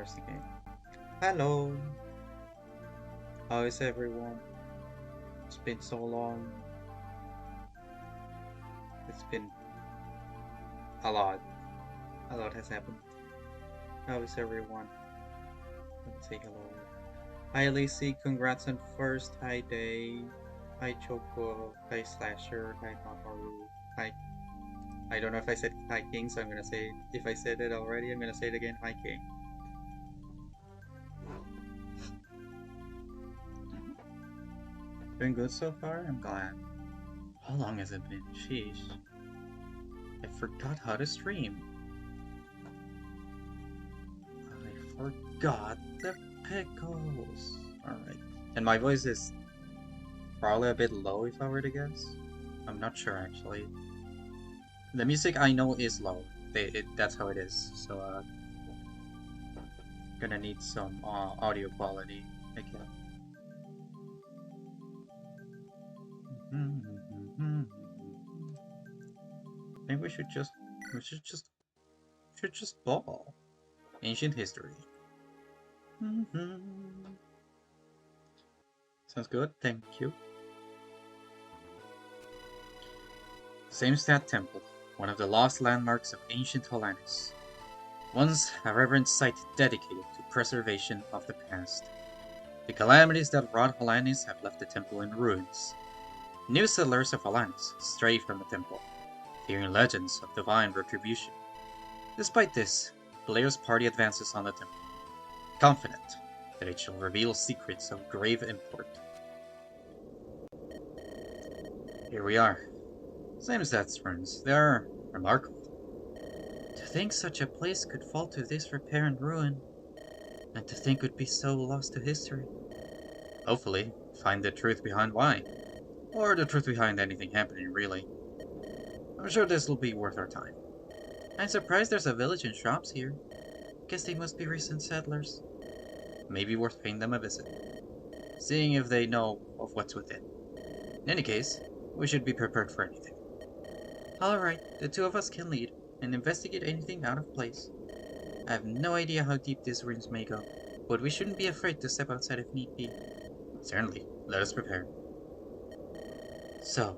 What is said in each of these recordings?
investigate. Hello. How is everyone? It's been so long. It's been a lot. A lot has happened. How is everyone? Let me say hello. Hi Lacey, congrats on first. Hi Day. Hi Choco. Hi Slasher. Hi Mamoru. Hi. I don't know if I said hi King, so I'm gonna say if I said it already, I'm gonna say it again. Hi King. Doing good so far? I'm glad. How long has it been? Sheesh. I forgot how to stream. I forgot the pickles. Alright. And my voice is probably a bit low if I were to guess. I'm not sure actually. The music I know is low. That's how it is. So, gonna need some audio quality. Okay. I think we should just ball. Ancient history. Sounds good, thank you. Samestad Temple, one of the lost landmarks of ancient Hellenis. Once a reverent site dedicated to preservation of the past. The calamities that wrought Hellenis have left the temple in ruins. New settlers of Hellenis stray from the temple, fearing legends of divine retribution. Despite this, Baleo's party advances on the temple, confident that it shall reveal secrets of grave import. Here we are. Same as that ruins, they are remarkable. To think such a place could fall to this repair and ruin, and to think it would be so lost to history. Hopefully, find the truth behind why. Or the truth behind anything happening, really. I'm sure this will be worth our time. I'm surprised there's a village and shops here. Guess they must be recent settlers. Maybe worth paying them a visit. Seeing if they know of what's within. In any case, we should be prepared for anything. Alright, the two of us can lead, and investigate anything out of place. I have no idea how deep these ruins may go, but we shouldn't be afraid to step outside if need be. Certainly, let us prepare. So,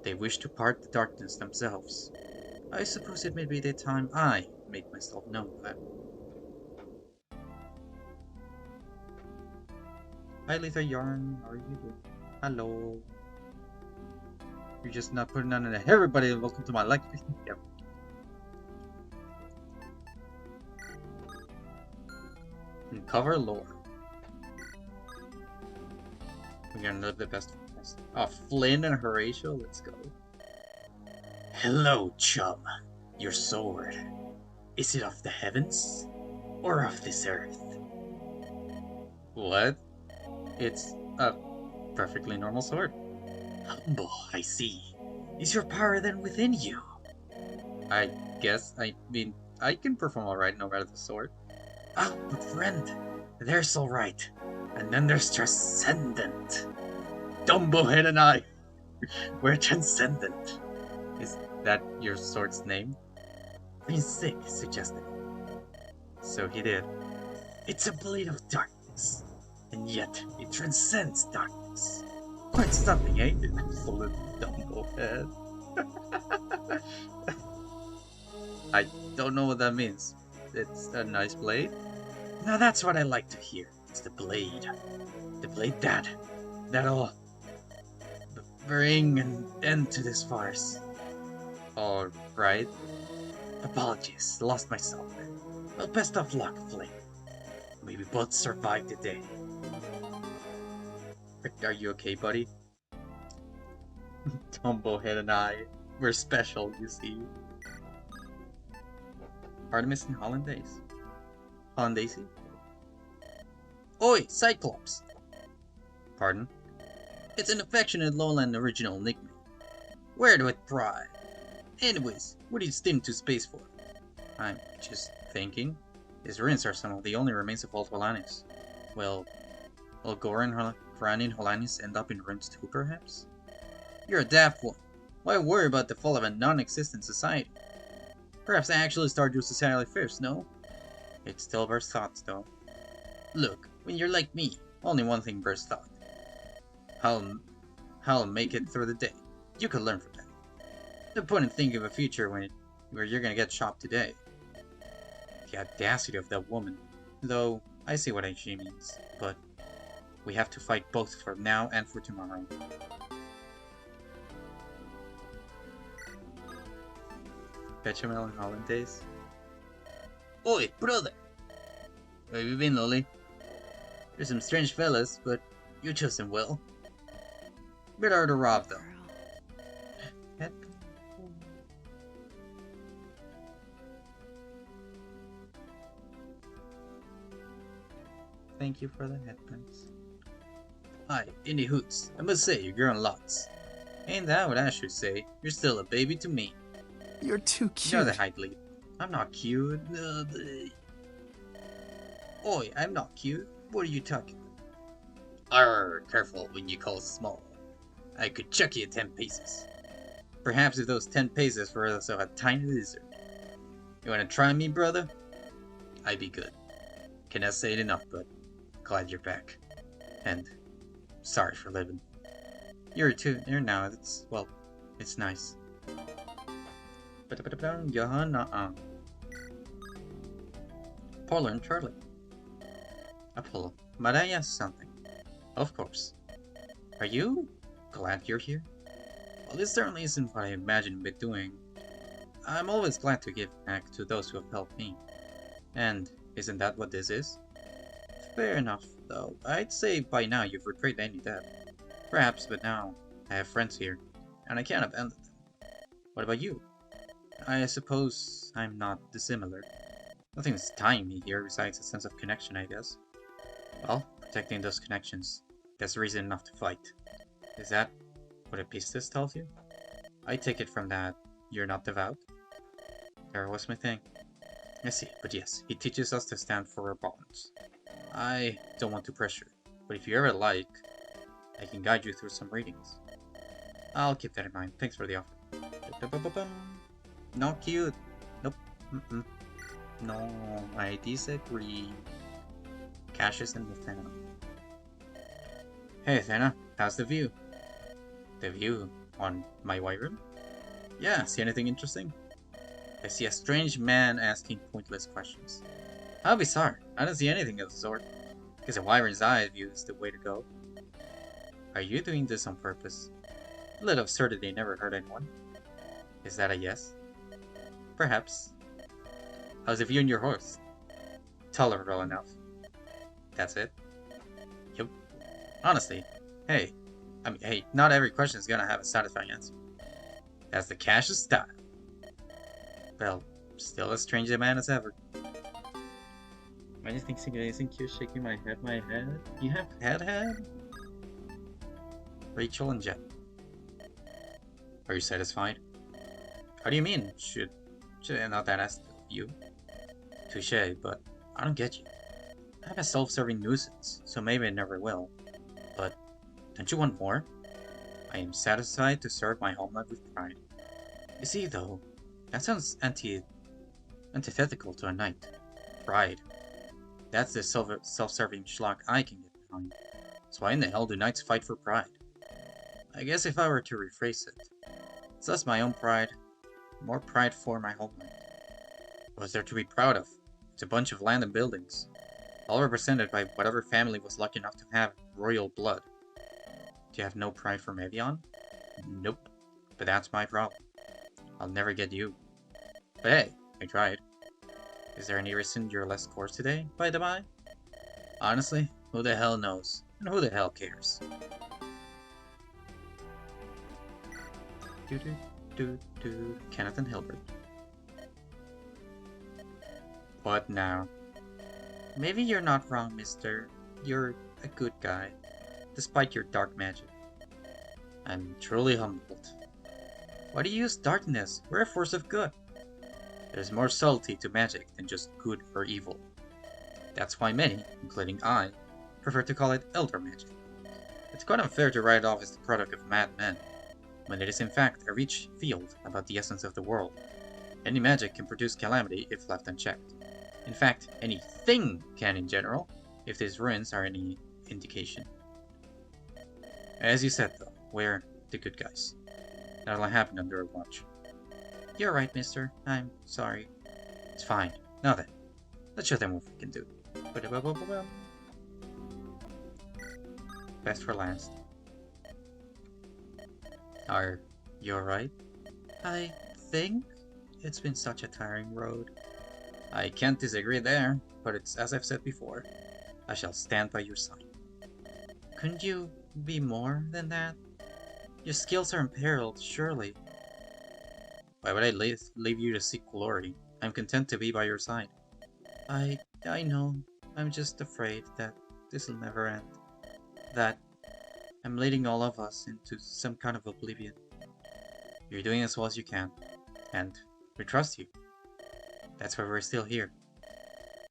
they wish to part the darkness themselves. I suppose it may be the time I make myself known to them. Hi Lisa Yarn, how are you doing? Hello. You're just not putting on an everybody, welcome to my lecture. Yep. Uncover lore. We're gonna know the best. Oh, Flynn and Horatio, let's go. Hello, chum. Your sword. Is it of the heavens? Or of this earth? What? It's a perfectly normal sword. Humble, I see. Is your power then within you? I guess, I mean, I can perform alright no matter the sword. Ah, but friend, there's alright. And then there's transcendent. Dumblehead and I, we're transcendent. Is that your sword's name? Prince Sick suggested it. So he did. It's a blade of darkness, and yet it transcends darkness. Quite stunning, ain't it? Absolute Dumblehead. I don't know what that means. It's a nice blade? Now that's what I like to hear. It's the blade. The blade that'll bring an end to this farce. Alright. Apologies, lost myself. Well, best of luck, Flynn. May we both survive the day. Are you okay, buddy? Tumblehead and I, we're special, you see. Artemis and Hollandaise. Hollandaise? Oi, Cyclops! Pardon? It's an affectionate lowland original nickname. Wear it with pride. Anyways, what are you steaming to space for? I'm just thinking. These ruins are some of the only remains of old Holanis. Will Goran and Holanis end up in ruins too, perhaps? You're a daft one. Why worry about the fall of a non-existent society? Perhaps I actually start your society first, no? It still bursts thoughts, though. Look, when you're like me, only one thing bursts thought. I'll make it through the day. You can learn from that. No point in thinking of a future where you're gonna get chopped today. The audacity of that woman. Though, I see what she means, but we have to fight both for now and for tomorrow. Bechamel and Hollandaise. Oi, brother! Where have you been, Lolly? There's some strange fellas, but you chose them well. Bit hard to rob, though. Thank you for the headphones. Hi, Indy Hoots. I must say, you're growing lots. Ain't that what I should say? You're still a baby to me. You're too cute. You're the height lead. I'm not cute. Oi, I'm not cute. What are you talking about? Arr, careful when you call small. I could chuck you 10 paces. Perhaps if those 10 paces were also a tiny lizard. You wanna try me, brother? I'd be good. Cannot say it enough, but glad you're back. And sorry for living. You're now, it's nice. Paula and Charlie. Apollo, might I ask something? Of course. Are you glad you're here? Well, this certainly isn't what I imagined we'd doing. I'm always glad to give back to those who have helped me. And isn't that what this is? Fair enough, though. I'd say by now you've repaid any debt. Perhaps, but now I have friends here, and I can't abandon them. What about you? I suppose I'm not dissimilar. Nothing's tying me here besides a sense of connection, I guess. Well, protecting those connections, that's reason enough to fight. Is that what Epistus tells you? I take it from that you're not devout? There was my thing. I see, but yes, he teaches us to stand for our bonds. I don't want to pressure, but if you ever like, I can guide you through some readings. I'll keep that in mind. Thanks for the offer. Not cute. Nope. No, I disagree. Cassius and Athena. Hey Athena, how's the view? The view on my wyvern? Yeah, see anything interesting? I see a strange man asking pointless questions. How bizarre. I don't see anything of the sort. Guess a wyvern's eye view is the way to go. Are you doing this on purpose? A little absurdity never hurt anyone. Is that a yes? Perhaps. How's the view on your horse? Tolerable enough. That's it? Yup. Honestly, hey, not every question is gonna have a satisfying answer. That's the Cassius style. Well, still as strange a man as ever. Why do you think you're shaking my head? You have head? Rachel and Jet. Are you satisfied? How do you mean? Should I not that ask you? Touché, but I don't get you. I'm a self-serving nuisance, so maybe I never will. But don't you want more? I am satisfied to serve my homeland with pride. You see, though, that sounds antithetical to a knight. Pride. That's the self-serving schlock I can get behind. So why in the hell do knights fight for pride? I guess if I were to rephrase it, it's less my own pride, more pride for my homeland. What's there to be proud of? It's a bunch of land and buildings, all represented by whatever family was lucky enough to have royal blood. Do you have no pride for Mevion? Nope, but that's my problem. I'll never get you. But hey, I tried. Is there any reason you're less coarse today, by the by? Honestly, who the hell knows? And who the hell cares? Kenneth and Hilbert. What now? Maybe you're not wrong, mister. You're a good guy, despite your dark magic. I'm truly humbled. Why do you use darkness? We're a force of good. There's more subtlety to magic than just good or evil. That's why many, including I, prefer to call it elder magic. It's quite unfair to write it off as the product of madmen, when it is in fact a rich field about the essence of the world. Any magic can produce calamity if left unchecked. In fact, anything can in general, if these ruins are any indication. As you said, though, we're the good guys. That'll happen under our watch. You're right, mister. I'm sorry. It's fine. Now then, let's show them what we can do. Best for last. Are you alright? I think it's been such a tiring road. I can't disagree there, but it's as I've said before. I shall stand by your side. Couldn't you be more than that? Your skills are imperiled, surely. Why would I leave you to seek glory? I'm content to be by your side. I know. I'm just afraid that this'll never end. That I'm leading all of us into some kind of oblivion. You're doing as well as you can, and we trust you. That's why we're still here.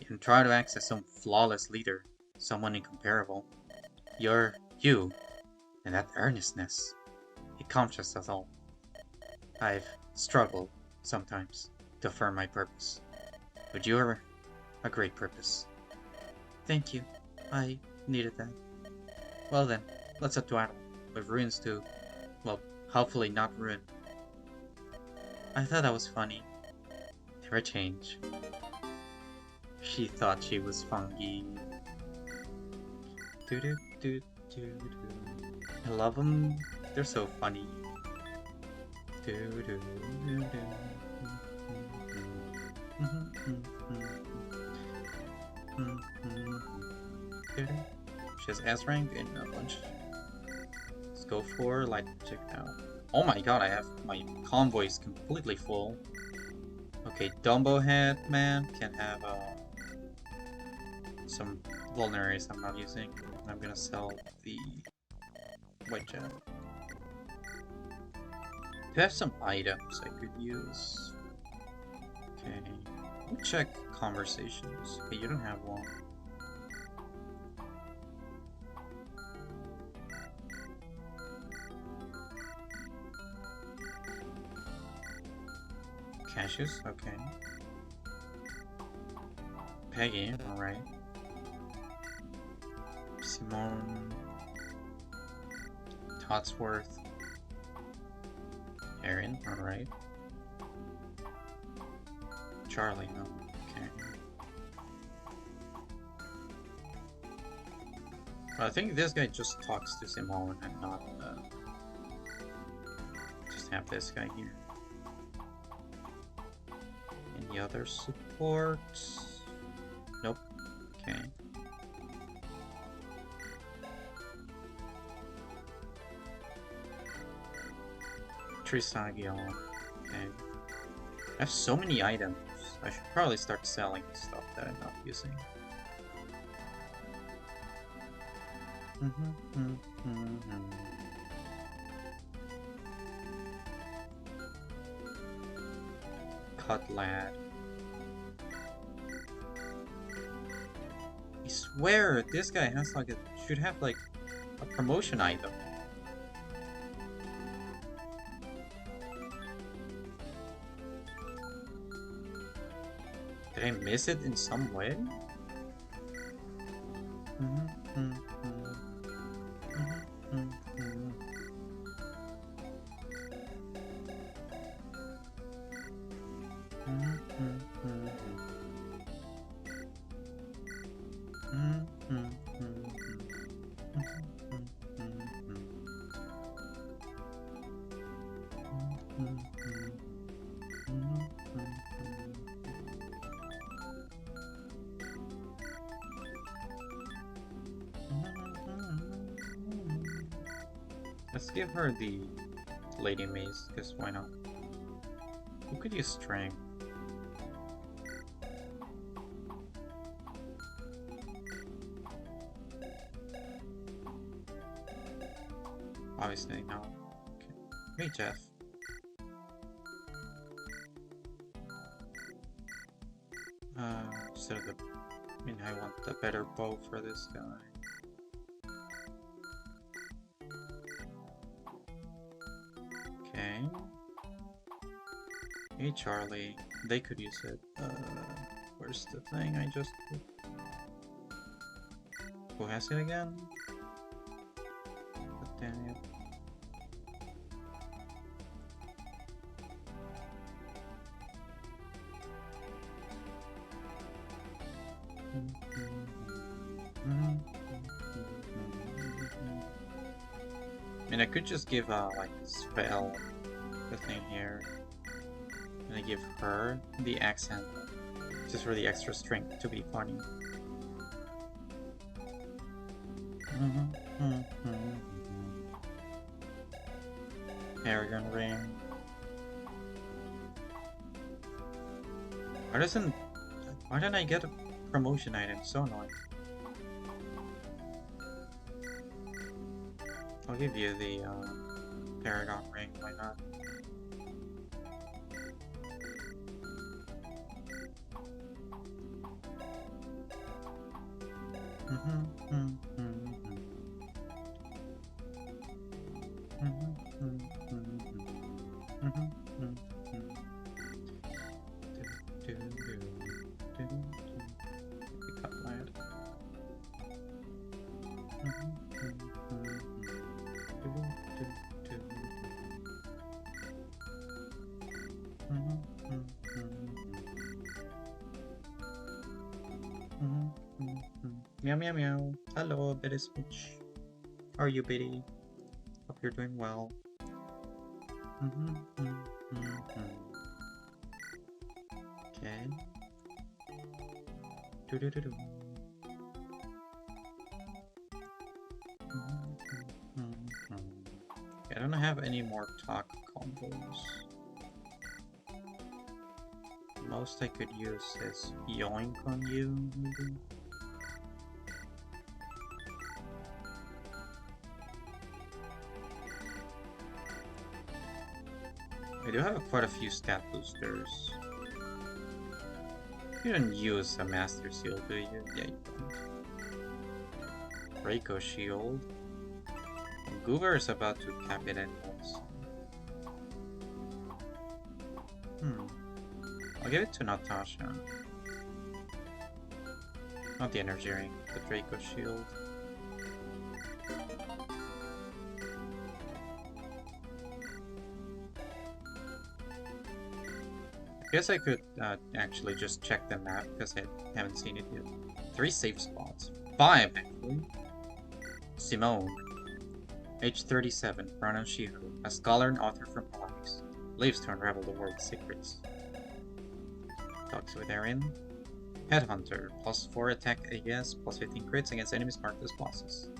You can try to act as some flawless leader, someone incomparable. You're you, and that earnestness, it comforts us all. I've struggled, sometimes, to affirm my purpose. But you're a great purpose. Thank you. I needed that. Well then, let's up to battle, with ruins to, well, hopefully not ruin. I thought that was funny. Never change. She thought she was funky. I love them. They're so funny. She has S rank and a bunch. Let's go for light check now. Oh my god, I have my convoys completely full. Okay, Dumbo Head man can have some vulneraries I'm not using. I'm gonna sell the White Jet. Do I have some items I could use? Okay, let me check conversations. Okay, you don't have one. Cassius, okay. Peggy, alright. Simone. Totsworth. Aaron, alright. Charlie, no, okay. I think this guy just talks to Simone and not, just have this guy here. Any other support? Nope. Okay. Trisagion. Okay. I have so many items. I should probably start selling stuff that I'm not using. Cut lad. I swear this guy has like should have like a promotion item. Did I miss it in some way? Let's give her the Lady Mace, because why not? Who could use strength? Obviously, no. Okay. Hey, Jeff. Instead of the... I mean, I want the better bow for this guy. Okay. Hey, Charlie. They could use it. Where's the thing I just did? Who has it again? God damn it. I mean, I could just give like spell the thing here, and I give her the accent just for the extra strength to be funny. Paragon ring. Why didn't I get a promotion item? So annoying. I'll give you the Paragon ring, why not? Meow meow meow. Hello, Betty Switch. How are you, Betty? Hope you're doing well. Okay. Do do do do. I don't have any more talk combos. Most I could use is yoink on you, maybe. I do have quite a few stat boosters. You don't use a Master Seal, do you? Yeah, you don't. Reiko Shield. Goober is about to cap it anyways. I'll give it to Natasha. Not the energy ring, the Draco Shield. I guess I could actually just check the map because I haven't seen it yet. 3 safe spots. 5 actually. Simone. Age 37, pronouns she, her, a scholar and author from Hawaii. Lives to unravel the world's secrets. Talks with Erin. Headhunter, plus 4 attack AS, plus 15 crits against enemies marked as bosses.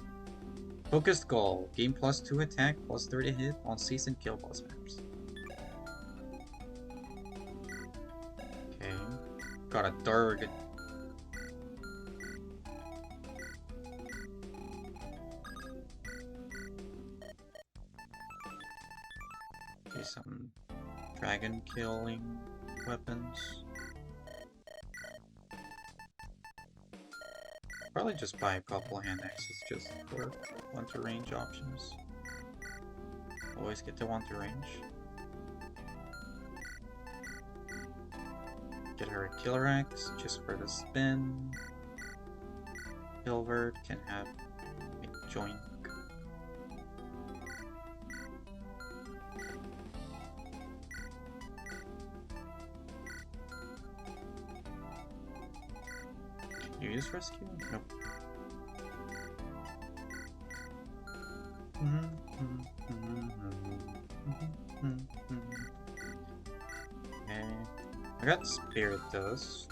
Focused goal, gain plus 2 attack, plus 30 hit on season kill boss maps. Okay, got a Durg. Okay, some dragon killing weapons. Probably just buy a couple hand axes just for one-to range options. Always get to one-to range. Get her a killer axe just for the spin. Silver can have a joint. Can you use rescue? Nope. Okay. I got Spirit Dust.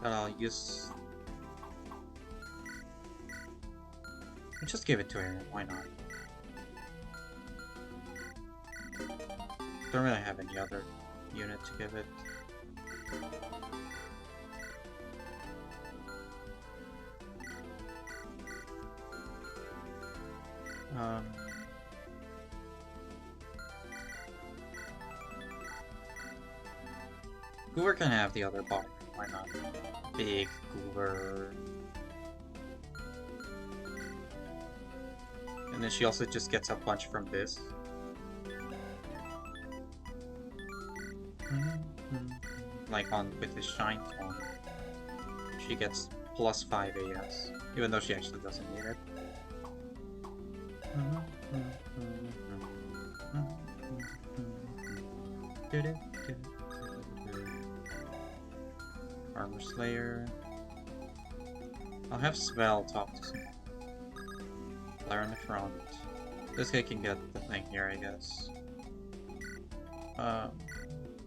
But I'll use... I'll just give it to her, why not? Don't really have any other unit to give it. Goober can have the other body, why not? Big Goober. And then she also just gets a bunch from this. like on with the shine tone, she gets +5 AS, even though she actually doesn't need it. Armor Slayer. I'll have Svel talk to some player in the front. This guy can get the thing here, I guess.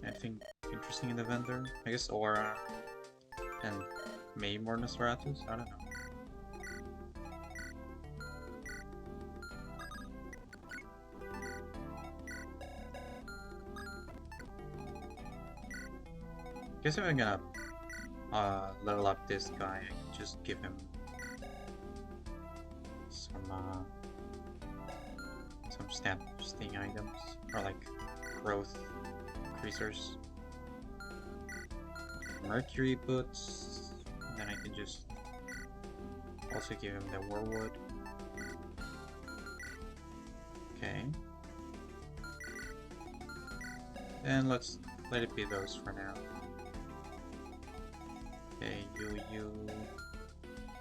Anything interesting in the vendor? I guess Aura and maybe more Nosferatus? I don't know. Guess if I'm gonna level up this guy, I can just give him some sting items, or like growth increasers. Mercury boots, and then I can just also give him the Warwood. Okay. And let's let it be those for now. Okay, you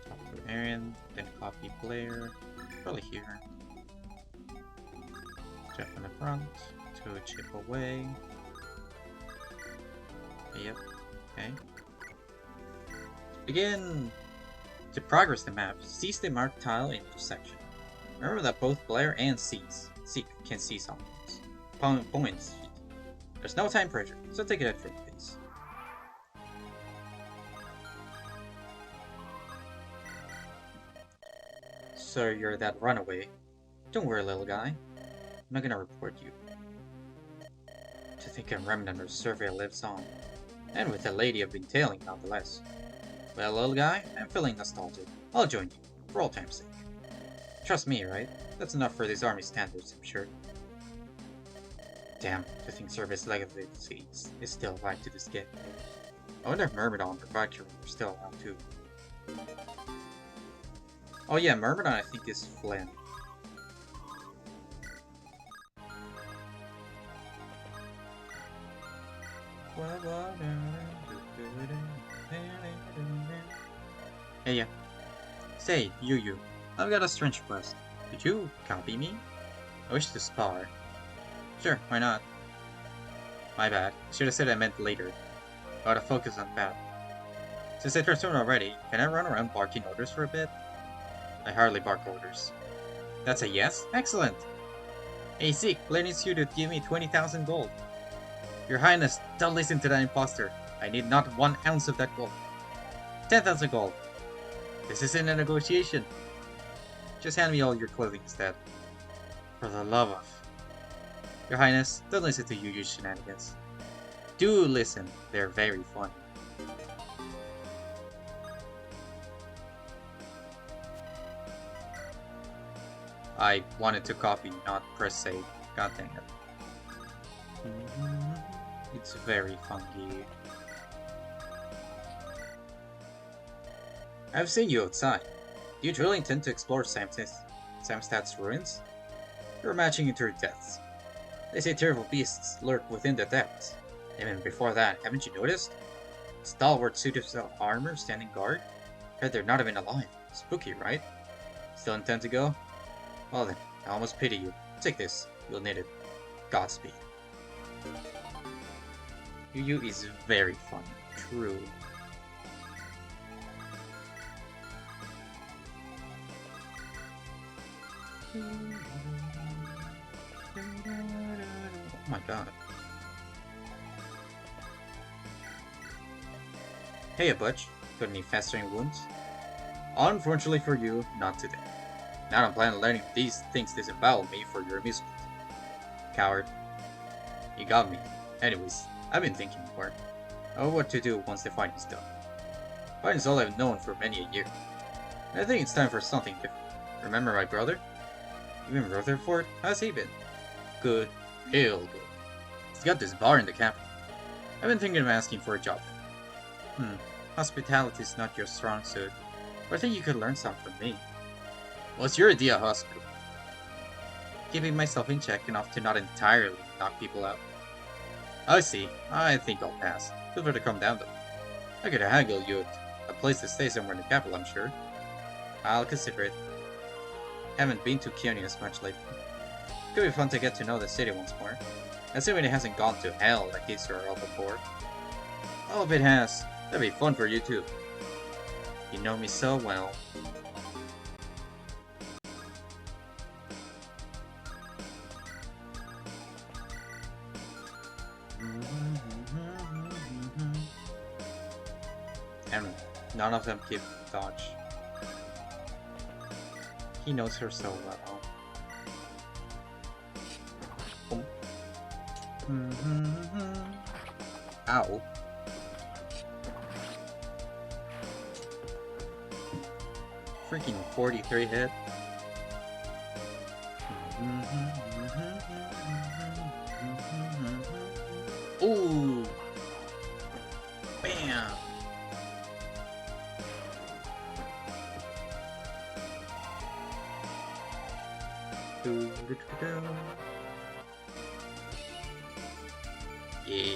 talk to Aaron, then copy Blair, probably here. Jeff in the front, to chip away. Yep, okay. Begin to progress the map. Seize the marked tile intersection. Remember that both Blair and Seek can see some points. There's no time pressure, so take it at your pace. So you're that runaway. Don't worry, little guy. I'm not gonna report you. To think a remnant of survey lives on. And with the lady I've been tailing, nonetheless. Well, little guy, I'm feeling nostalgic. I'll join you, for all time's sake. Trust me, right? That's enough for these army standards, I'm sure. Damn, to think service legacy is still alive to this day. I wonder if Myrmidon or Valkyrie are still around too. Oh yeah, Myrmidon I think is Flynn. Hey yeah. Say, you. I've got a strange request. Could you copy me? I wish to spar. Sure, why not? My bad. I should have said I meant later. I ought to focus on that. Since I returned already, can I run around barking orders for a bit? I hardly bark orders. That's a yes? Excellent! Hey Zeke, Blair needs you to give me 20,000 gold. Your Highness, don't listen to that imposter. I need not 1 ounce of that gold. 10,000 gold. This isn't a negotiation. Just hand me all your clothing instead. For the love of... Your Highness, don't listen to Yu's shenanigans. Do listen, they're very funny. I wanted to copy, not press save. God dang it. It's very funky. I've seen you outside. Do you truly intend to explore Samstad's ruins? You're matching into your deaths. They say terrible beasts lurk within the depths. Even before that, haven't you noticed? Stalwart suit of armor standing guard? Heard they're not even alive. Spooky, right? Still intend to go? Well then, I almost pity you. Take this. You'll need it. Godspeed. Yu is very funny. True. Oh my god. Hey, Butch. Got any festering wounds? Unfortunately for you, not today. Now I'm planning on letting these things disembowel me for your amusement. Coward. You got me. Anyways, I've been thinking more. I know what to do once the fighting's done. Fighting's all I've known for many a year. I think it's time for something different. Remember my brother? You been Rutherford? How's he been? Good. Real good. He's got this bar in the capital. I've been thinking of asking for a job. Hospitality's not your strong suit, but I think you could learn something from me. What's your idea of hospital? Keeping myself in check enough to not entirely knock people out. I see. I think I'll pass. Feel free to come down, though. I could haggle you a place to stay somewhere in the capital, I'm sure. I'll consider it. Haven't been to Kionius much lately. Could be fun to get to know the city once more. Assuming it hasn't gone to hell like Israel before. Oh, if it has, that'd be fun for you too. You know me so well. And none of them keep dodge. He knows her so well. Ow. Freaking 43 hit. Ooh. Bam. Yeah.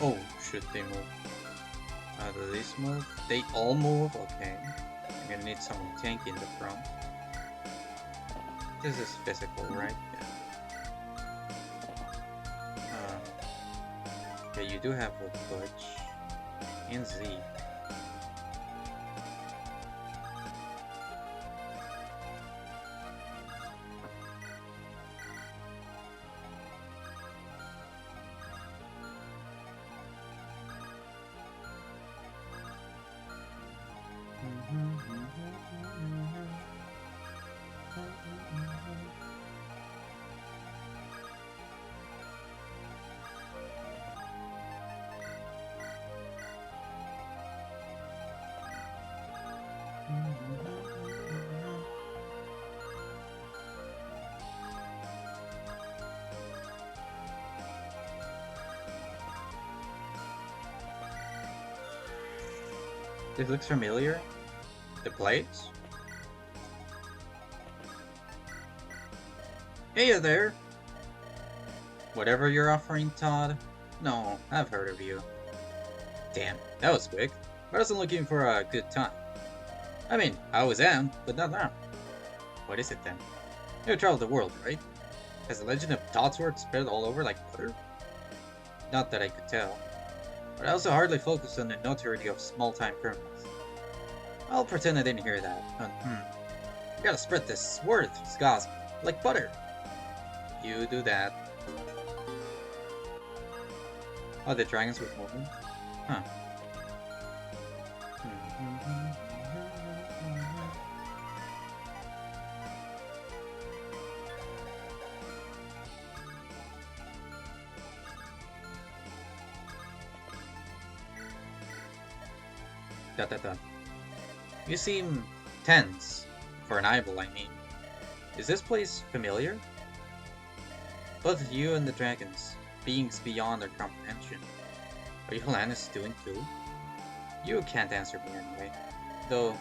Oh, should they move? Do these move? They all move? Okay. I'm gonna need some tank in the front. This is physical, right? Yeah. Okay, you do have a Butch and Z. This looks familiar. The plates? Hey there! Whatever you're offering, Todd? No, I've heard of you. Damn, that was quick. I wasn't looking for a good time. I mean, I always am, but not now. What is it then? You traveled the world, right? Has the legend of Todd's work spread all over like butter? Not that I could tell. But I also hardly focused on the notoriety of small-time criminals. I'll pretend I didn't hear that. You gotta spread this word, gossip, like butter. You do that. Oh, the dragons with movement? Huh. Dot. You seem tense. For an eyeball, I mean. Is this place familiar? Both you and the dragons, beings beyond our comprehension. Are you Helena's doing too? You can't answer me anyway. Though,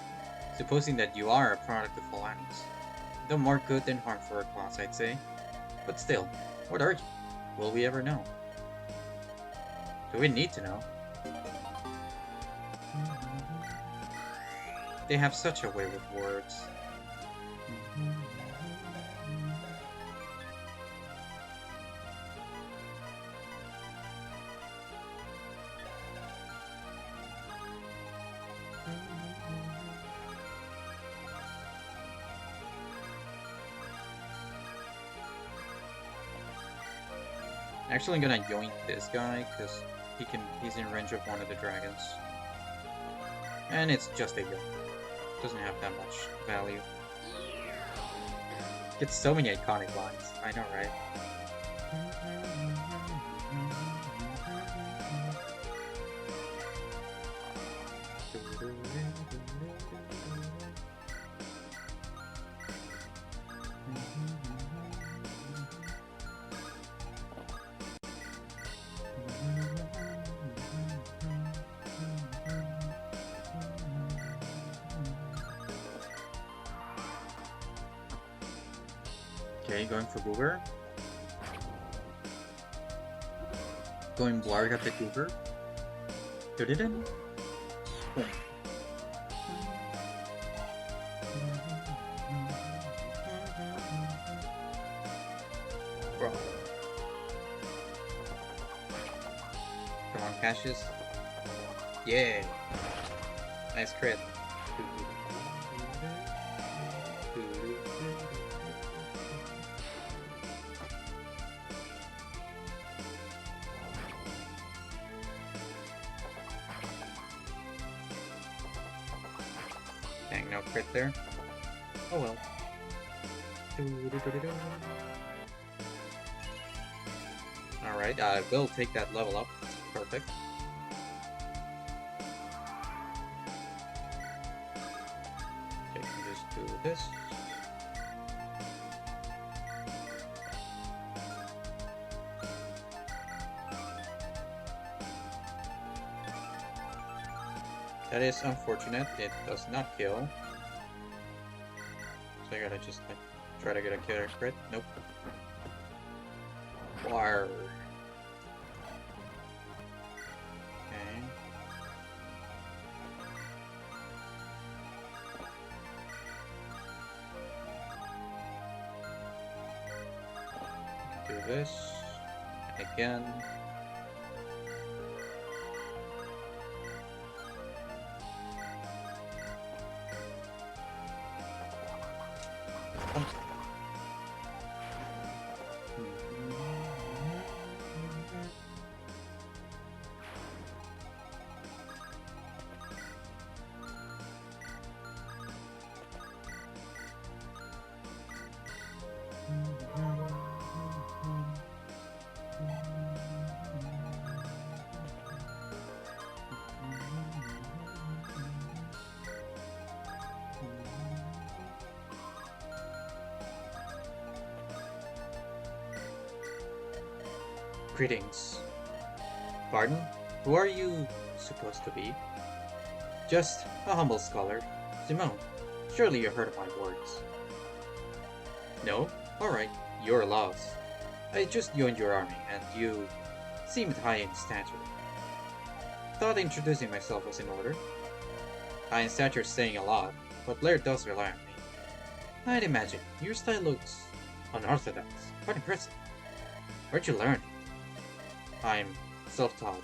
supposing that you are a product of Helena's. Though more good than harm for our class, I'd say. But still, what are you? Will we ever know? Do we need to know? They have such a way with words. Actually, I'm gonna yoink this guy because he's in range of one of the dragons. And it's just a yoink. Doesn't have that much value. Gets so many iconic lines. I know, right? Okay, going for Goober. Going Blarg at the Goober. Did it in? Boom. Bro. Come on, Cassius. Yeah. Nice crit. Dang, no crit there. Oh well. Alright, I will take that level up. Perfect. Okay, just do this. That is unfortunate. It does not kill. So I gotta just like try to get a killer crit. Nope. Wire. Okay. Do this again. Greetings. Pardon? Who are you supposed to be? Just a humble scholar. Simone, surely you heard of my words. No? Alright, you're lost. I just joined your army, and you seemed high in stature. Thought introducing myself was in order. High in stature is saying a lot, but Blair does rely on me. I'd imagine your style looks unorthodox. Quite impressive. Where'd you learn it? I'm self-taught.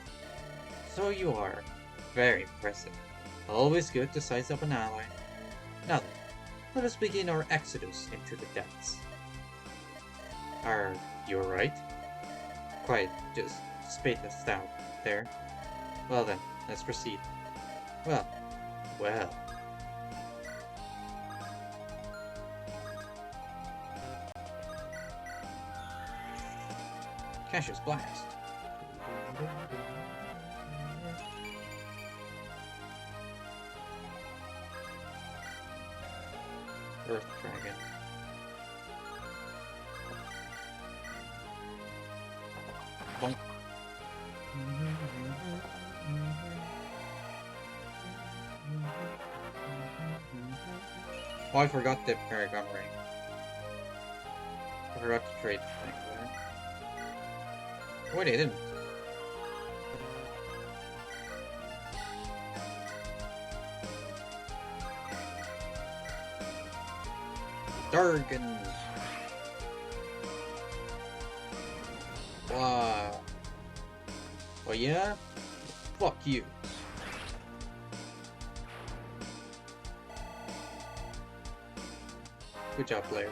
So you are. Very impressive. Always good to size up an ally. Now then, let us begin our exodus into the depths. Are you alright? Quite, just spateless out there. Well then, let's proceed. Well. Cassius Blast. Earth Dragon. Bonk. Oh, I forgot the Paragon Ring. I forgot to trade things there. Wait, I didn't. Dargan. Wow. Oh yeah? Fuck you. Good job, player.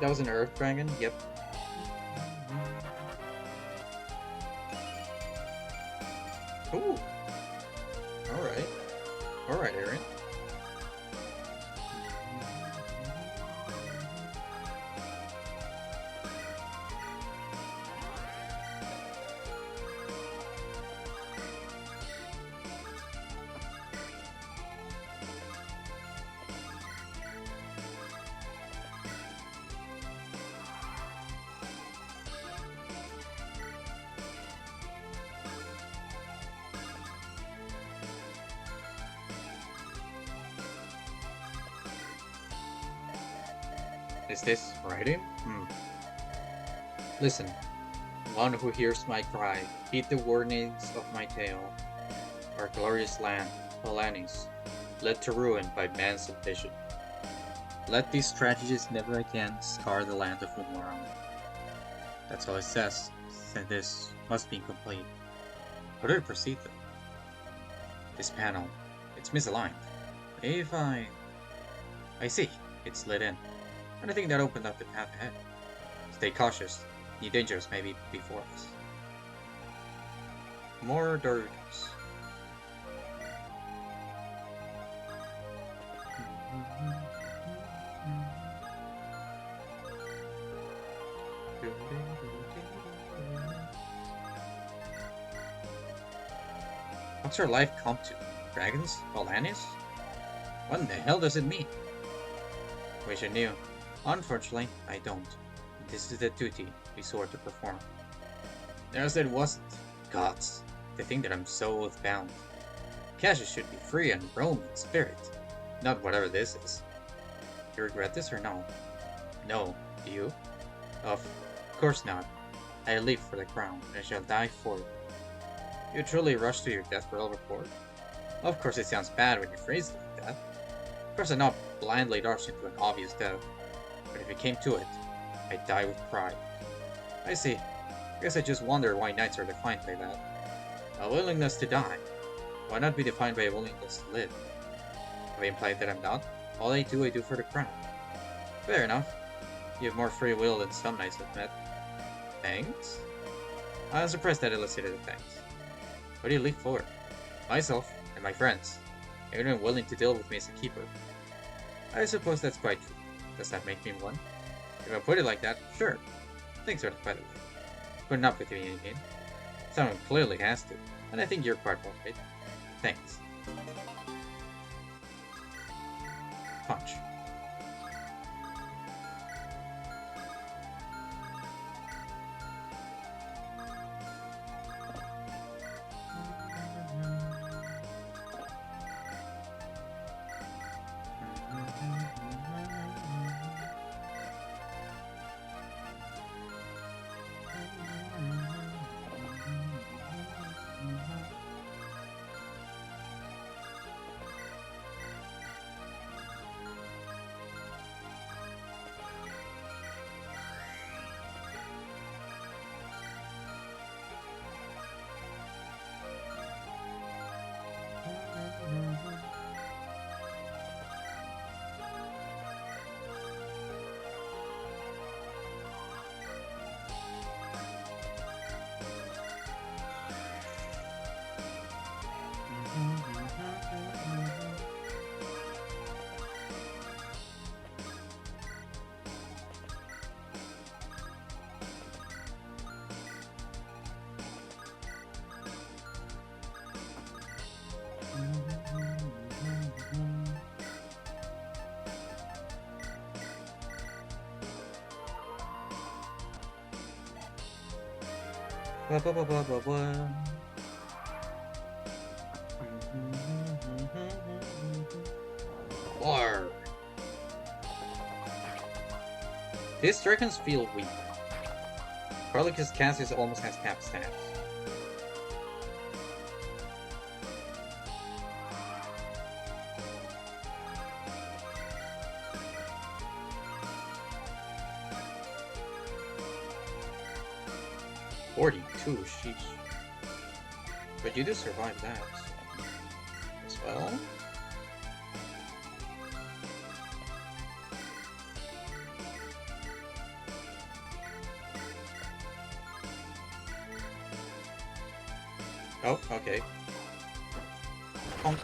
That was an Earth Dragon? Yep. Ooh. Alright. Alright, Aaron. Is this writing? Listen, one who hears my cry, heed the warnings of my tale. Our glorious land, Polanis, led to ruin by man's ambition. Let these tragedies never again scar the land of Morrow. That's all it says, and this must be incomplete. How do I proceed though? This panel, it's misaligned. If I see, it's lit in. And I think that opened up the path ahead. Stay cautious. New dangers may be before us. More dirges. What's our life come to? Dragons? Polanis? What in the hell does it mean? Wish I knew. Unfortunately, I don't. This is the duty we swore to perform. As it wasn't. Gods, they think that I'm so oath-bound. Cassius should be free and roam in spirit, not whatever this is. You regret this or no? No. Do you? Of course not. I live for the crown, and I shall die for it. You truly rush to your death for overboard? Of course it sounds bad when you phrase it like that. Of course I not blindly rush into an obvious death. But if it came to it, I'd die with pride. I see. I guess I just wonder why knights are defined by that. A willingness to die. Why not be defined by a willingness to live? Have I implied that I'm not? All I do for the crown. Fair enough. You have more free will than some knights I've met. Thanks? I'm surprised that elicited a thanks. What do you live for? Myself and my friends. Everyone willing to deal with me as a keeper. I suppose that's quite true. Does that make me one? If I put it like that, sure. Thanks for the by the way. Putting up with me again. Someone clearly has to, and I think you're quite right. Thanks. Punch. Blah, blah, blah, blah, blah, blah. War. These dragons feel weak. Probably because Cassius almost has cap stats. Sheesh. But you do survive that as well. Oh, okay. Honk.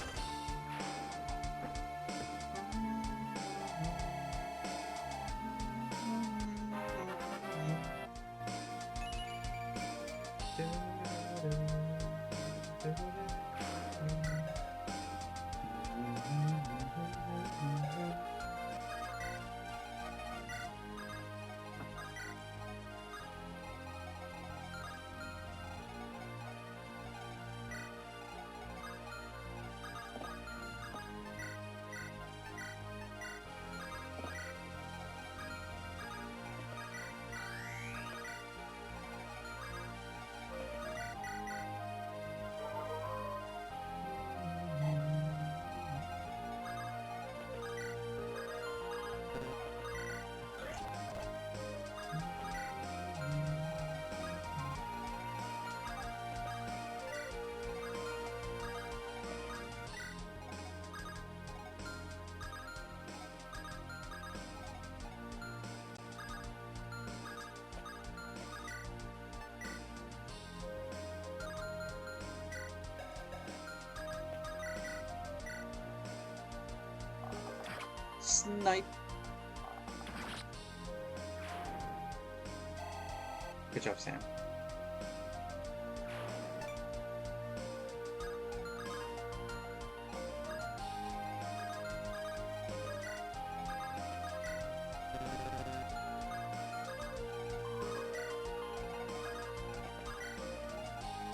Snipe! Good job, Sam.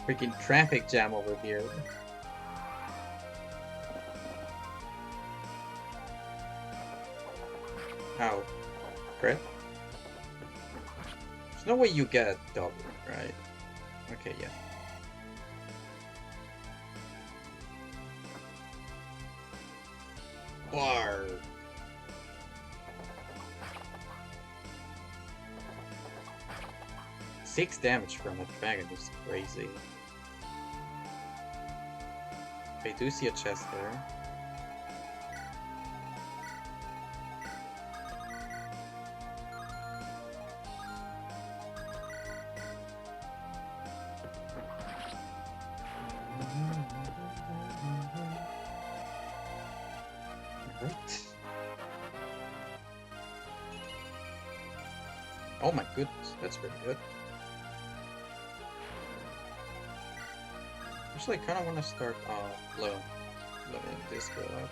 Freaking traffic jam over here. Ow. Crit? There's no way you get double, right? Okay, yeah. Bar. Six damage from a dragon is crazy. I do see a chest there. Oh my goodness, that's pretty good. Actually, I kind of want to start low. Letting this go up.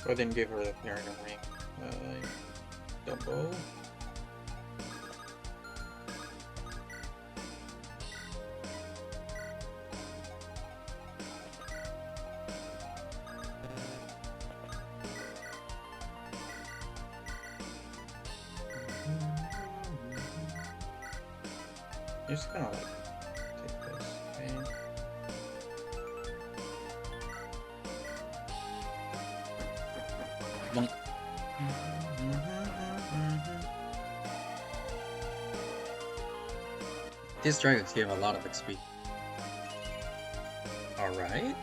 I didn't give her the parent ring. Double. You're just gonna like take this. Okay. Bonk. These dragons give a lot of XP. Alright.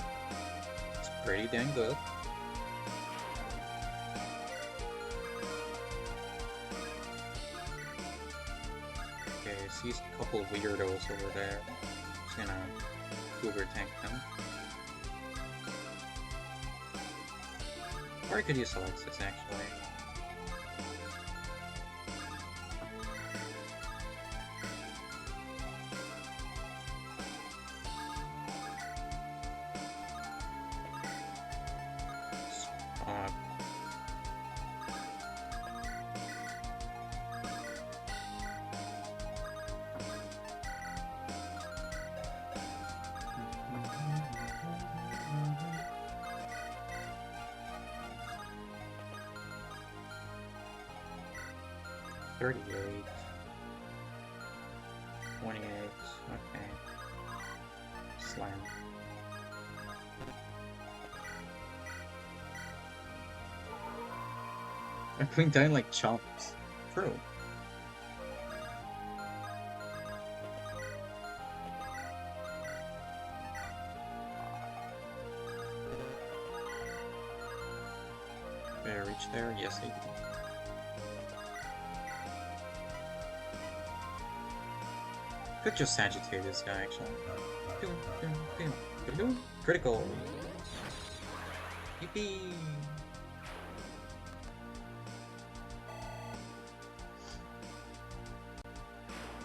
It's pretty dang good. Okay, I see a couple weirdos over there. Just gonna Uber tank them. Or I could use Alexis actually. $38, 28, okay. Slam. I'm putting down like chomps. True. Did I reach there? Yes, I did. Could just agitate this guy actually. Critical. Yippee!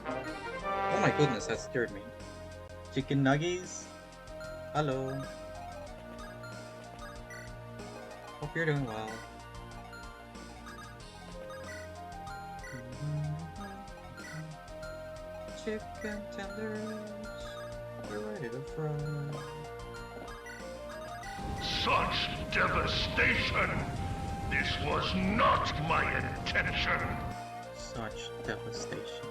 Oh my goodness, that scared me. Chicken nuggies? Hello. Hope you're doing well. Chicken tenders, we're ready to fry. Such devastation! This was not my intention! Such devastation.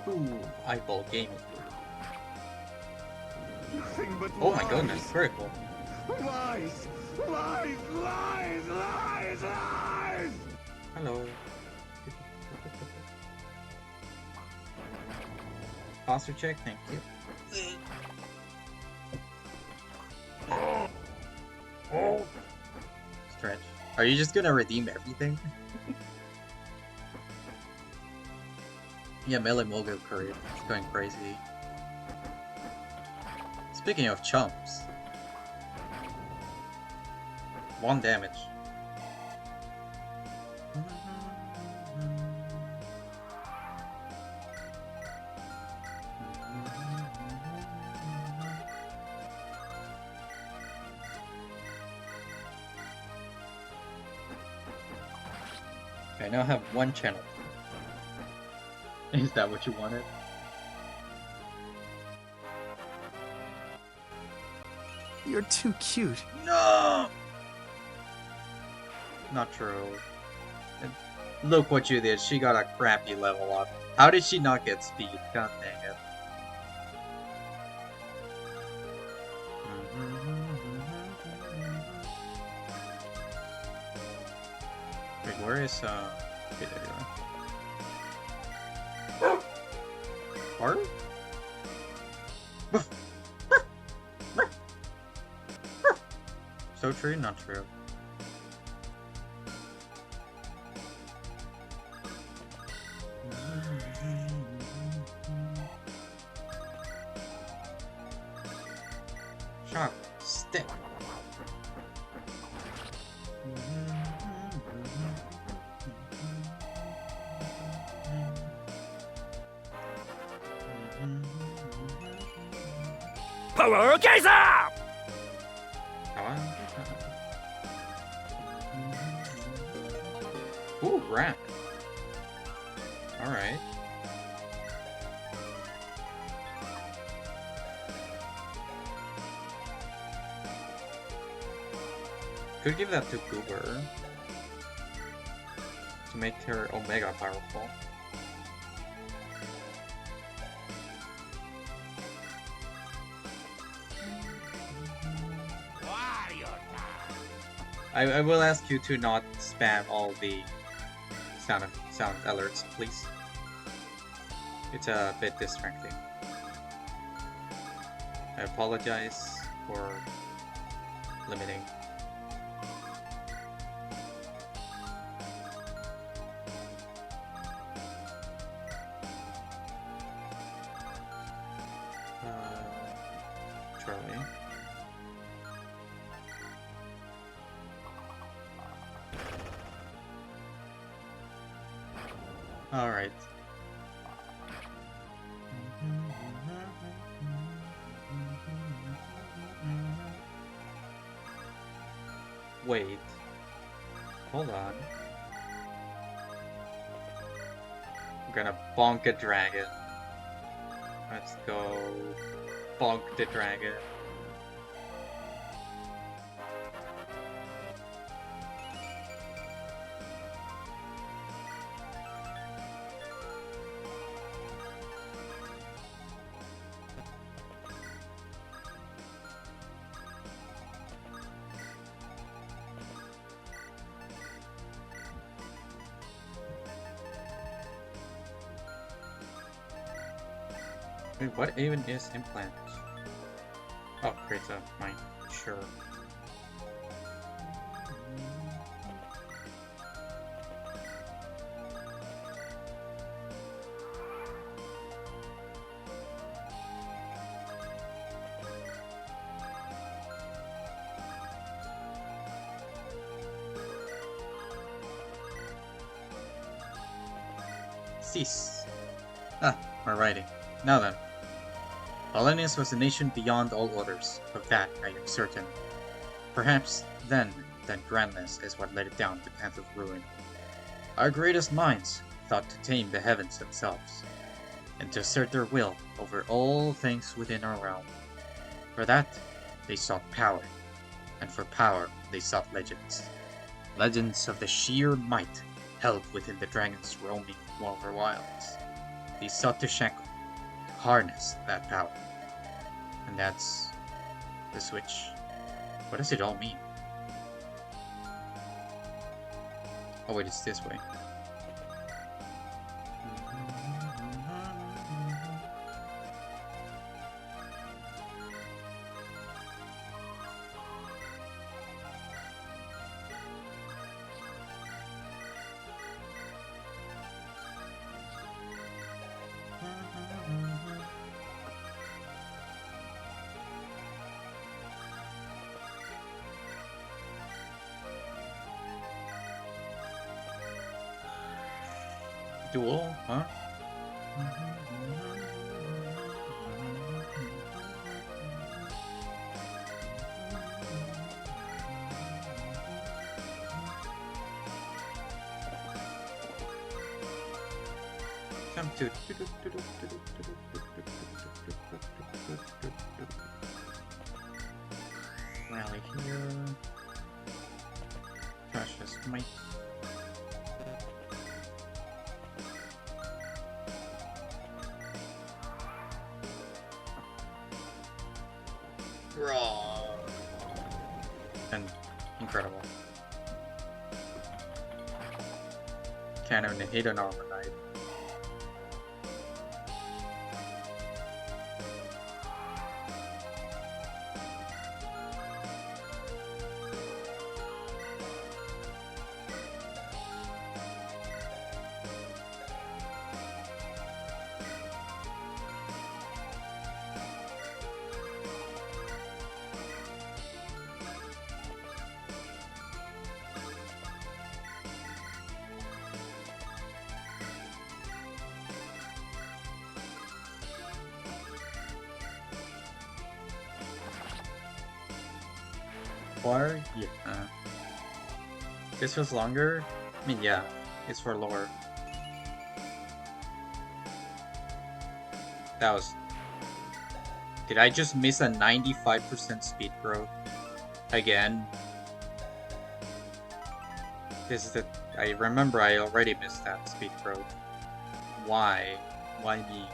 Ooh, eyeball gaming. Nothing but Oh my goodness, critical. Lies! Lies! Lies! Lies! Lies! Hello. Posture check, thank you. Stretch. Are you just gonna redeem everything? Yeah, melee mogul career. It's going crazy. Speaking of chumps. 1 damage. I now have 1 channel. Is that what you wanted? You're too cute. No! Not true. Look what you did. She got a crappy level up. How did she not get speed? God dang it. Wait, where is, okay, there you are. Art? So true, not true. Shock, stick. Power Geyser! Ooh, rat. Alright. Could give that to Goober to make her Omega powerful. I will ask you to not spam all the sound alerts, please. It's a bit distracting. I apologize for limiting. Charlie. Alright. Wait. Hold on. I'm gonna bonk a dragon. Let's go bonk the dragon. Wait, what even is implant? Oh, creates a mine. Sure. Cease. Ah, we're writing. Now then. Valenius was a nation beyond all others, of that I am certain. Perhaps then that grandness is what led it down the path of ruin. Our greatest minds thought to tame the heavens themselves, and to assert their will over all things within our realm. For that, they sought power, and for power they sought legends. Legends of the sheer might held within the dragons roaming over wilds. They sought to shackle, to harness that power. And that's the switch. What does it all mean? Oh wait, it's this way. Duel, huh? Jump to. Rally here. Precious might. Raw. And incredible. Can't even hit an armor knight. Or, yeah. This was longer? I mean, yeah, it's for lower. That was... Did I just miss a 95% speed growth? Again? This is the... I remember I already missed that speed growth. Why? Why me?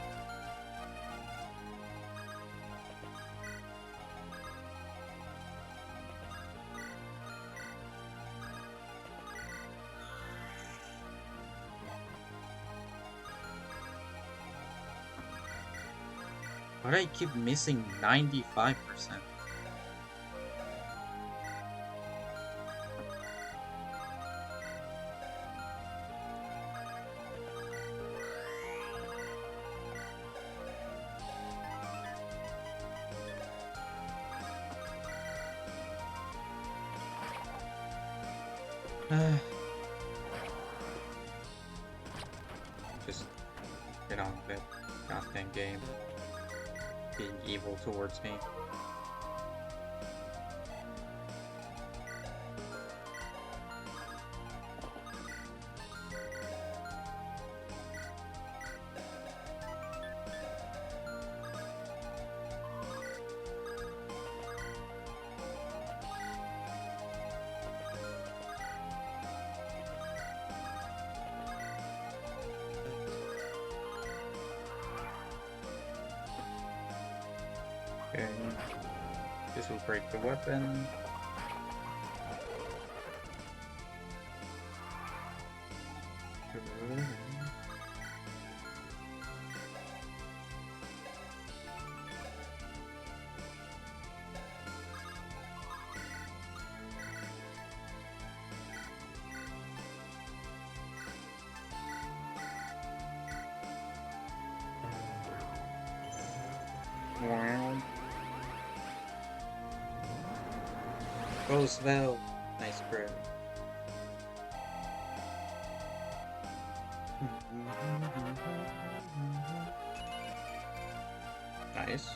Why do I keep missing 95%? Just get on with it. Goddamn game. Being evil towards me. Okay. This will break the weapon. Wow. Roosevelt. Nice prayer. Nice.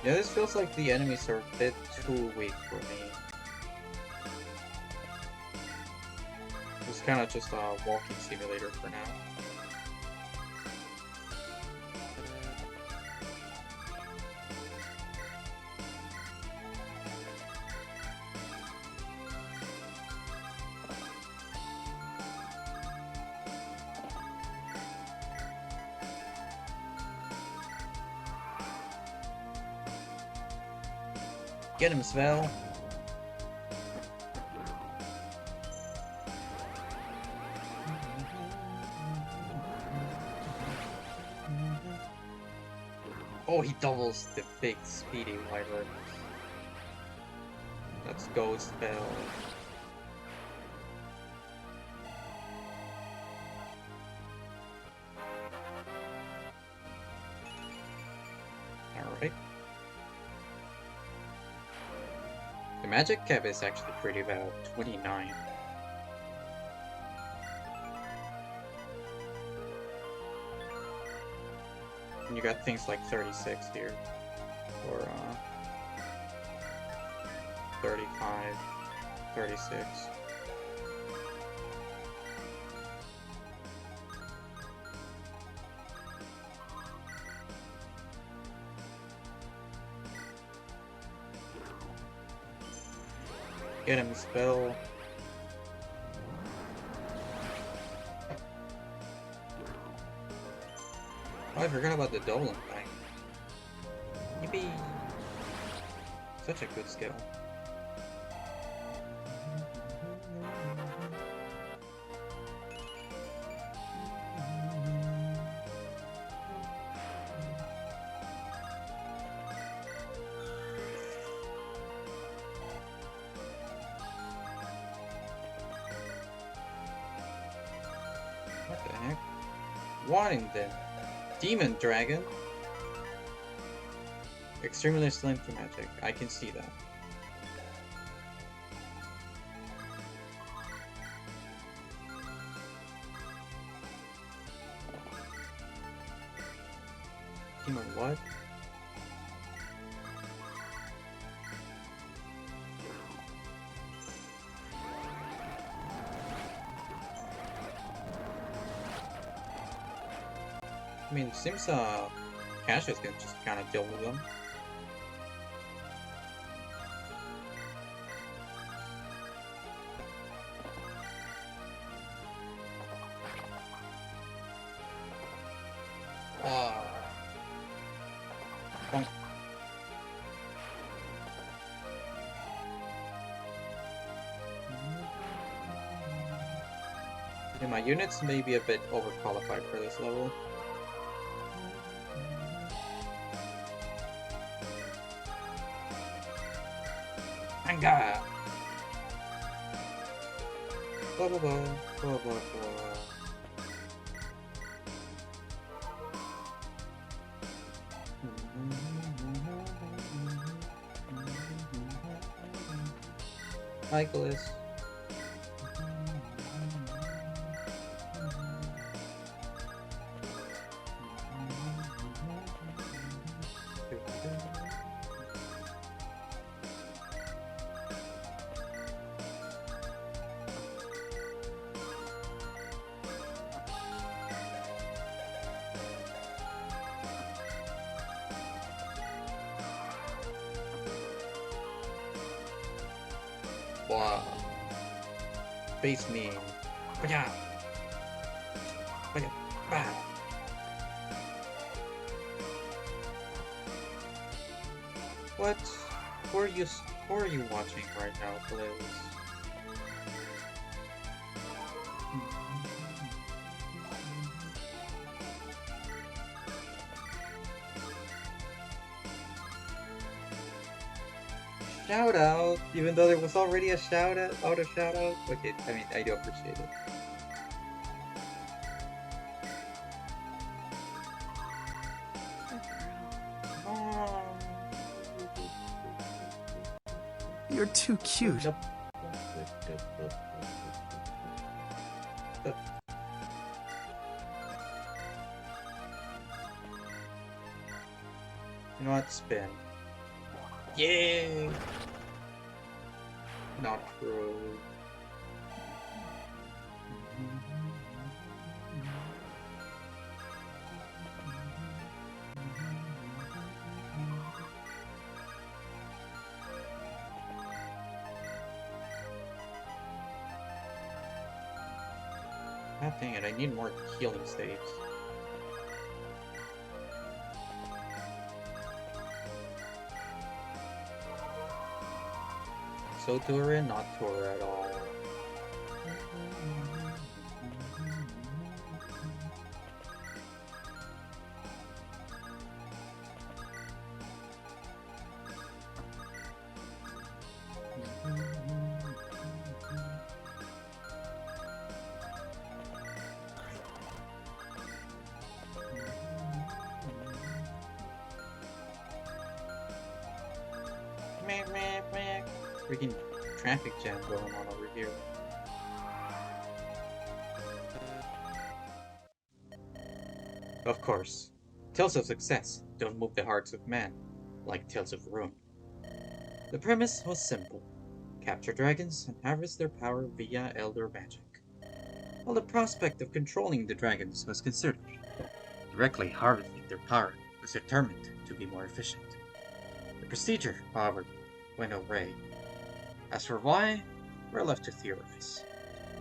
Yeah, this feels like the enemies are a bit too weak for me. It's kind of just a walking simulator for now. Get him, Svel! Oh, he doubles the big speedy wyvern. Let's go, Svel. Alright. The magic cap is actually pretty bad, 29. And you got things like 36 here, or 35, 36. Get him, Spell. Oh, I forgot about the doubling thing. Yippee! Such a good skill. What the heck? What in the Demon Dragon? Extremely slim to magic. I can see that. Demon what? I mean, it seems Cassius can just kind of deal with them. Bonk. Yeah, my units may be a bit overqualified for this level. Manga! Blah blah blah, blah blah blah. Michaelis. Wow. Face me. Yeah. Bah. What? Who are you watching right now, please? shout out, even though there was already a shout out, auto shout out. Okay, I mean, I do appreciate it. You're too cute. You know what? Spin. Yay! Not true. God dang it, I need more healing staves. So Tura, not Tura at all. Freaking traffic jam going on over here. Of course, tales of success don't move the hearts of man, like tales of ruin. The premise was simple. Capture dragons and harvest their power via elder magic. While the prospect of controlling the dragons was considered, directly harvesting their power was determined to be more efficient. The procedure, however, went awry. As for why, we're left to theorize.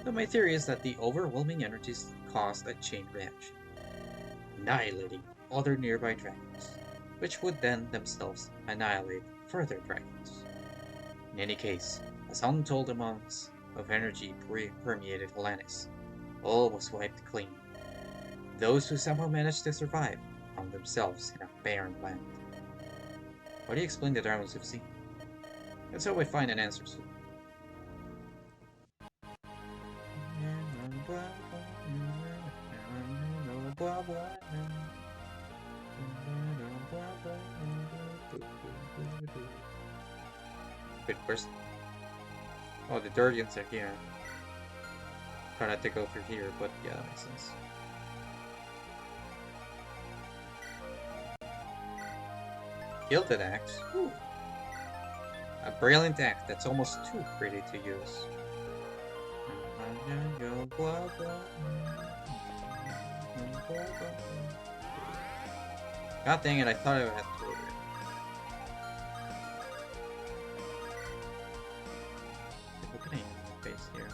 Though my theory is that the overwhelming energies caused a chain reaction, annihilating other nearby dragons, which would then themselves annihilate further dragons. In any case, as untold amounts of energy permeated Helanis, all was wiped clean. Those who somehow managed to survive found themselves in a barren land. How do you explain the dragons we've seen? Let's hope we find an answer soon. Wait, where's... Oh, the Durdians are here. Try not to go through here, but yeah, that makes sense. Gilded axe? Ooh. A brilliant axe that's almost too pretty to use. God dang it, I thought I had to go there. Look at my face here.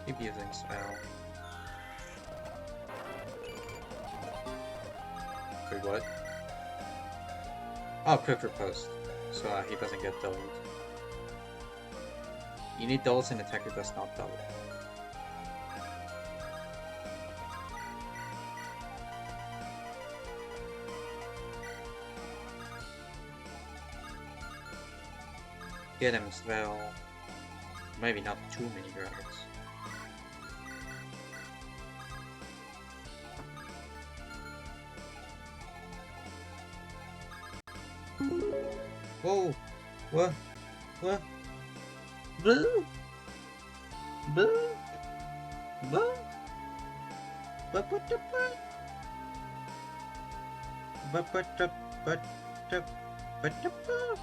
Keep using spell. Wait, what? Oh, quick riposte. So he doesn't get doubled. You need doubles and attacker does not double. Get him spell. Maybe not too many dragons. Whoa! What? What? Boo! Boo! Boo! But the fuck? But the fuck? But what the fuck?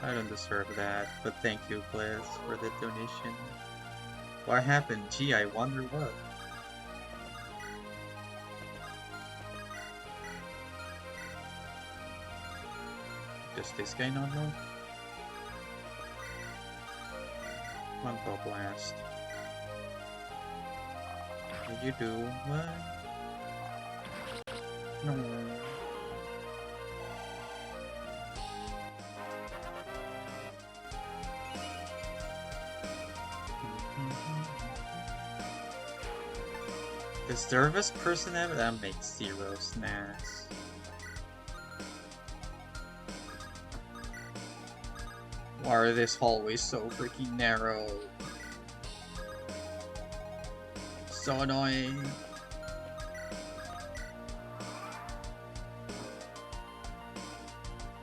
I don't deserve that, but thank you, Bliss, for the donation. What happened? Gee, I wonder what. Does this guy not know? One ball blast. Did you do what? No. The service person ever that makes zero snaps. Why are this hallway so freaking narrow? So annoying.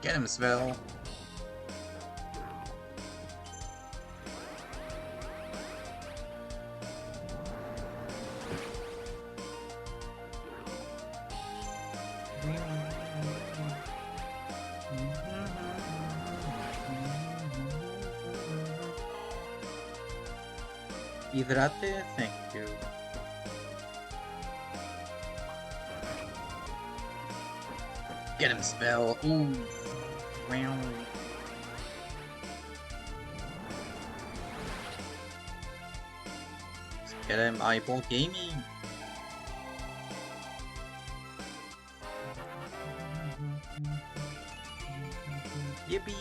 Get him, Svel. Hidrate, thank you. Get him, Spell. Ooh. Wow. Get him, Eyeball Gaming. Yippee.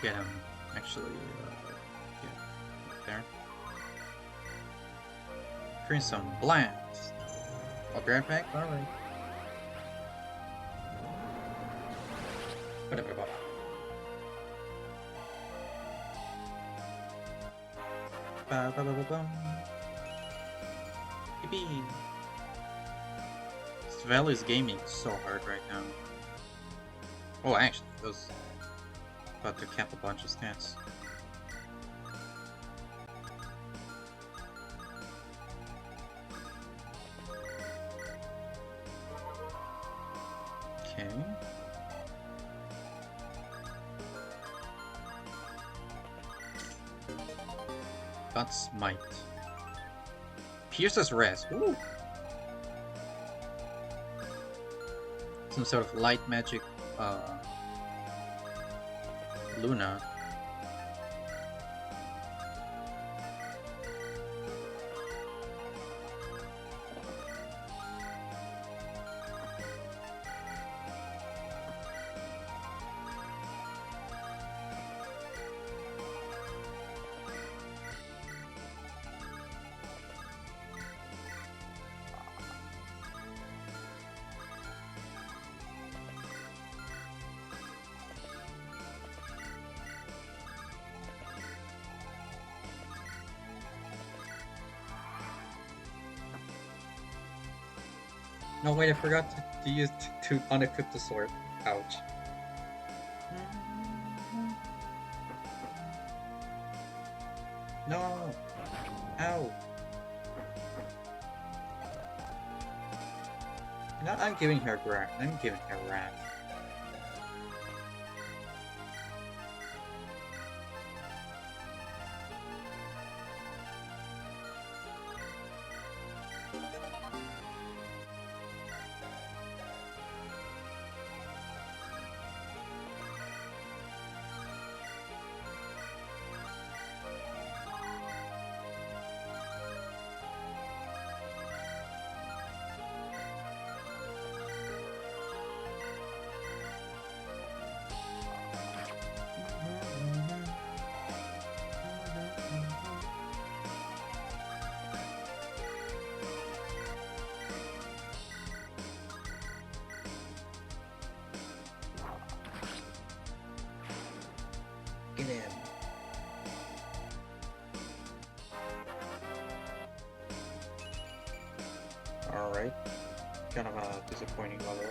Get him. Actually, yeah, there. Create some blast. I'll be right back. Alright. Ba ba ba ba bum. Yippee! Svel is gaming so hard right now. Oh, actually, it was about to cap a bunch of stats. Okay. God's Might. Pierces Rest. Ooh. Some sort of light magic, Luna. No, wait, I forgot to use to unequip the sword. Ouch. No! Ow! No, I'm giving her wrath. I'm giving her wrath. Get him. kind of a disappointing level.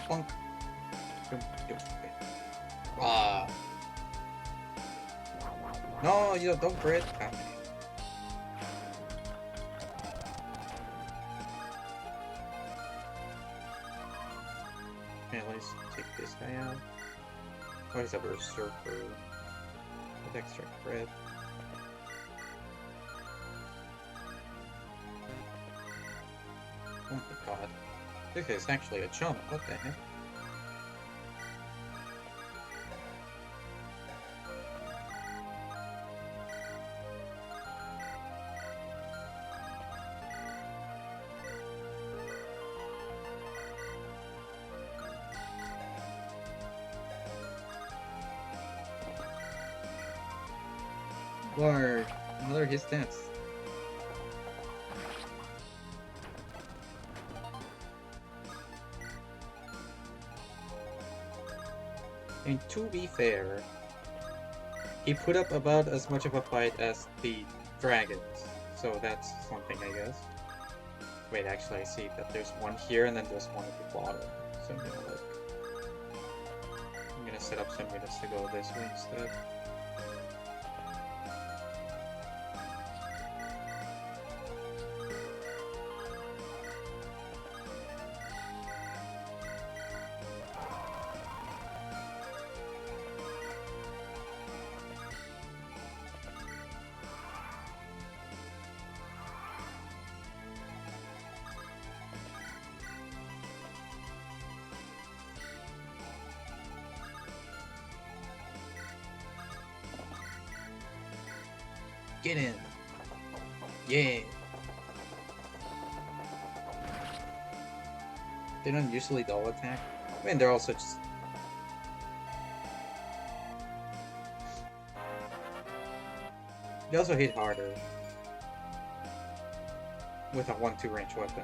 Plunk. Ah. No, you don't crit. Ah. Okay, let's take this guy out. Oh, he's a berserker with extra crit. Oh my god. This is actually a chump. What the heck? Lord, another his stats. I mean, to be fair, he put up about as much of a fight as the dragons, so that's something, I guess. Wait, actually, I see that there's one here and then there's one at the bottom. So I'm gonna set up some units to go this way instead. Get in! Yeah! They don't usually double attack. I mean, they're also just... They also hit harder with a 1-2 range weapon.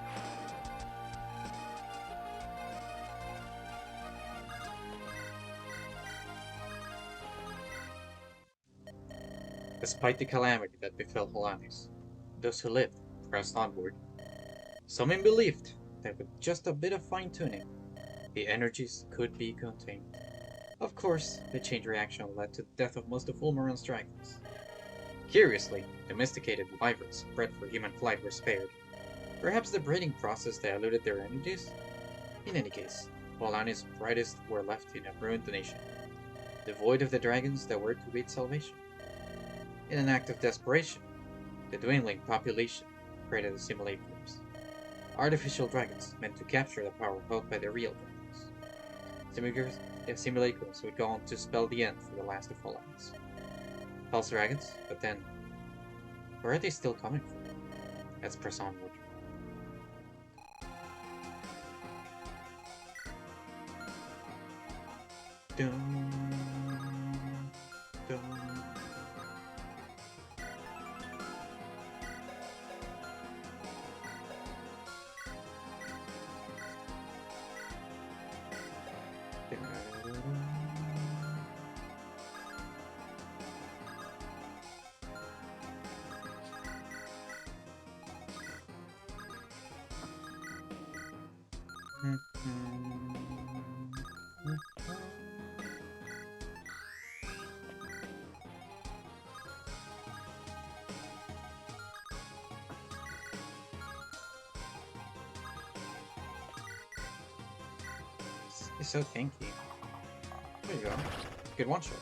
Despite the calamity that befell Holanis, those who lived pressed onward. Some believed that with just a bit of fine-tuning, the energies could be contained. Of course, the chain reaction led to the death of most of Ulmaron's dragons. Curiously, domesticated wyverns bred for human flight were spared. Perhaps the breeding process diluted their energies? In any case, Holanis' brightest were left in a ruined nation, devoid of the dragons that were to be its salvation. In an act of desperation, the dwindling population created the simulacrums, artificial dragons meant to capture the power held by the real dragons. Simulacrums would go on to spell the end for the last of Holanis. False dragons, but then, where are they still coming from? Let's press onward. Dun, dun. It's so tanky. There you go. Good one shot.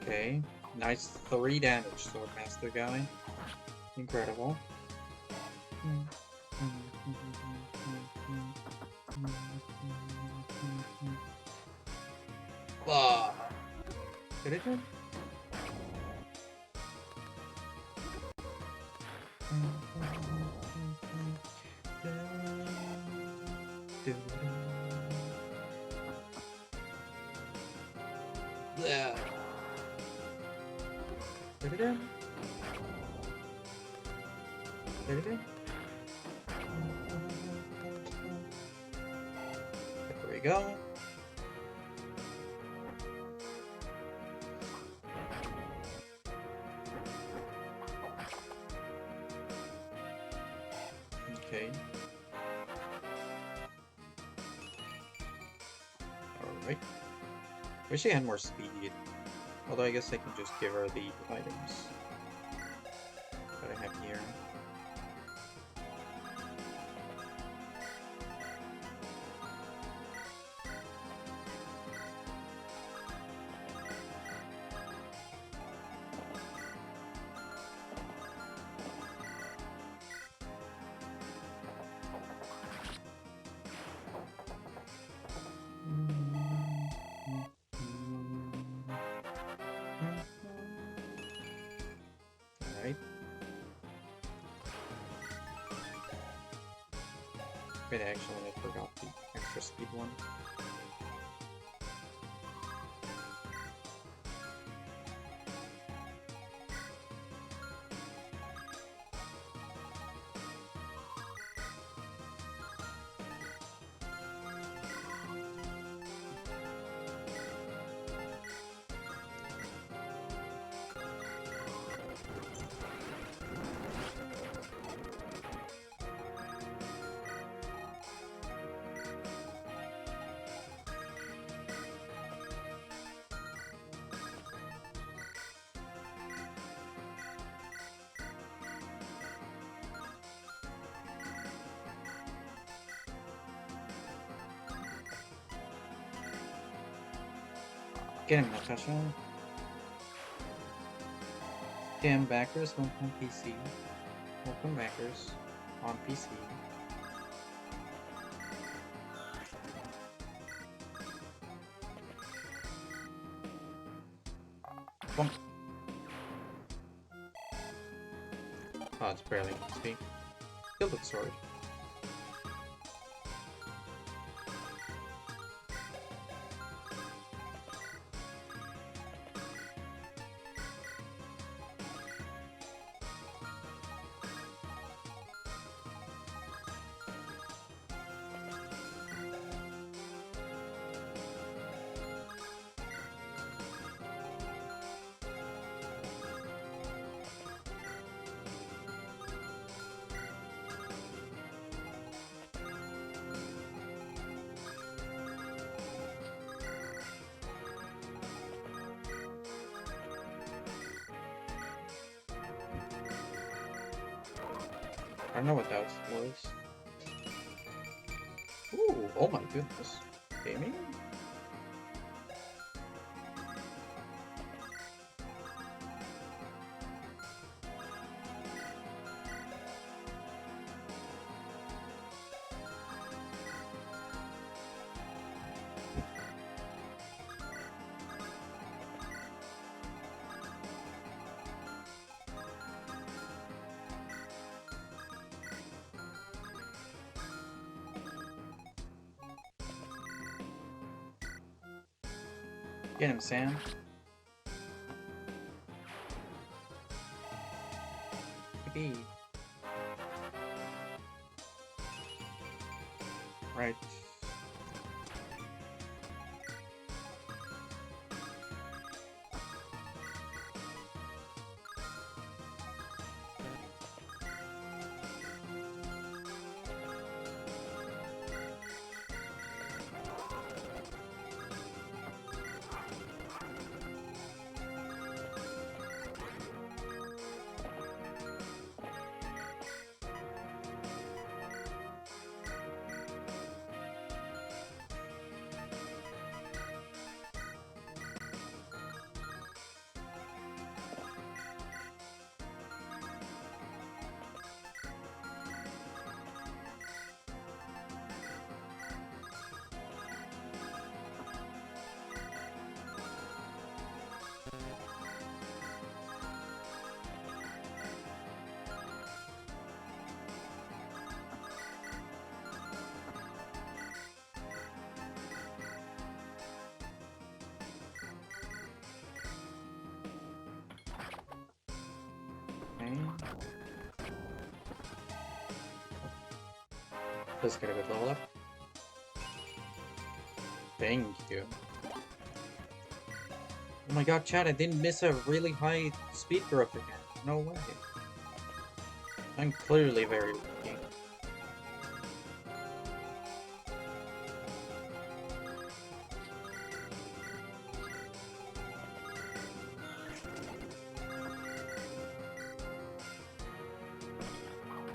Okay. Nice 3 damage, Swordmaster guy. Incredible. Ah. Did it hit? Yeah. Did it hit? Did it hit? There we go. Okay. Alright. Wish she had more speed. Although I guess I can just give her the items that I have here. Alright. Wait, actually, I forgot the extra speed one. Get him, Natasha. Damn backers, welcome on PC. Welcome backers on PC. Bonk. Oh, it's barely XP. Still looks sword. I don't know what that was. Ooh, oh my goodness. Gaming? Get him, Sam. Yippee. Right. Let's get a good level up. Thank you. Oh my god, chat, I didn't miss a really high speed growth again. No way. I'm clearly very lucky.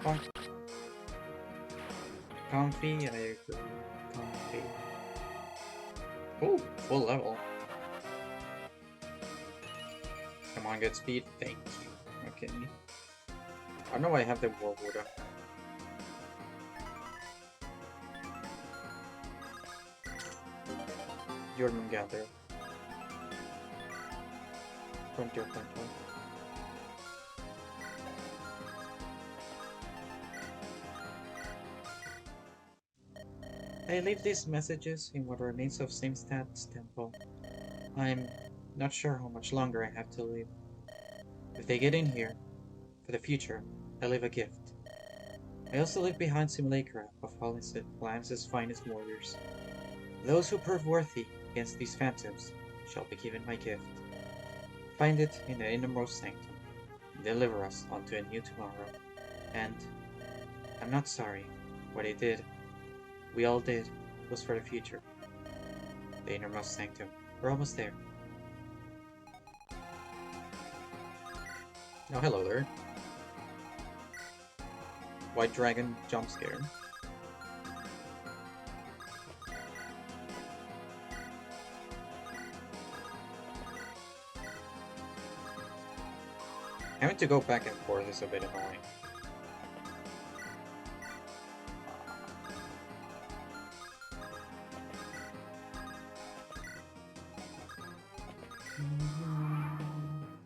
Bonk. Comfy, I agree. Comfy. Oh, full level. Come on, get speed. Thank you. Okay. I know I have the war water. Jordan gather. Frontier. I leave these messages in what remains of Samestad's temple. I'm not sure how much longer I have to live. If they get in here, for the future, I leave a gift. I also leave behind simulacra of Alliance's finest warriors. Those who prove worthy against these phantoms shall be given my gift. Find it in the innermost sanctum, and deliver us onto a new tomorrow. And I'm not sorry. What I did, we all did, was for the future. The innermost sanctum. We're almost there. Oh, hello there. White dragon jump scare. Having to go back and forth is a bit annoying.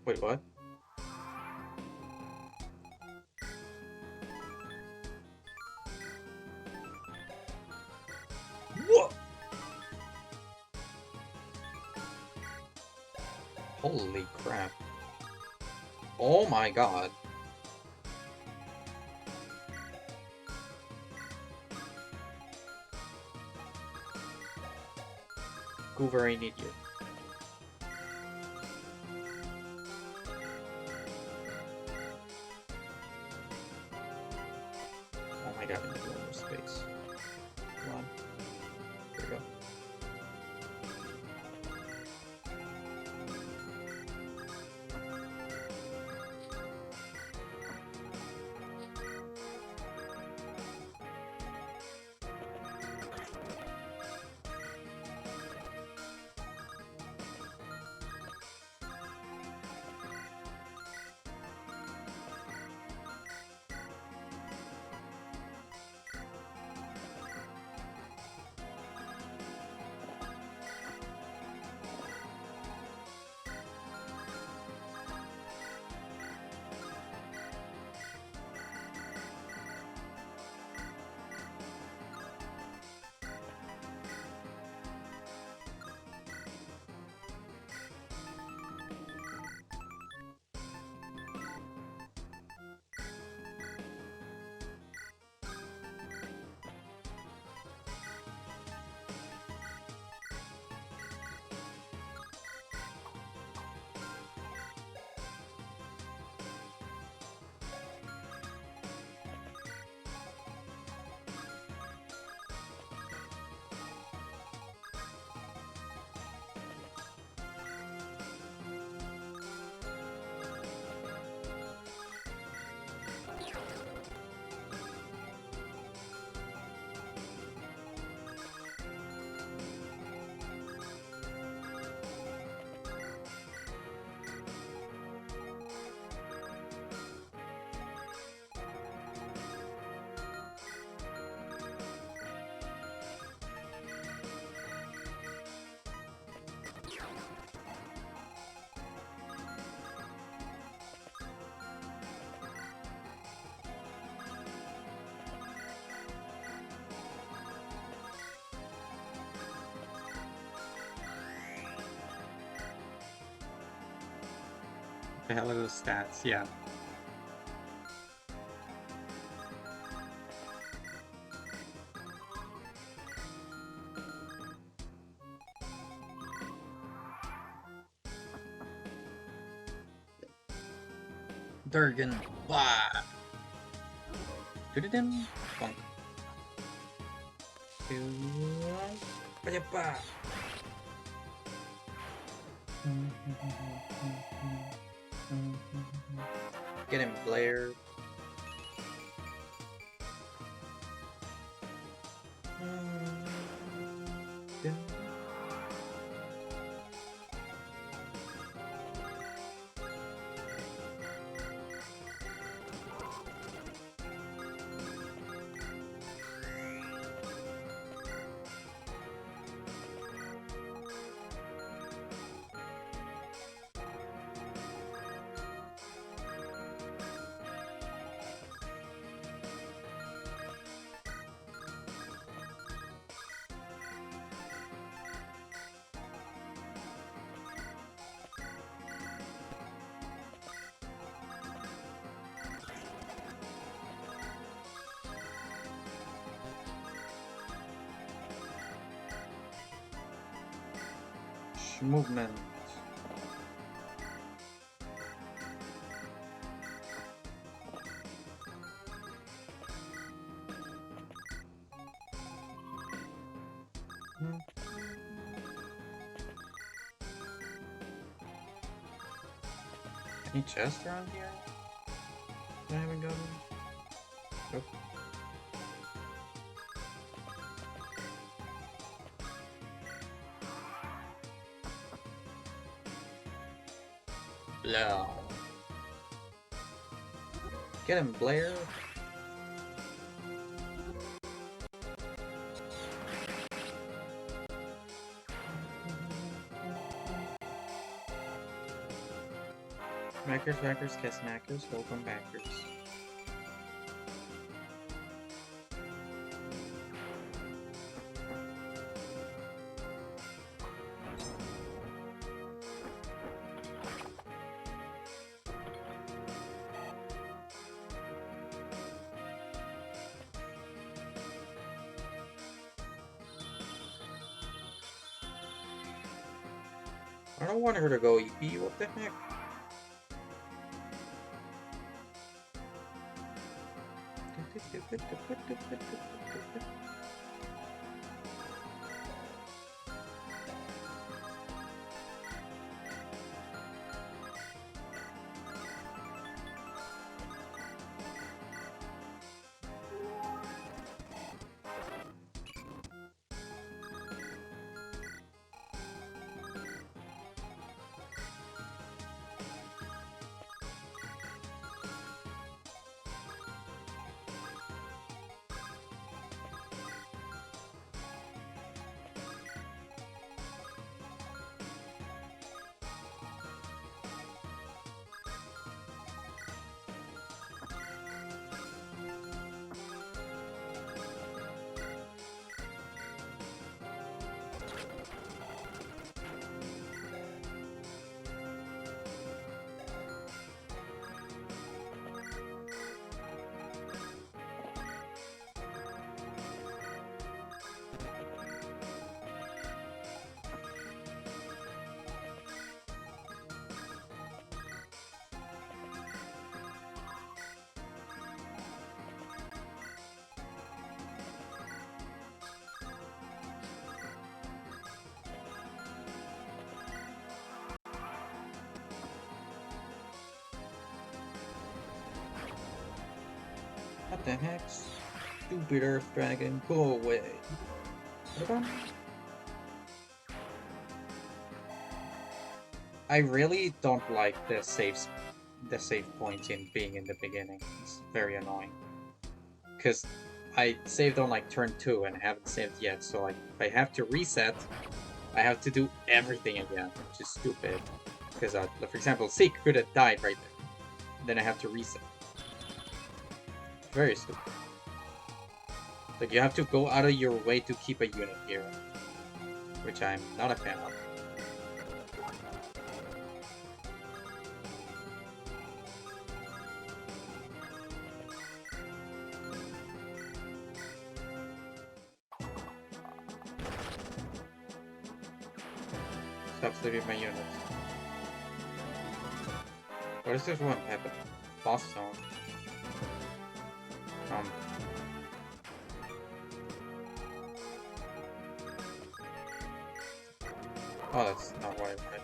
Wait, what? What? Holy crap. Oh my god. Goover, I need you. Oh my god, I need more space. Come on. There we go. The hell are those stats? Yeah. Durgan. Blah. Dudidim. Bonk. Ba-ya-ba. Get him, Blair. Movement. Any chests around here? I haven't gotten. Nope. Blow. Get him, Blair. Wackers, kiss knackers, welcome backers. I don't want her to go EP, what the heck? What the heck? Stupid Earth Dragon, go away. I really don't like the save point in being in the beginning. It's very annoying. Because I saved on like turn 2 and haven't saved yet, so like if I have to reset, I have to do everything again, which is stupid. Because for example, Seek could have died right there. Then I have to reset. Very stupid. Like, you have to go out of your way to keep a unit here. Which I'm not a fan of. Stop saving my units. What is this one happening? boss zone. Oh, that's not what I wanted.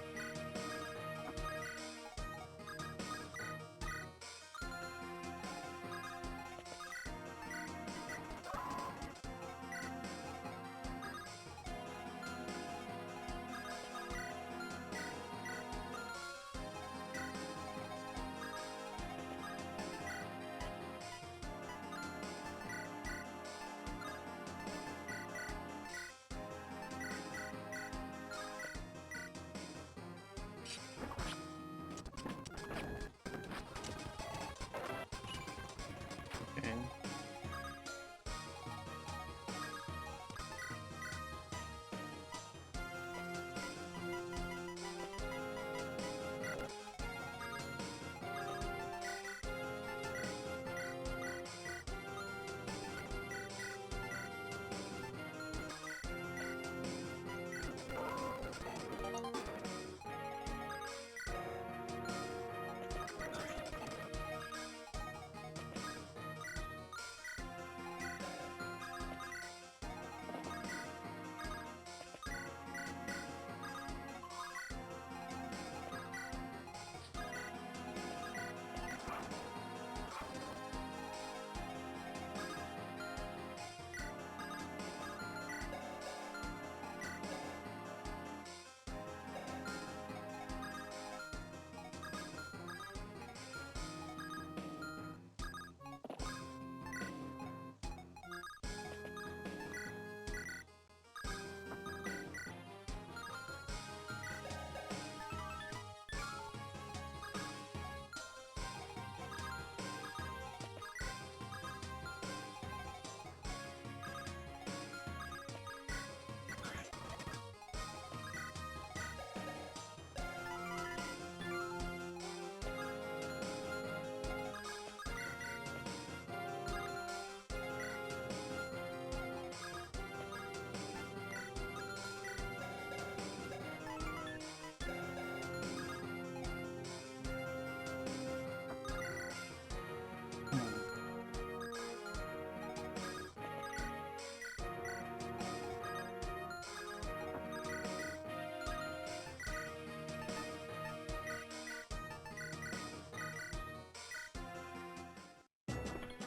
Okay.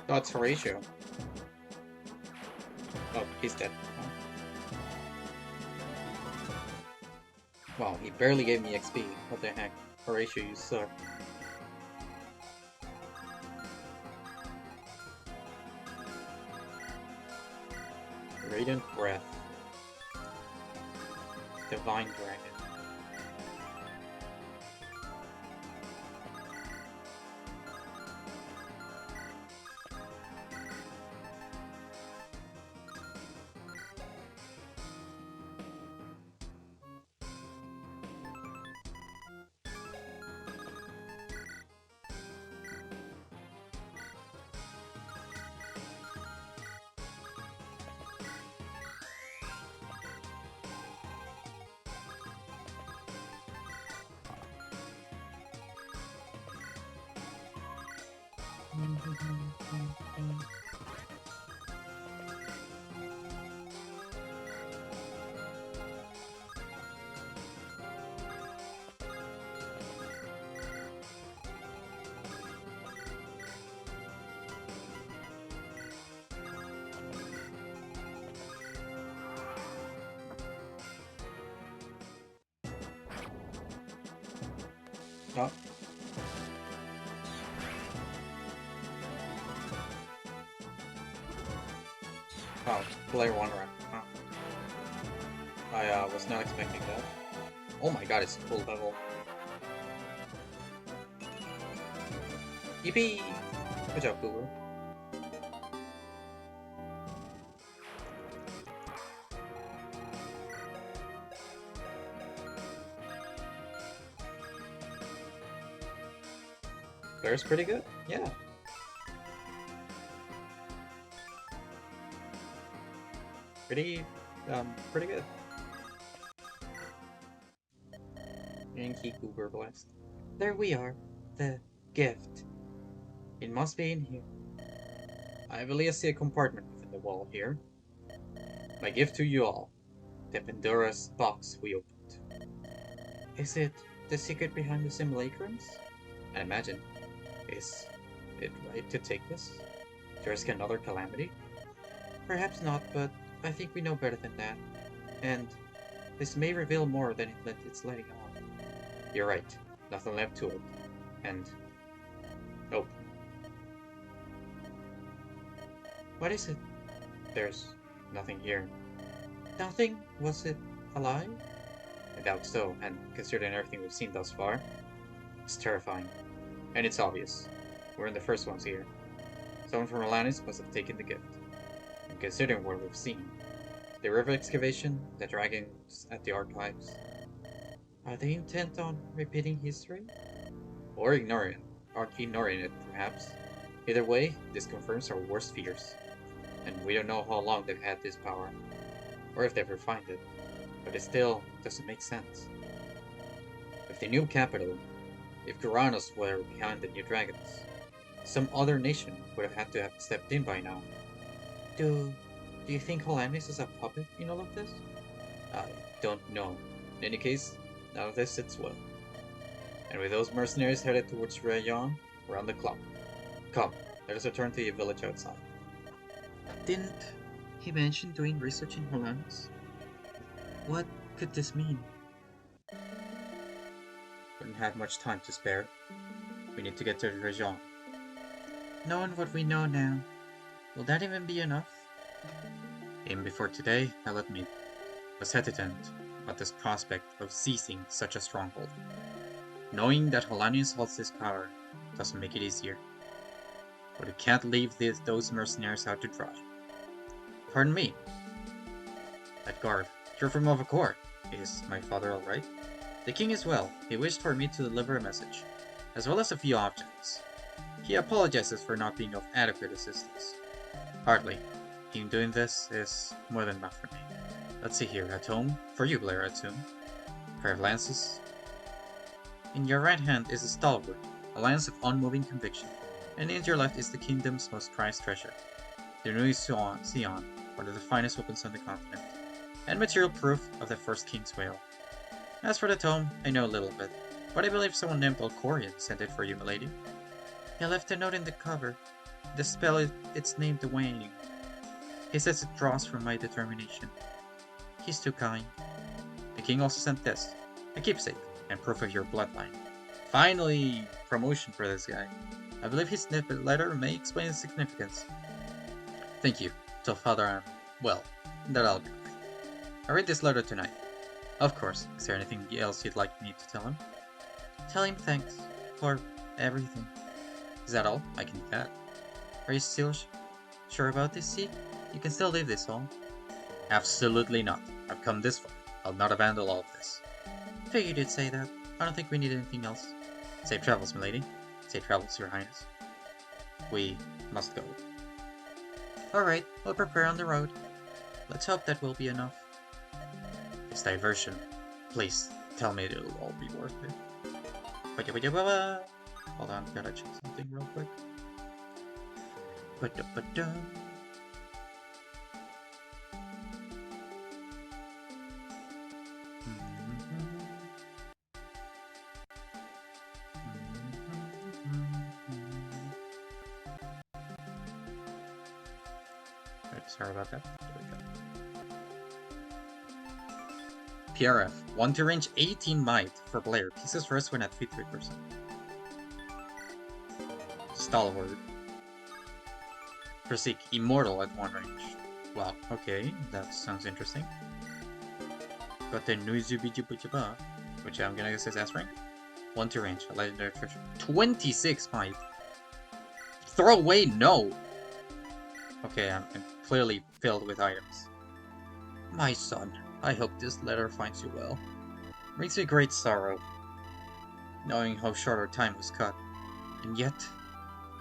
Oh, it's Horatio. Oh, he's dead. Oh. Wow, he barely gave me XP. What the heck? Horatio, you suck. Radiant Breath. Divine Dragon. Oh. Oh, player 1 run. Huh. I was not expecting that. Oh my god, it's full level. Yippee! Good job, Google. Player's pretty good, yeah. Pretty good. Yankee Cougar Blast. There we are. The gift. It must be in here. I believe I see a compartment within the wall here. My gift to you all. The Pandora's box we opened. Is it the secret behind the simulacrums? I imagine. Is it right to take this? To risk another calamity? Perhaps not, but I think we know better than that. And this may reveal more than it's letting on. You're right. Nothing left to it. And... oh. What is it? There's nothing here. Nothing? Was it alive? I doubt so, and considering everything we've seen thus far, it's terrifying. And it's obvious. We're in the first ones here. Someone from Alanis must have taken the gift. And considering what we've seen, the river excavation, the dragons at the archives, are they intent on repeating history? Or ignoring it, perhaps. Either way, this confirms our worst fears. And we don't know how long they've had this power, or if they've refined it, but it still doesn't make sense. If the new capital, if Kuranos were behind the new dragons, some other nation would have had to have stepped in by now. Do you think Holamis is a puppet in all of this? I don't know. In any case, none of this sits well. And with those mercenaries headed towards Rayon, we're on the clock. Come, let us return to the village outside. Didn't he mention doing research in Holamis? What could this mean? We don't have much time to spare. We need to get to the Rayon. Knowing what we know now, will that even be enough? Even before today, I'll admit, I was hesitant about this prospect of seizing such a stronghold. Knowing that Holanis holds this power doesn't make it easier. But we can't leave those mercenaries out to dry. Pardon me. That guard, you're from Ovacor. Is my father alright? The king is well. He wished for me to deliver a message, as well as a few objects. He apologizes for not being of adequate assistance. Hardly. Him doing this is more than enough for me. Let's see here. A tome? For you, Blair, a tome. Pair of lances. In your right hand is a stalwart, a lance of unmoving conviction, and in your left is the kingdom's most prized treasure, the Nui Sion, one of the finest weapons on the continent, and material proof of the first king's whale. As for the tome, I know a little bit, but I believe someone named Alcorian sent it for you, milady. He left a note in the cover. The spell it's named the Waning. He says it draws from my determination. He's too kind. The king also sent this, a keepsake, and proof of your bloodline. Finally, promotion for this guy. I believe his snippet letter may explain its significance. Thank you. Tell Father I'm well, that I'll be right. I read this letter tonight. Of course. Is there anything else you'd like me to tell him? Tell him thanks for everything. Is that all? I can do that. Are you still sure about this, Seek? You can still leave this all. Absolutely not. I've come this far. I'll not abandon all of this. Figured you'd say that. I don't think we need anything else. Safe travels, milady. Safe travels, your highness. We must go. Alright, we'll prepare on the road. Let's hope that will be enough. This diversion. Please, tell me it'll all be worth it. Hold on, gotta check something real quick. Sorry about that. There we go. PRF. 1 to range 18 might for Blair. Pieces first when at 53%. Stalwart. Persik. Immortal at 1 range. Wow, okay. That sounds interesting. Got the Nuzubijubujuba, which I'm gonna guess is S rank. 1 to range. A legendary treasure. 26 might. Throw away? No! Okay, I'm clearly filled with items. My son, I hope this letter finds you well. Brings me great sorrow, knowing how short our time was cut. And yet,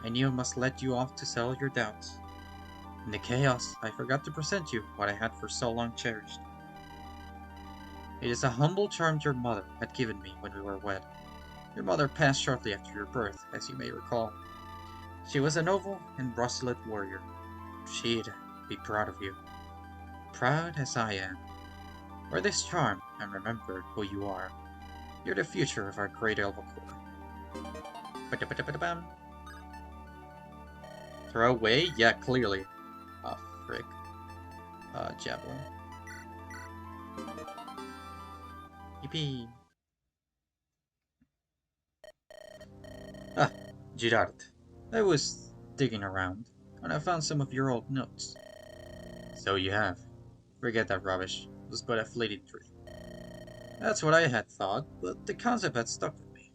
I knew I must let you off to settle your doubts. In the chaos, I forgot to present you what I had for so long cherished. It is a humble charm your mother had given me when we were wed. Your mother passed shortly after your birth, as you may recall. She was a noble and bracelet warrior. She'd be proud of you. Proud as I am. Wear this charm and remember who you are. You're the future of our great Elbacore. Ba-da-ba-da-ba-da-bam. Throw away? Yeah, clearly. Oh, frick. Javelin. Yippee. Ah, Girard. I was digging around, and I found some of your old notes. So you have. Forget that rubbish. It was but a fleeting dream. That's what I had thought, but the concept had stuck with me,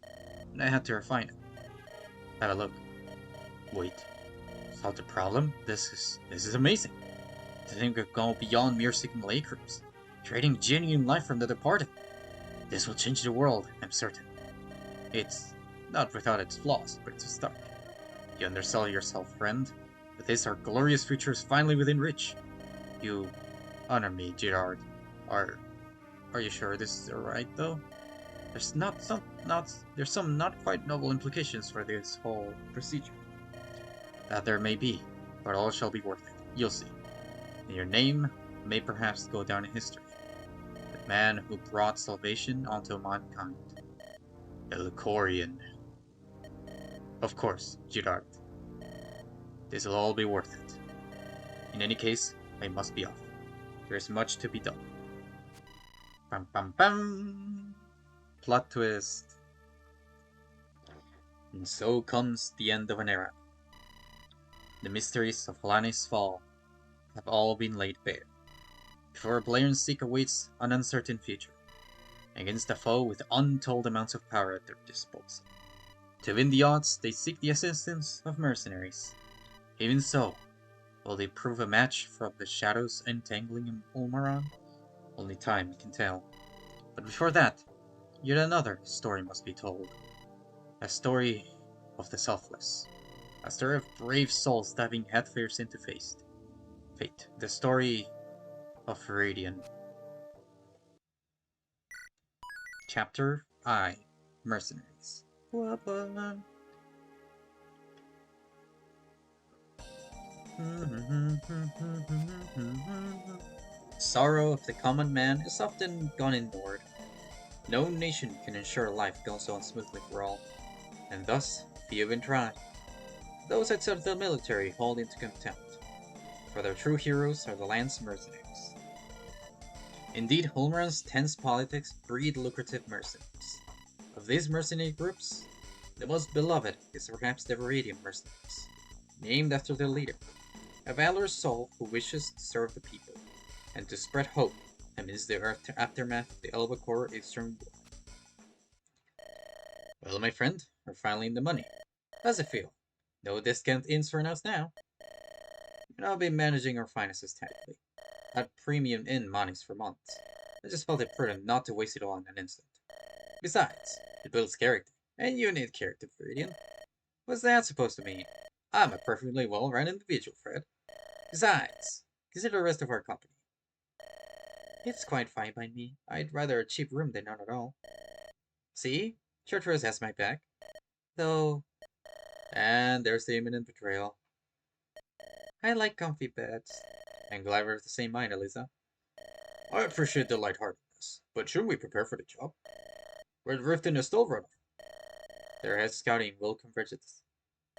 and I had to refine it. Have a look. Wait. Solve the problem? This is amazing. To think we've gone beyond mere seeking lacrums, creating genuine life from the departed. This will change the world, I'm certain. It's not without its flaws, but it's a start. You undersell yourself, friend. With this, our glorious future is finally within reach. You honor me, Girard. Are you sure this is alright, though? There's some not quite novel implications for this whole procedure. That there may be, but all shall be worth it. You'll see. And your name may perhaps go down in history. The man who brought salvation onto mankind. The Lucorian. Of course, Girard. This will all be worth it. In any case, I must be off. There is much to be done. Bam bam bam! Plot twist. And so comes the end of an era. The mysteries of Halanis' fall have all been laid bare. Before Blair Seek awaits an uncertain future, against a foe with untold amounts of power at their disposal. To win the odds, they seek the assistance of mercenaries. Even so, will they prove a match from the shadows entangling Ulmaran? Only time can tell. But before that, yet another story must be told. A story of the selfless. A story of brave souls diving headfirst into fate. The story of Viridian. Chapter I. Mercenaries. Sorrow of the common man is often gone ignored. No nation can ensure life goes on smoothly for all, and thus few even try. Those outside the military hold into contempt, for their true heroes are the land's mercenaries. Indeed, Hulmaran's tense politics breed lucrative mercenaries. Of these mercenary groups, the most beloved is perhaps the Viridian mercenaries, named after their leader, a valorous soul who wishes to serve the people, and to spread hope amidst the aftermath of the Elbacore Eastern War. Well, my friend, we're finally in the money. How's it feel? No discount ins for us now. And I'll be managing our finances tightly. I've premium in monies for months. I just felt it prudent not to waste it all in an instant. Besides, it builds character, and you need character, Viridian. What's that supposed to mean? I'm a perfectly well-run individual, Fred. Besides, consider the rest of our company. It's quite fine by me. I'd rather a cheap room than none at all. See? Chartreuse has my back. Though... And there's the imminent betrayal. I like comfy beds. I'm glad we're of the same mind, Eliza. I appreciate the lightheartedness, but shouldn't we prepare for the job? We're drifting a stove runner. Their head scouting will converge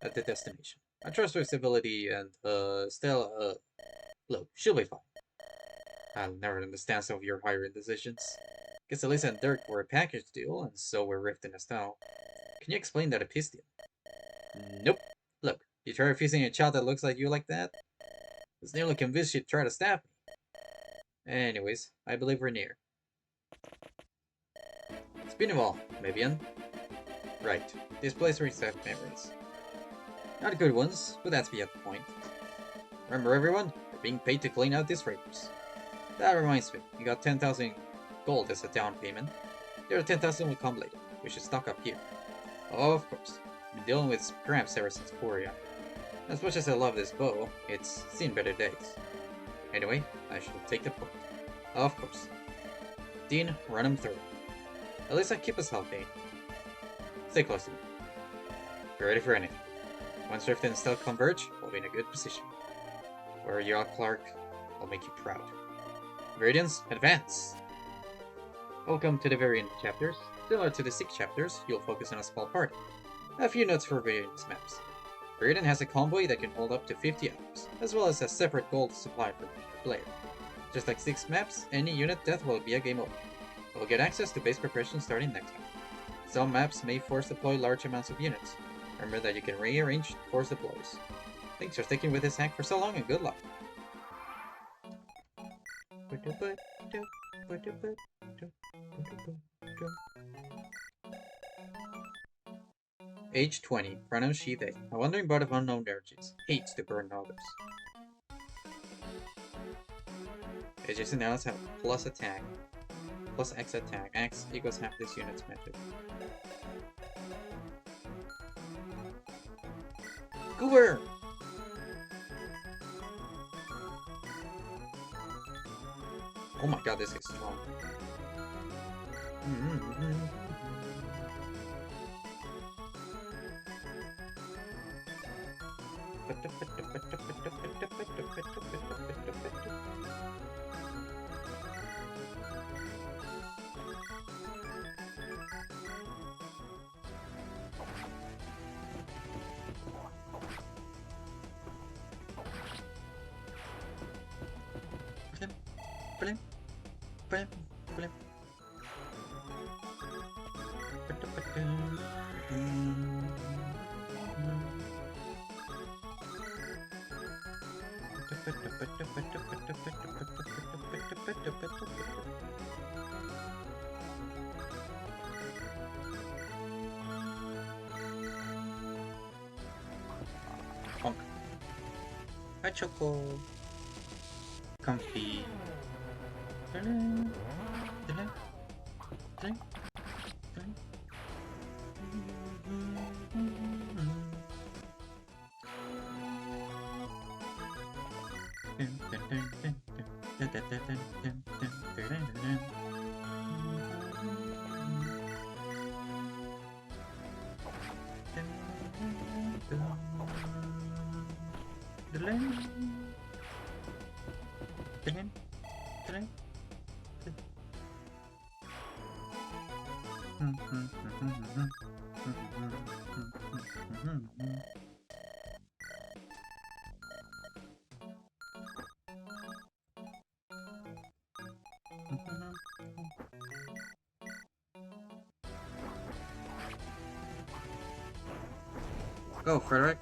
at the destination. I trust her stability and, look, she'll be fine. I'll never understand some of your hiring decisions. Guess Elisa and Dirk were a package deal, and so we're rifting a style. Can you explain that to Pistia? Nope. Look, you try refusing a child that looks like you like that? I was nearly convinced she'd try to stab me. Anyways, I believe we're near. Speaking of all, Mavian. Right, this place brings back memories. Not good ones, but that's beyond the point. Remember everyone? We're being paid to clean out these raiders. That reminds me, you got 10,000 gold as a down payment. The other 10,000 will come later. We should stock up here. Oh, of course. I've been dealing with scraps ever since Korea. As much as I love this bow, it's seen better days. Anyway, I should take the point. Of course. Dean, run him through. At least I keep us healthy. Stay close to me. Be ready for anything. Once Rift and Stealth converge, we'll be in a good position. Where you are, Clark, I'll make you proud. Viridians, advance! Welcome to the Viridian chapters. Similar to the 6 chapters, you'll focus on a small party. A few notes for Viridian's maps. Viridian has a convoy that can hold up to 50 items, as well as a separate gold supply for the player. Just like 6 maps, any unit death will be a game over. We'll get access to base preparation starting next time. Some maps may force deploy large amounts of units. Remember that you can rearrange force deploys. Thanks for sticking with this hack for so long and good luck. Age 20, pronoun she, they. A wandering bard of unknown origins. Hates to burn others. Ages and nouns have plus attack, plus X attack. X equals half this unit's magic. Goober! Oh my god, this is strong. Blim, blim, blim. Honk. Hi, Choco. Comfy. Go, Frederick.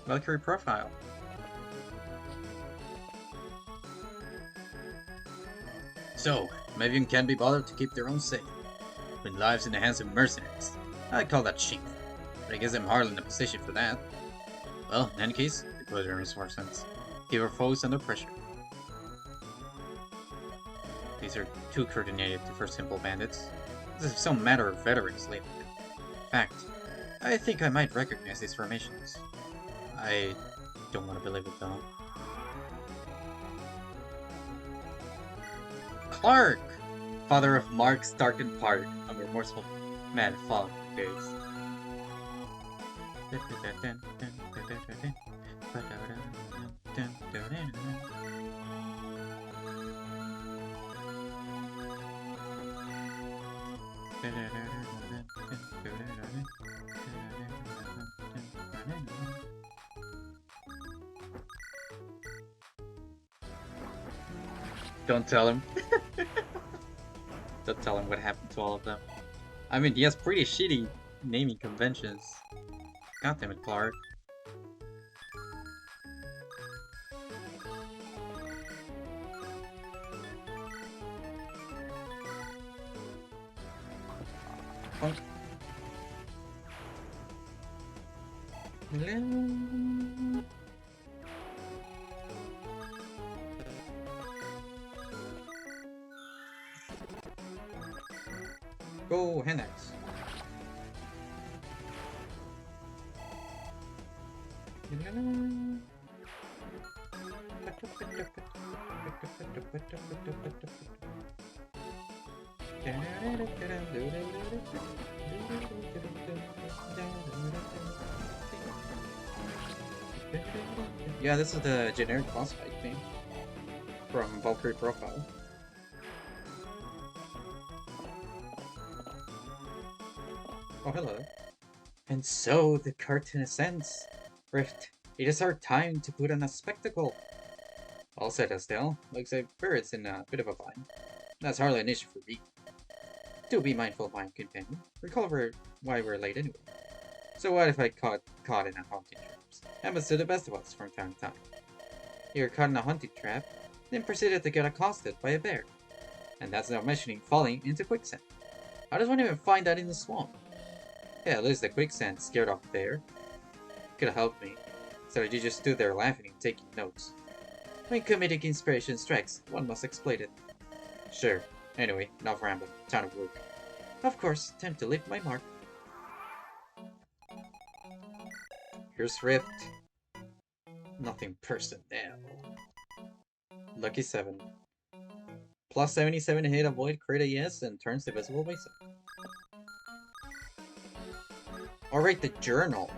Valkyrie profile. So, Mavian can't be bothered to keep their own safe. With lives in the hands of mercenaries. I call that cheap. But I guess I'm hardly in a position for that. Well, in any case, the closure makes more sense. Keep our foes under pressure. These are too coordinated for simple bandits. This is some matter of veterans lately. In fact, I think I might recognize these formations. I don't want to believe it though. Clark! Father of Mark Stark Park, a remorseful man fallen from days. Don't tell him. Don't tell him what happened to all of them. I mean, he has pretty shitty naming conventions. God damn it, Clark. Bonk. Go, hand axe. Yeah, this is the generic boss fight theme from Valkyrie Profile. Oh, hello. And so the curtain ascends. Rift, it is our time to put on a spectacle. All said, Estelle. Looks like Barrett's in a bit of a bind. That's hardly an issue for me. Do be mindful of my companion. Recall why we're late anyway. So what if I caught in a hunting trap? Happens to the best of us from time to time. You're caught in a hunting trap, then proceeded to get accosted by a bear. And that's not mentioning falling into quicksand. How does one even find that in the swamp? Yeah, at least the quicksand scared off the bear. Could have helped me. So you just stood there laughing and taking notes. When comedic inspiration strikes, one must exploit it. Sure. Anyway, enough rambling. Time to work. Of course, time to leave my mark. Here's Rift. Nothing personnel. Lucky 7. Plus 77 to hit, avoid, crit a yes, and turns divisible by 7. Alright, the journal.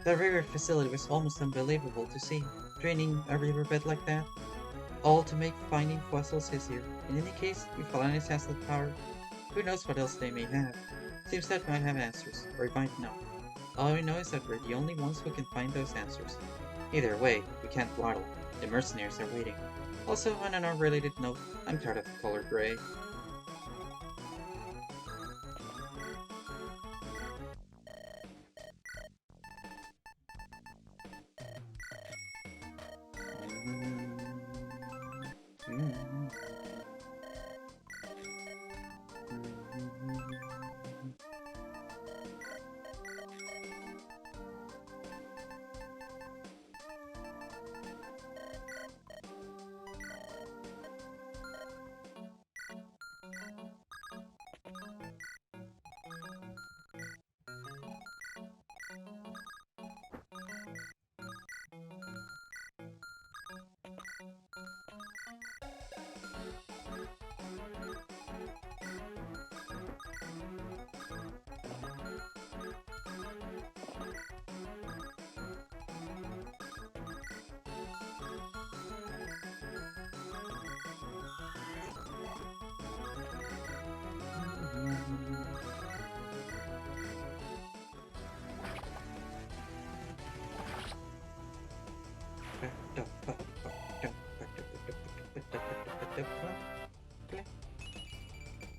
The river facility was almost unbelievable to see, draining a riverbed like that. All to make finding fossils easier. In any case, if Alanis has the power, who knows what else they may have. Seems that might have answers, or it might not. All we know is that we're the only ones who can find those answers. Either way, we can't dawdle. The mercenaries are waiting. Also, on an unrelated note, I'm tired of the color gray.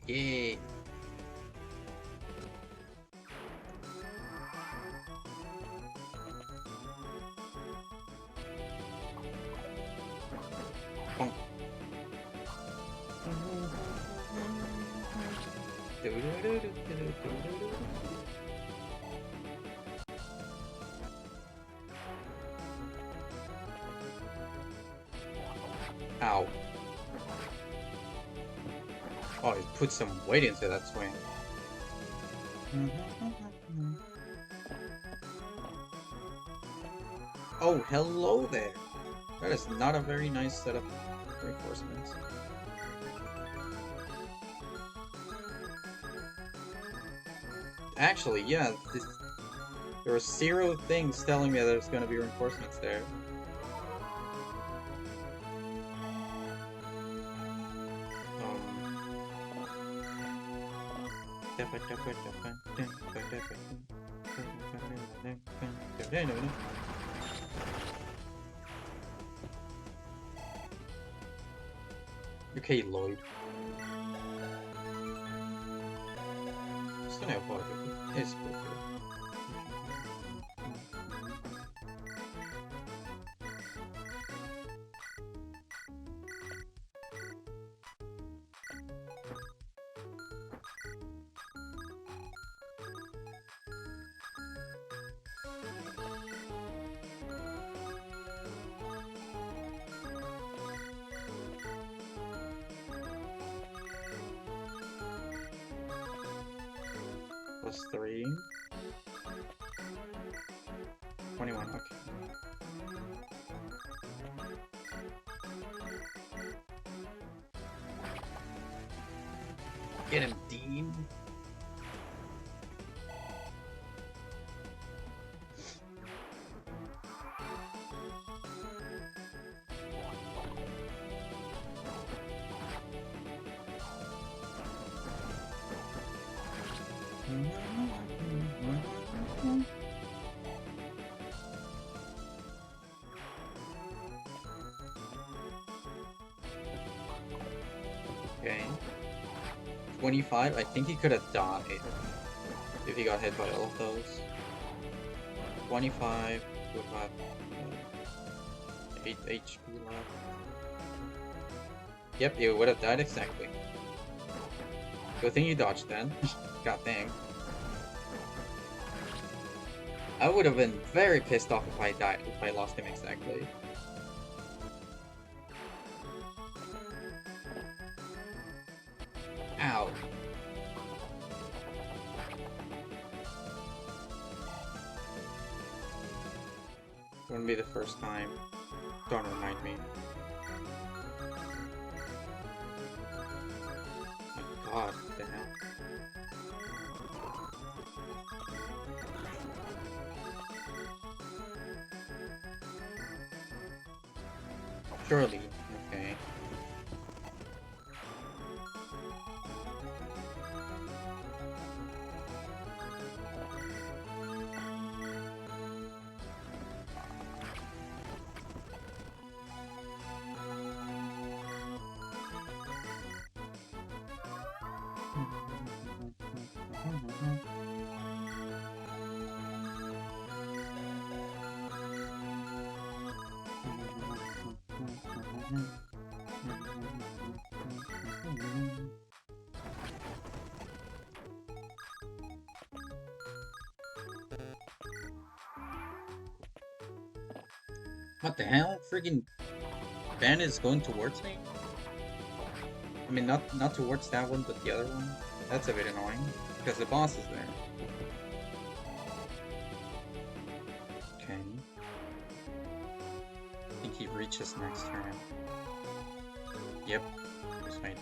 Yay! Bonk. Ow. Oh, he put some weight into that swing. Oh, hello there. That is not a very nice setup of reinforcements. Actually, yeah, there were 0 things telling me that there's going to be reinforcements there. Okay, Lloyd. Just gonna avoid it. It's okay. plus 3. 21, okay. Get him, Dean. Okay. 25, I think he could have died if he got hit by all of those. 25 would have 8 HP left. Yep, he would have died exactly. Good thing you dodged then. God dang. I would have been very pissed off if I died, if I lost him exactly. Ow. Wouldn't be the first time. Don't remind me. My god, what the hell? Surely, okay. What the hell? Freaking Ben is going towards me? I mean, not towards that one, but the other one? That's a bit annoying, because the boss is there. Okay. I think he reaches next turn. Yep. That's right.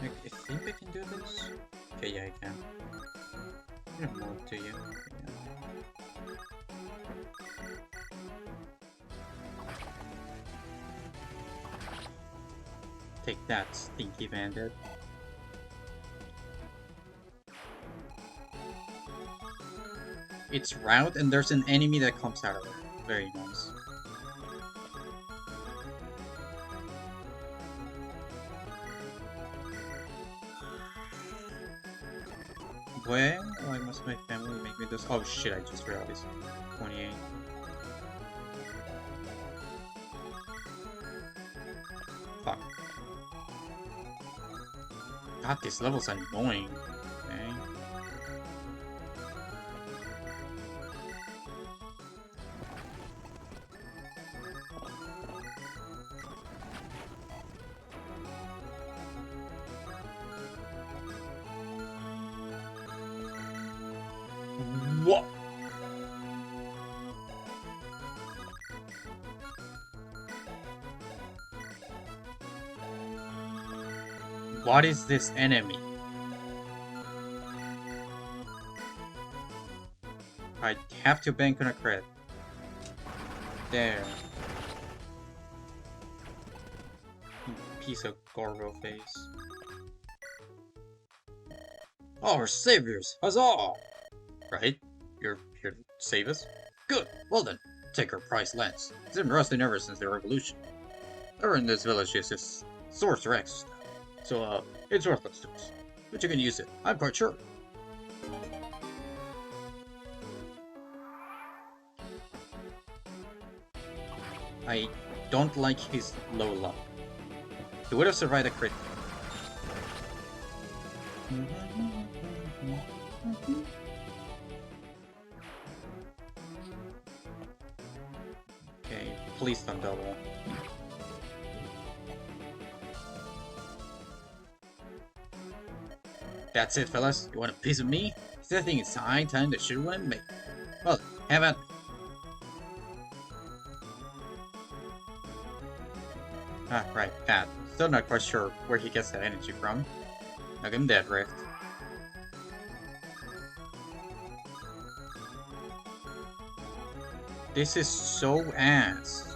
I think I can do this? Okay, yeah, I can. I'm gonna move to you. Yeah. Take that, stinky bandit. It's route, and there's an enemy that comes out of it. Very nice. Why must my family make me this? Oh shit, I just realized. 28. Fuck. God, this level's annoying. Okay. What? What is this enemy? I have to bank on a crit. There. Piece of Gorgo face. Our saviors! Huzzah! Right? You're here to save us? Good! Well then, take our prize lance. It's been rusting ever since the revolution. Everyone in this village is just Sorcerer X. So, it's worthless to us. But you can use it, I'm quite sure. I don't like his low luck. He would have survived a crit. Okay, please don't double. That's it, fellas. You want a piece of me? I think it's high time to shoot one me. Well, have at me. Ah, right, Pat. Still not quite sure where he gets that energy from. Knock him dead, Rift. This is so ass.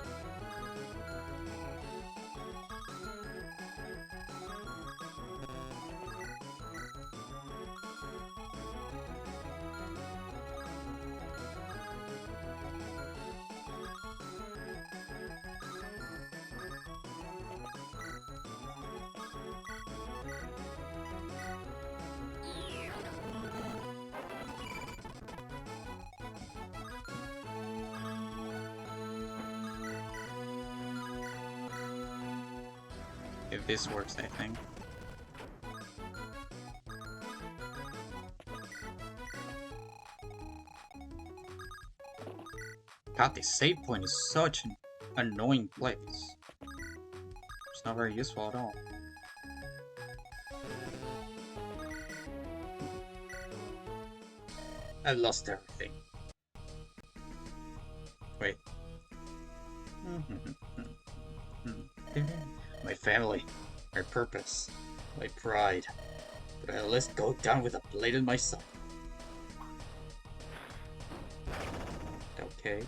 If this works, I think. God, this save point is such an annoying place. It's not very useful at all. I lost everything. Wait. My family, my purpose, my pride. But I'll let go down with a blade in my side. Okay.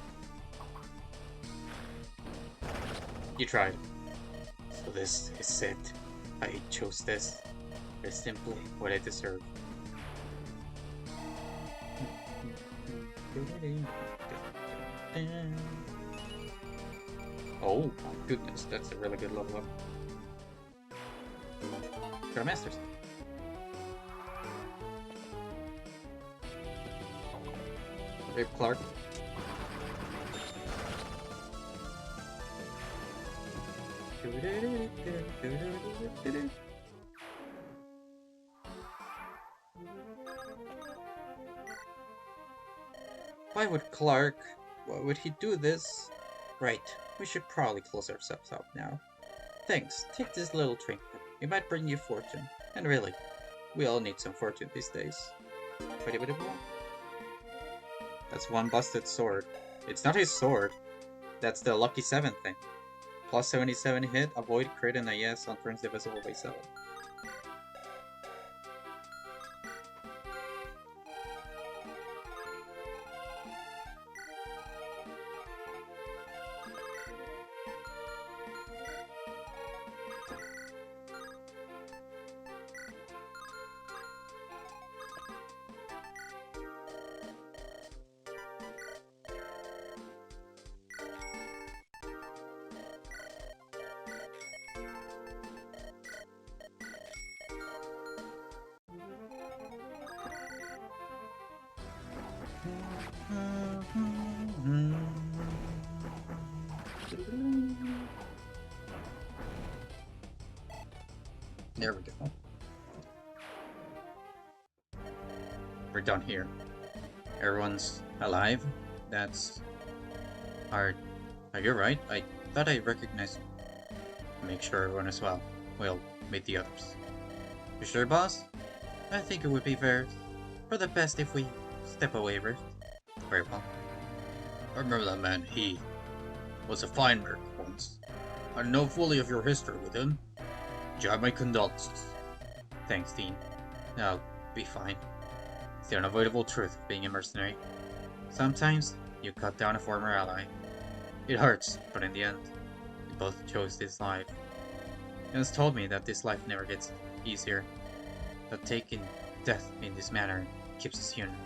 You tried. So this is it. I chose this. It's simply what I deserve. Oh my goodness, that's a really good level up. Got a master's. Rip Clark. Why would Clark? Why would he do this? Right, we should probably close ourselves up now. Thanks, take this little trinket. It might bring you fortune. And really, we all need some fortune these days. That's one busted sword. It's not his sword. That's the lucky 7 thing. Plus 77 hit, avoid crit and a yes on turns divisible by 7. There we go. We're done here. Everyone's alive? That's hard. You're right. I thought I recognized you. Make sure everyone is well. We'll meet the others. You sure, boss? I think it would be fair for the best if we step away, Rift. Very well. I remember that man. He was a fine merc once. I know fully of your history with him. You have my condolences. Thanks, Dean. I'll be fine. It's the unavoidable truth of being a mercenary. Sometimes you cut down a former ally. It hurts, but in the end, we both chose this life. He has told me that this life never gets easier, that taking death in this manner keeps us human.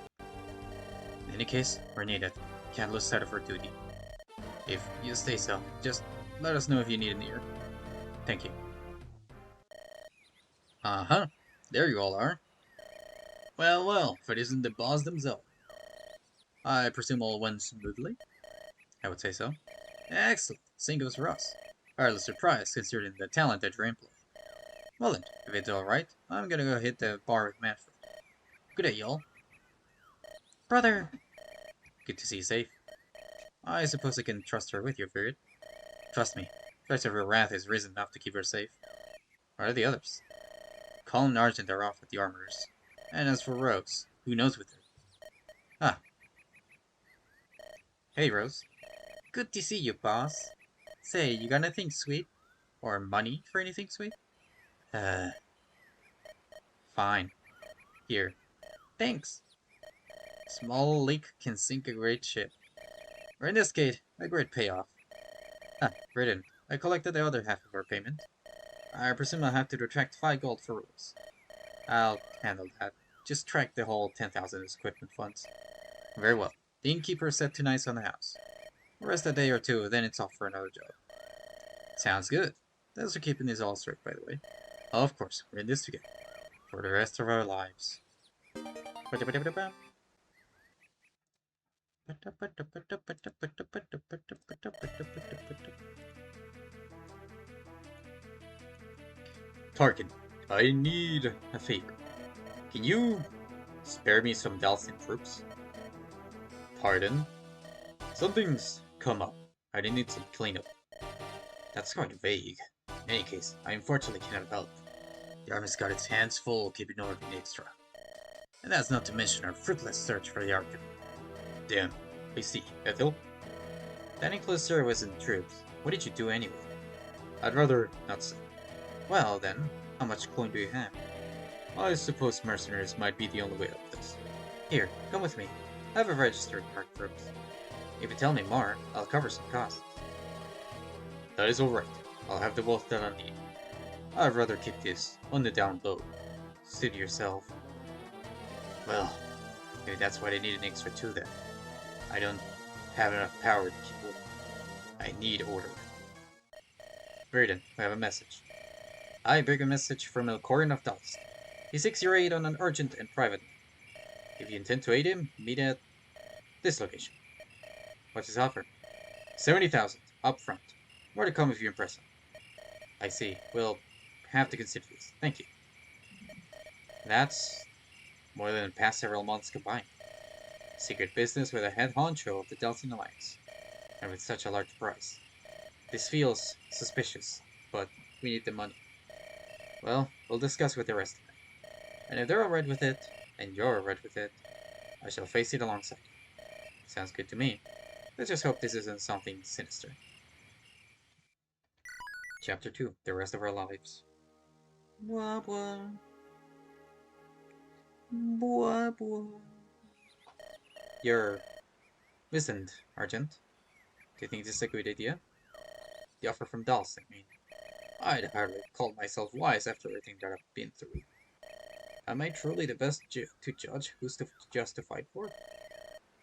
In any case, we're needed. Can't lose sight of our duty. If you stay so, just let us know if you need an ear. Thank you. Uh-huh. There you all are. Well, well, if it isn't the boss themselves. I presume all went smoothly? I would say so. Excellent. Same goes for us. Hardly surprised, considering the talent at your employ. Well then, if it's alright, I'm gonna go hit the bar with Manfred. Good day, y'all. Brother! Good to see you safe. I suppose I can trust her with your period. Trust me, the price of her wrath is risen enough to keep her safe. Where are the others? Colin and Argent are off with the armorers. And as for Rose, who knows with her? Ah, hey Rose. Good to see you, boss. Say, you got anything sweet? Or money for anything sweet? Uh, fine. Here. Thanks. Small leak can sink a great ship. Or in this case, a great payoff. Ah, brilliant. I collected the other half of our payment. I presume I'll have to retract 5 gold for rules. I'll handle that. Just track the whole 10,000 as equipment funds. Very well. The innkeeper said 2 nights on the house. Rest a day or two, then it's off for another job. Sounds good. Thanks for keeping this all straight, by the way. Of course, we're in this together. For the rest of our lives. Tarkin, I need a favor. Can you spare me some Dalston troops? Pardon? Something's come up. I need some cleanup. That's quite vague. In any case, I unfortunately cannot help. The army's got its hands full keeping order in extra. And that's not to mention our fruitless search for the Arkham. Damn. I see. Ethel? That includes service and troops. What did you do anyway? I'd rather not say. Well then, how much coin do you have? I suppose mercenaries might be the only way out of this. Here, come with me. I have a registered park troops. If you tell me more, I'll cover some costs. That is alright. I'll have the wealth that I need. I'd rather keep this on the down low. Suit yourself. Well, maybe that's why they need an extra 2 then. I don't have enough power to keep order. I need order. Raiden, I have a message. I bring a message from Elcorin of Dust. He seeks your aid on an urgent and private matter. If you intend to aid him, meet at this location. What's his offer? 70,000, up front. More to come if you impress him. I see. We'll have to consider this. Thank you. That's more than the past several months combined. Secret business with a head honcho of the Delton Alliance. And with such a large price. This feels suspicious, but we need the money. Well, we'll discuss with the rest of them. And if they're alright with it, and you're alright with it, I shall face it alongside you. Sounds good to me. Let's just hope this isn't something sinister. Chapter 2, The Rest of Our Lives. Blah blah. Blah blah. You're listened, Argent. Do you think this is a good idea? The offer from Dals, I mean. I'd hardly call myself wise after everything that I've been through. Am I truly the best to judge who's to justify for?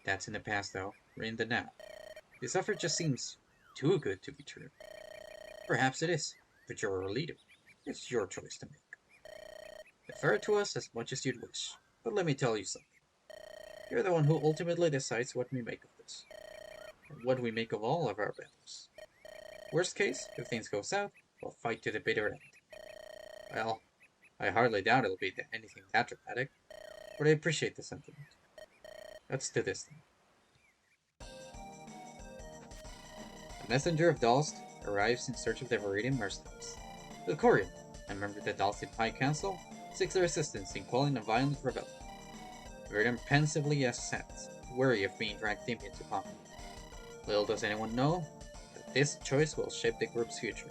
That's in the past, though. We're in the now. This offer just seems too good to be true. Perhaps it is, but you're our leader. It's your choice to make. Defer to us as much as you'd wish, but let me tell you something. You're the one who ultimately decides what we make of this, and what we make of all of our battles. Worst case, if things go south, we'll fight to the bitter end. Well, I hardly doubt it'll be anything that dramatic, but I appreciate the sentiment. Let's do this then. A messenger of Dalst arrives in search of the Viridian mercenaries. The Corian, a member of the Dalstian High Council, seeks their assistance in quelling a violent rebellion. Viridian pensively assents, wary of being dragged deep into combat. Little does anyone know that this choice will shape the group's future,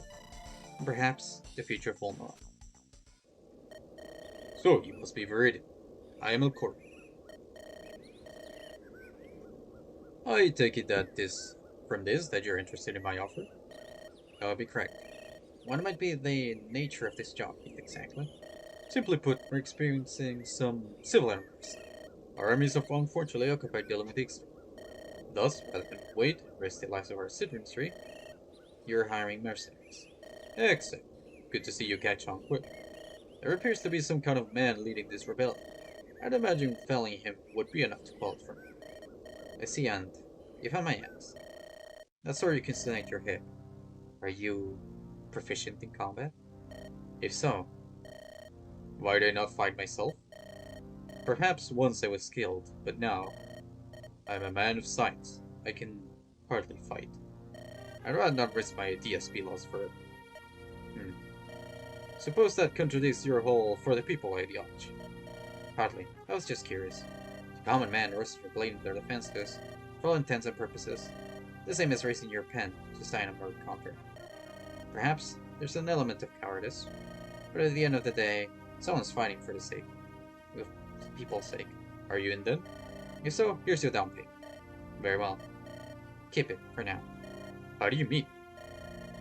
and perhaps the future of Morrow. So, you must be Viridian. I am Elcor. I take it that that you're interested in my offer? That would be correct. What might be the nature of this job, exactly? Simply put, we're experiencing some civil unrest. Our armies are unfortunately occupied dealing with the external. Thus, rather than wait and risk the lives of our citizenry, you're hiring mercenaries. Excellent. Good to see you catch on quick. There appears to be some kind of man leading this rebellion. I'd imagine felling him would be enough to call it for me. I see, and if I may ask, that's where you can select your head. Are you proficient in combat? If so, why did I not fight myself? Perhaps once I was skilled, but now I'm a man of science. I can hardly fight. I'd rather not risk my ideas be lost forever. Suppose that contradicts your whole for the people ideology. Hardly. I was just curious. The common man risks your blade in their defenses, for all intents and purposes. The same as raising your pen to sign a murder contract. Perhaps there's an element of cowardice, but at the end of the day, someone's fighting for the sake of people's sake. Are you in then? If so, here's your down payment. Very well. Keep it for now. How do you mean?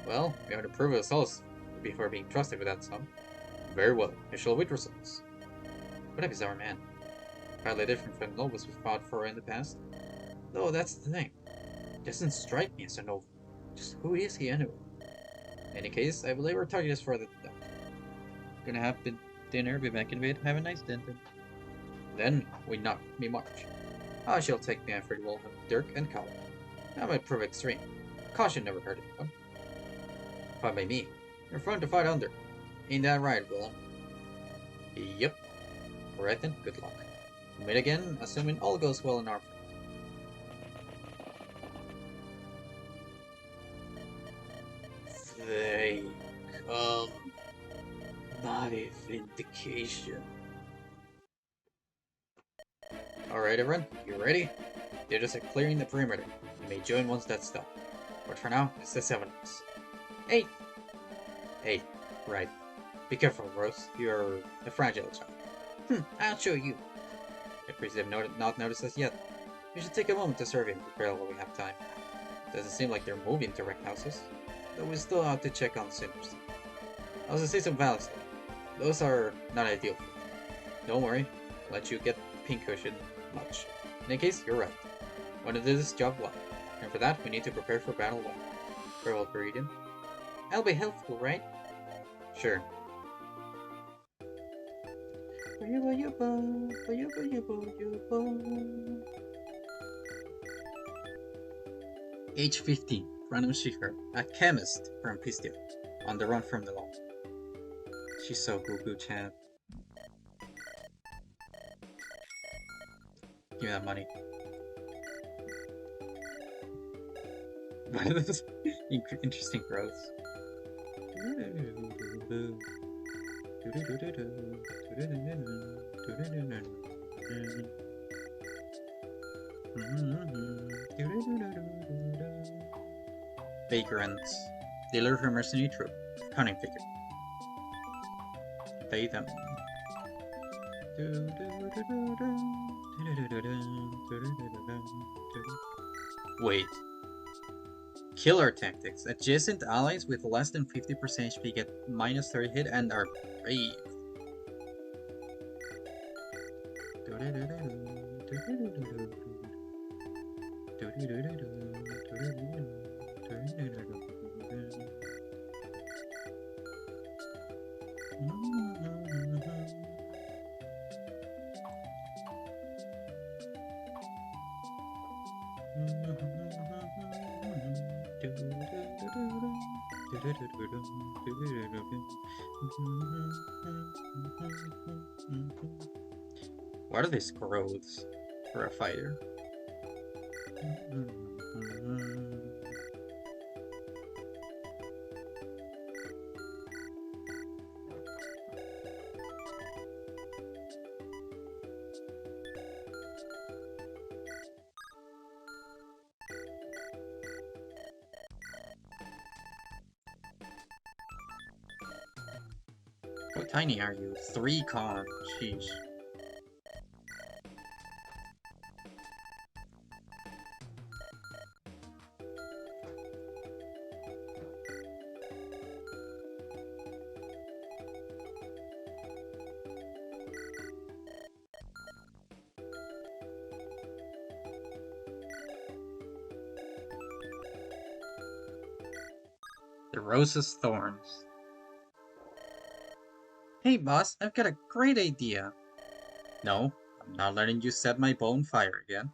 Well, we have to prove ourselves before being trusted with that sum. Very well, I shall await results. What a bizarre man. Hardly different from the nobles we fought for in the past. Though that's the thing. Doesn't strike me as a noble. Just who is he anyway? In any case, I believe our target is further than that. Gonna have dinner, be back in bed, have a nice dinner. Then we march. I shall take my effort will have dirk and collar. That might prove extreme. Caution never hurt anyone. Fine by me. You're fun to fight under. Ain't that right, Willem? Yep. Alright then, good luck. We'll meet again, assuming all goes well in our front. They come. Not a vindication. Alright everyone, you ready? They're just clearing the perimeter. You may join once that's done. But for now, it's the 7 of us. Hey! Hey, right. Be careful, Rose. You're a fragile child. I'll show you. The priests have not noticed us yet. We should take a moment to survey and prepare while we have time. Doesn't seem like they're moving to wreck houses, though we still have to check on sinners. I was to say some valleys though. Those are not ideal for you. Don't worry, I'll let you get pincushion much. In any case, you're right. Want to do this job well, and for that we need to prepare for battle well. Farewell, Peridian. I'll be helpful, right? Sure. Age 15, random seeker, a chemist from Pistia, on the run from the law. She's so goo-goo, Chad. Give me that money. What are those interesting growths? Vagrants. They lure her mercenary troop. Cunning figure. Pay them. Wait. Killer tactics. Adjacent allies with less than 50% HP get minus 30 hit and are brave. What are these growths for a fighter? How tiny are you? 3 con. Sheesh. The Rose's Thorns. Hey boss, I've got a great idea. No, I'm not letting you set my bow on fire again.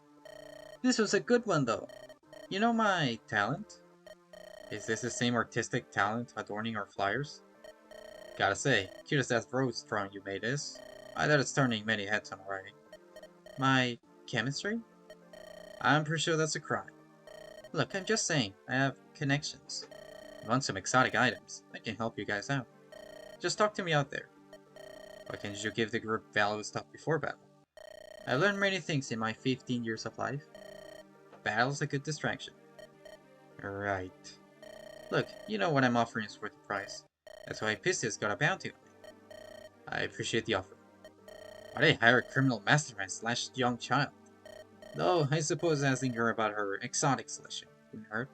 This was a good one though. You know my talent? Is this the same artistic talent adorning our flyers? Gotta say, cutest ass rose drawing you made is. I thought it's turning many heads on already. My chemistry? I'm pretty sure that's a crime. Look, I'm just saying, I have connections. You want some exotic items? I can help you guys out. Just talk to me out there. Why can't you give the group valuable stuff before battle? I've learned many things in my 15 years of life. Battle's a good distraction. Right. Look, you know what I'm offering is worth the price. That's why Pistis got a bounty on me. I appreciate the offer. Why'd I hire a criminal mastermind slash young child? Though, I suppose asking her about her exotic selection wouldn't hurt.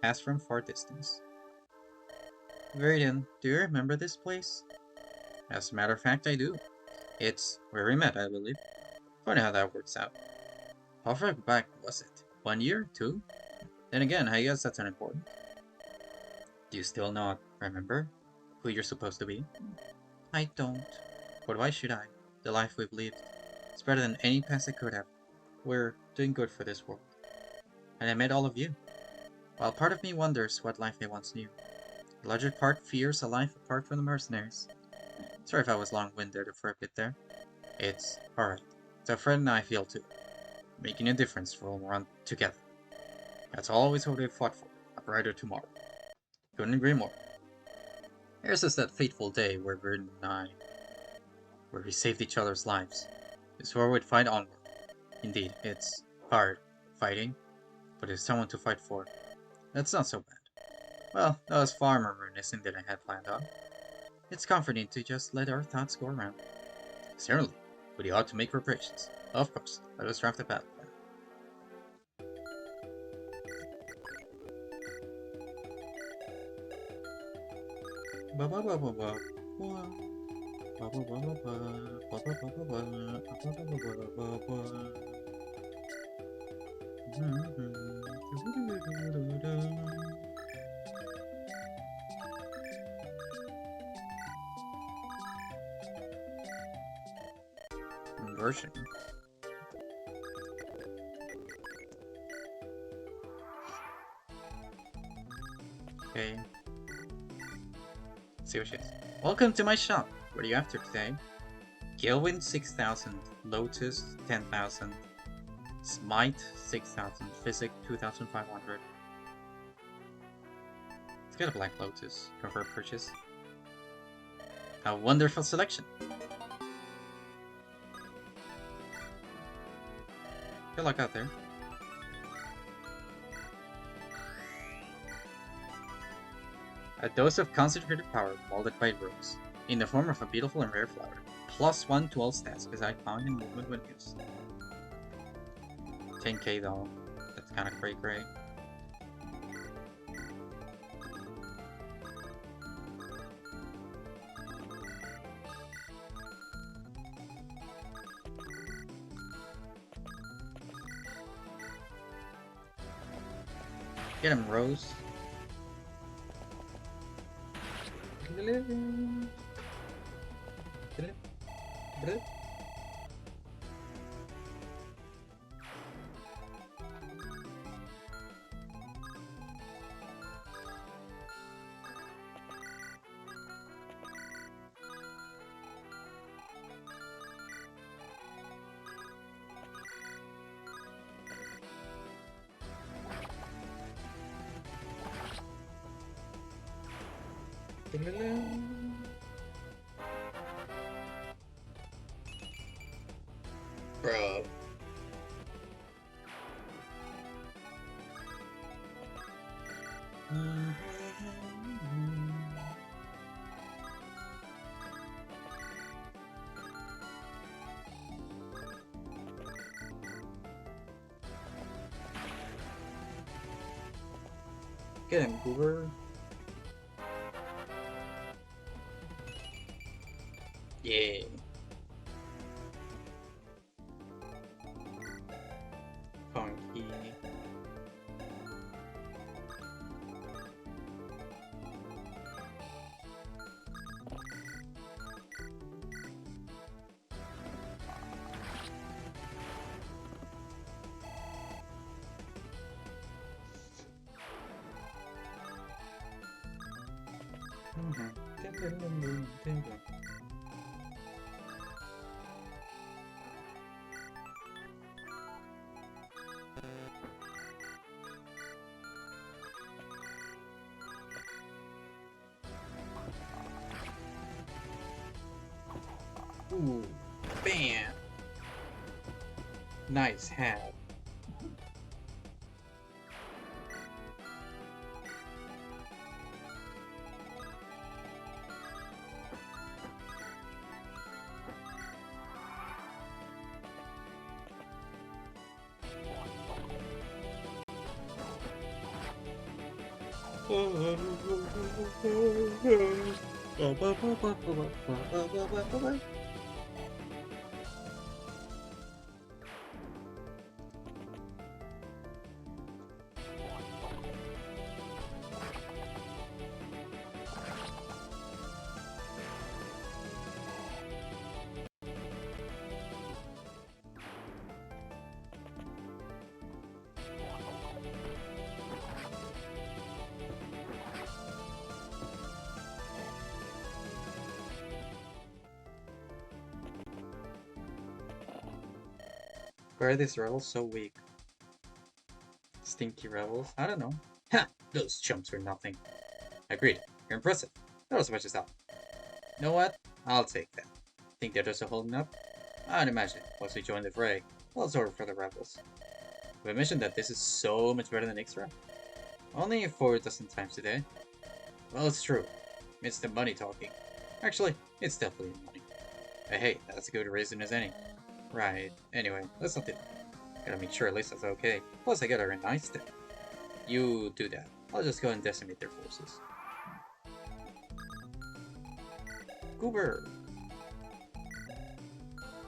Pass from far distance. Veridian, do you remember this place? As a matter of fact, I do. It's where we met, I believe. Funny how that works out. How far back was it? 1 year? 2? Then again, I guess that's unimportant. Do you still not remember who you're supposed to be? I don't. But why should I? The life we've lived. It's better than any past I could have. We're doing good for this world. And I met all of you. While part of me wonders what life I once knew, the larger part fears a life apart from the mercenaries. Sorry if I was long-winded for a bit there. It's alright. It's a friend and I feel too. Making a difference for when we're on together. That's always what we fought for. A brighter tomorrow. Couldn't agree more. Here's us that fateful day where we saved each other's lives. It's where we'd fight onward. Indeed, it's hard fighting, but there's someone to fight for. That's not so bad. Well, that was far more reminiscent than I had planned on. It's comforting to just let our thoughts go around. Certainly, but you ought to make preparations. Of course, let us draft a battle plan. Version. Okay. Let's see what she is. Welcome to my shop. What are you after today? Gilwin 6000, Lotus 10,000, Smite 6,000, Physic 2,500. Let's get a Black Lotus. Confirm purchase. A wonderful selection. Good luck out there. A dose of concentrated power molded by rose, in the form of a beautiful and rare flower. +1 to all stats besides pound and movement when used. 10k though. That's kinda cray. Get him, Rose. Bro. Get him, Goober. Yeah. Funky. Ooh, bam! Nice hat. Why are these rebels so weak? Stinky rebels? I don't know. Ha! Those chumps were nothing. Agreed. You're impressive. Not as much as that. You know what? I'll take that. Think the others are holding up? I'd imagine. Once we join the fray, we'll absorb for the rebels. Have I mentioned that this is so much better than Extra? Only 4 dozen times a day. Well, it's true. It's the money talking. Actually, it's definitely the money. Hey, that's as good a reason as any. Right. Anyway, let's not do that. Gotta make sure Lisa's okay. Plus, I got her a nice day. You do that. I'll just go and decimate their forces. Goober!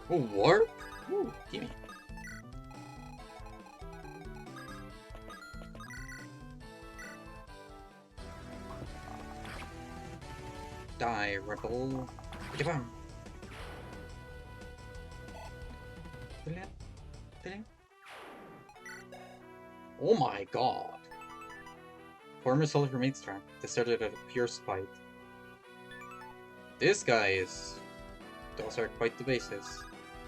Oh, warp? Ooh, gimme. Die, rebel. Bam. Oh my god. Former soldier mate's trap, deserted out of pure spite. This guy is... Those are quite the basis,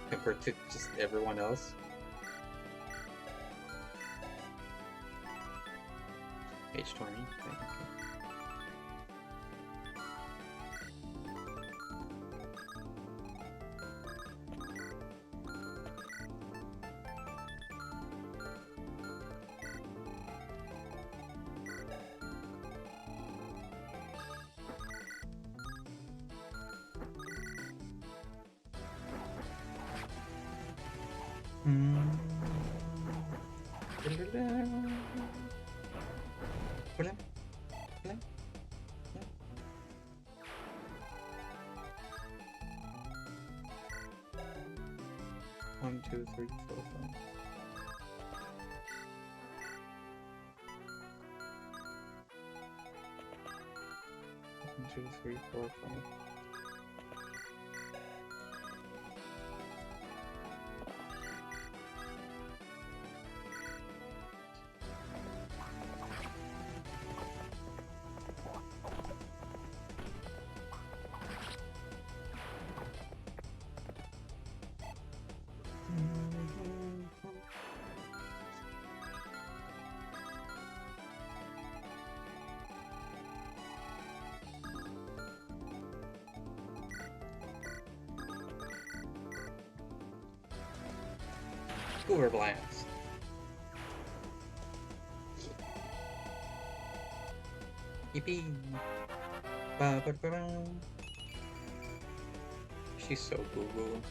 compared to just everyone else. Page 20. Okay. One, two, three, four, five. One, two, three, four, five. Cooler Blast. Yippee! Ba ba ba ba. She's so boo-boo.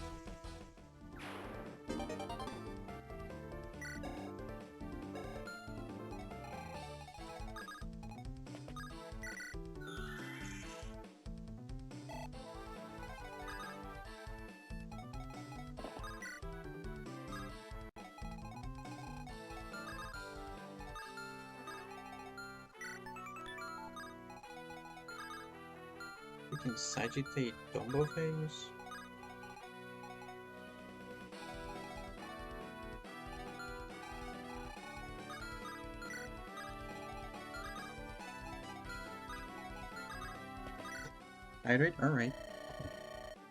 We can Sagitate Dumbo Face. Alright.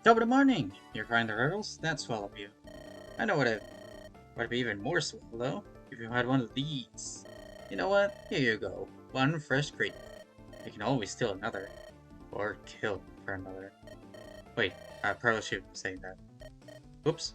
Top of the morning! You're crying the hurdles? That's swell of you. I know what'd be even more swell, though, if you had one of these. You know what? Here you go. One fresh crate. You can always steal another. Or kill for another. Wait, I probably should be saying that. Oops.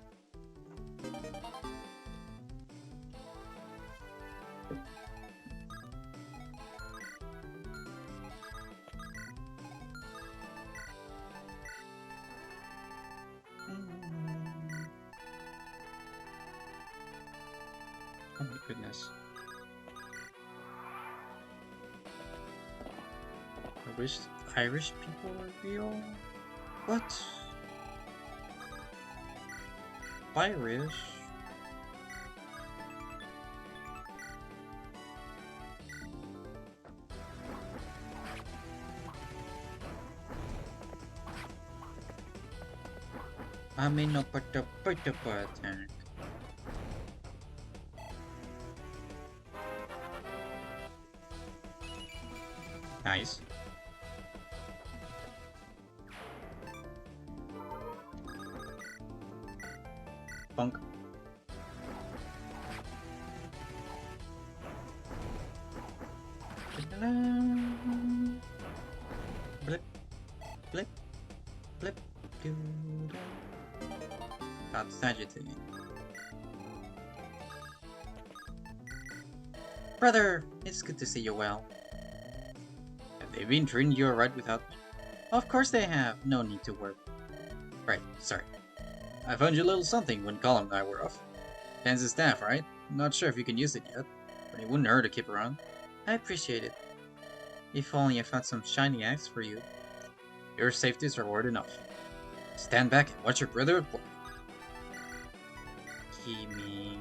Oh my goodness. I wish Irish people were real. What? Irish? I mean, no, but the attack. Nice. Bunk. Blip, blip, blip. That's agitating. Brother, it's good to see you well. Have they been treating you alright without me? Of course they have. No need to worry. Right, sorry. I found you a little something when Colin and I were off. Fancy staff, right? Not sure if you can use it yet, but it wouldn't hurt to keep around. I appreciate it. If only I found some shiny axe for you. Your safety is reward enough. Stand back and watch your brother at work. Kimi.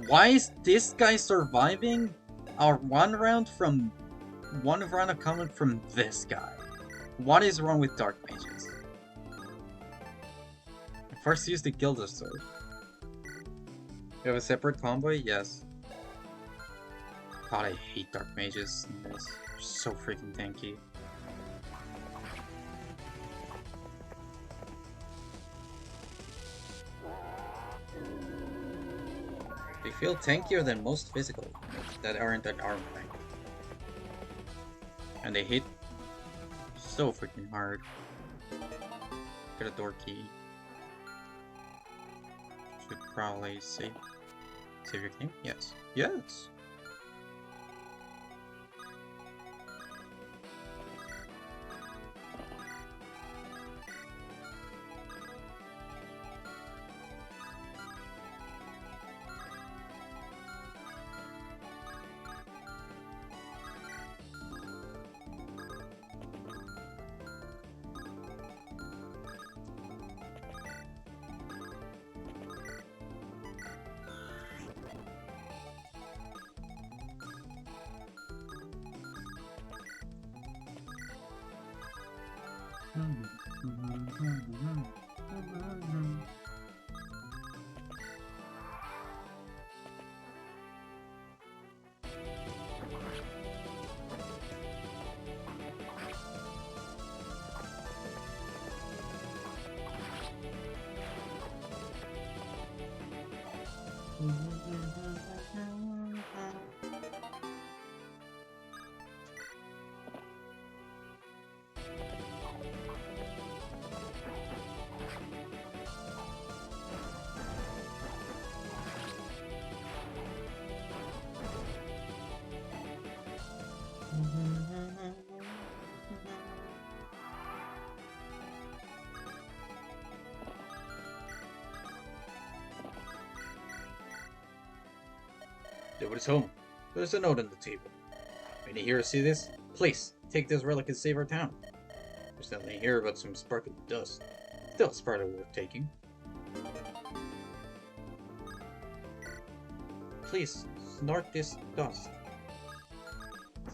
Why is this guy surviving our one round of combat from this guy? What is wrong with dark mages? First use the Gilda sword. You have a separate combo? Yes. God, I hate dark mages in this. They're so freaking tanky. They feel tankier than most physical that aren't an arm rank. And they hit so freaking hard. Get a door key. Should probably save your game? Yes. Yes! Nobody's home. There's a note on the table. Any here to see this? Please, take this relic and save our town. There's nothing here but some sparkling dust. Still, it's part of worth taking. Please, snort this dust.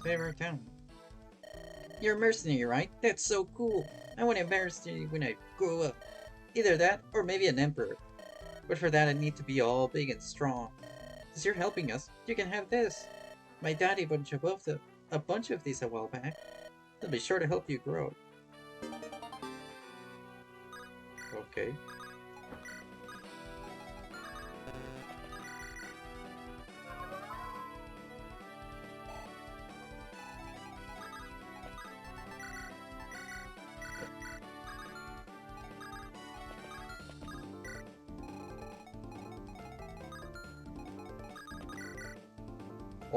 Save our town. You're a mercenary, right? That's so cool. I want to embarrass you when I grow up. Either that, or maybe an emperor. But for that, I need to be all big and strong. Since you're helping us, you can have this. My daddy bought a bunch of these a while back. They'll be sure to help you grow. Okay.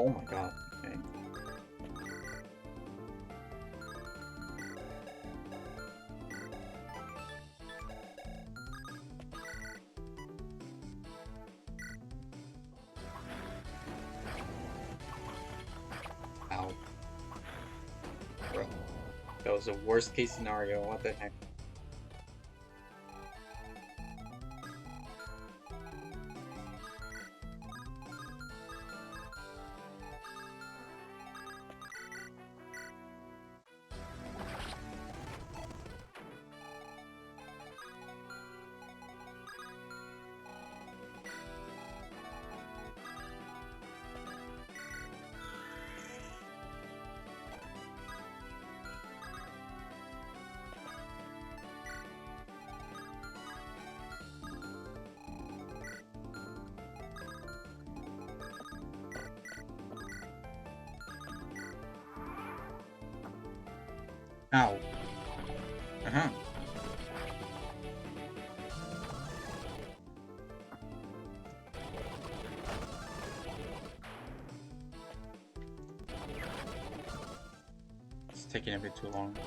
Oh my god. Okay. Ow. Bro. That was the worst case scenario. What the heck? Ow. Uh-huh. It's taking a bit too long.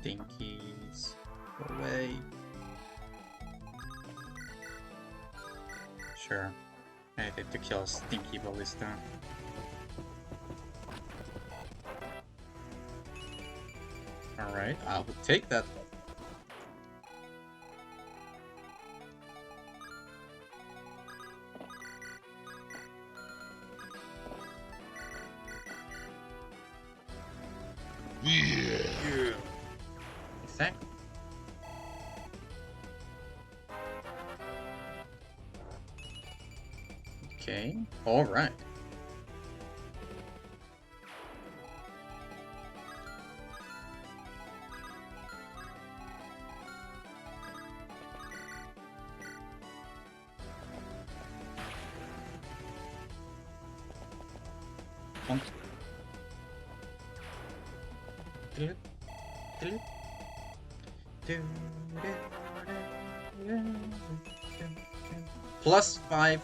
Dinkies. Go away. Sure. I need to kill a stinky ballista. Alright, I will take that. Yeah. Exactly. Okay, alright. Bonk. Doop, doop. +5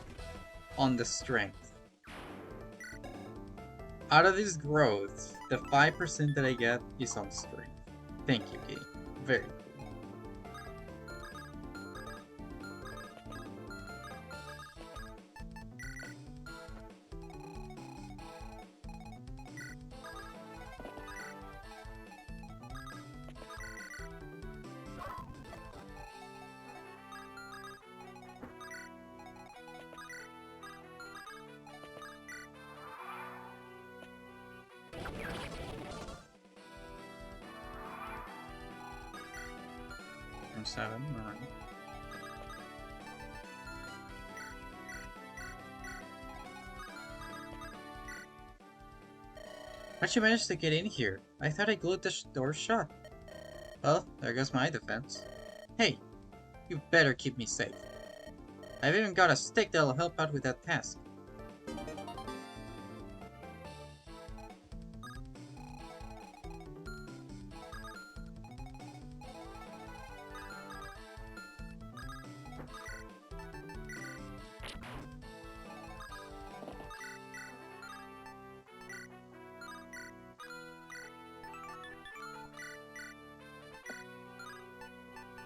on the strength. Out of these growths, the 5% that I get is on strength. Thank you, game. Very cool. From 7, alright. How'd you manage to get in here? I thought I glued the door shut. Well, there goes my defense. Hey, you better keep me safe. I've even got a stick that'll help out with that task.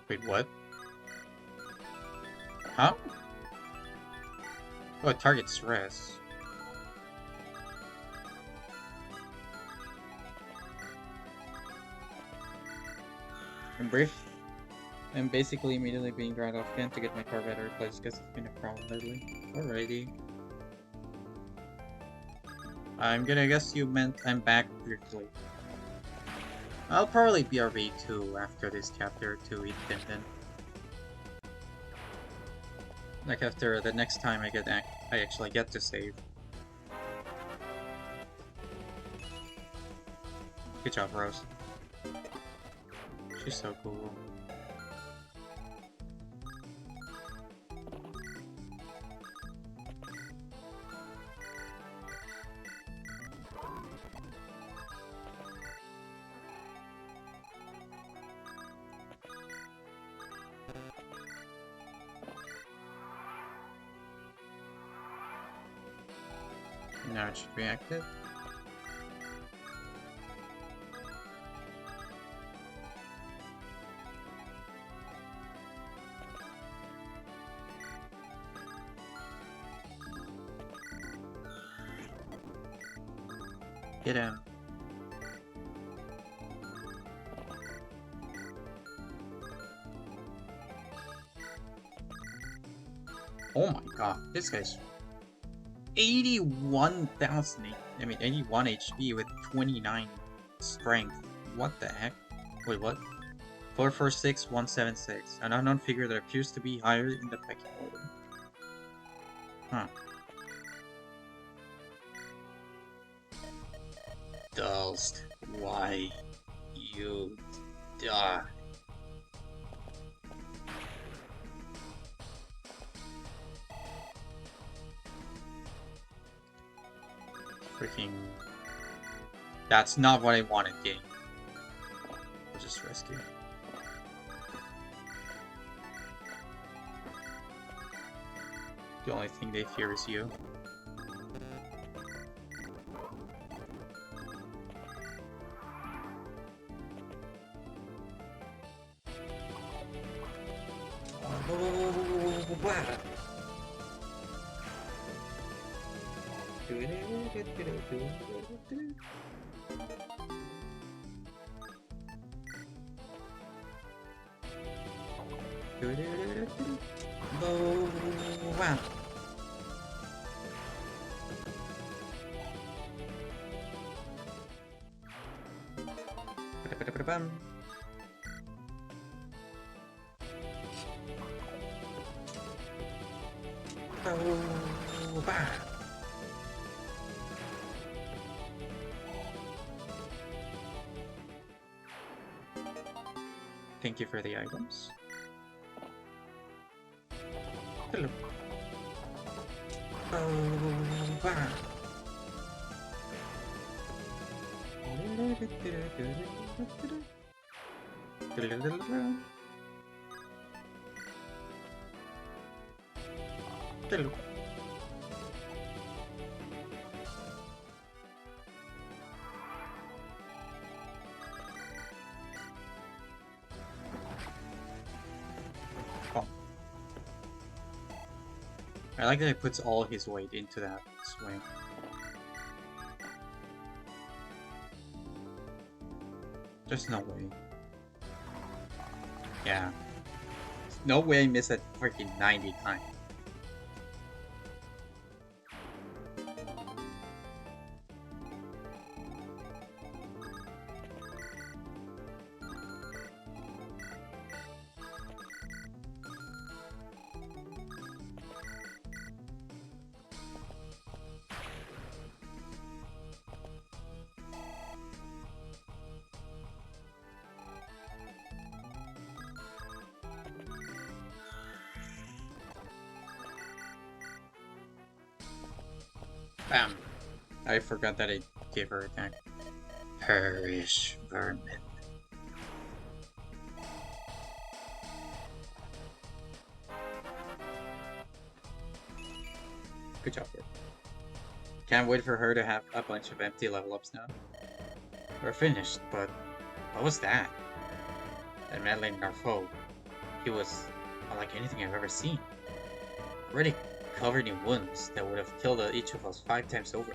Wait, what? Huh? Oh, it targets stress. I'm brief. I'm basically immediately being dragged off again to get my car better replaced because it's been a problem lately. Alrighty. I'm gonna guess you meant I'm back briefly. I'll probably BRB too after this chapter to eat Tintin. Like after the next time I actually get to save. Good job, Rose. She's so cool. Now it should be active. Get him. Oh my god, this guy's 81,000. I mean, 81 HP with 29 strength. What the heck? Wait, what? 446176. An unknown figure that appears to be higher in the pecking order. Huh. Dust. Why you die? Freaking... That's not what I wanted, game. I'll just rescue. The only thing they fear is you. Wow. Thank you for the items. Hello. Hello. I like that he puts all his weight into that swing. There's no way. Yeah. There's no way I missed that freaking 90 times. Bam! I forgot that I gave her attack. Perish, vermin. Good job, bro. Can't wait for her to have a bunch of empty level ups now. We're finished, but what was that? That meddling Narfo. He was unlike anything I've ever seen. Already covered in wounds that would have killed each of us 5 times over.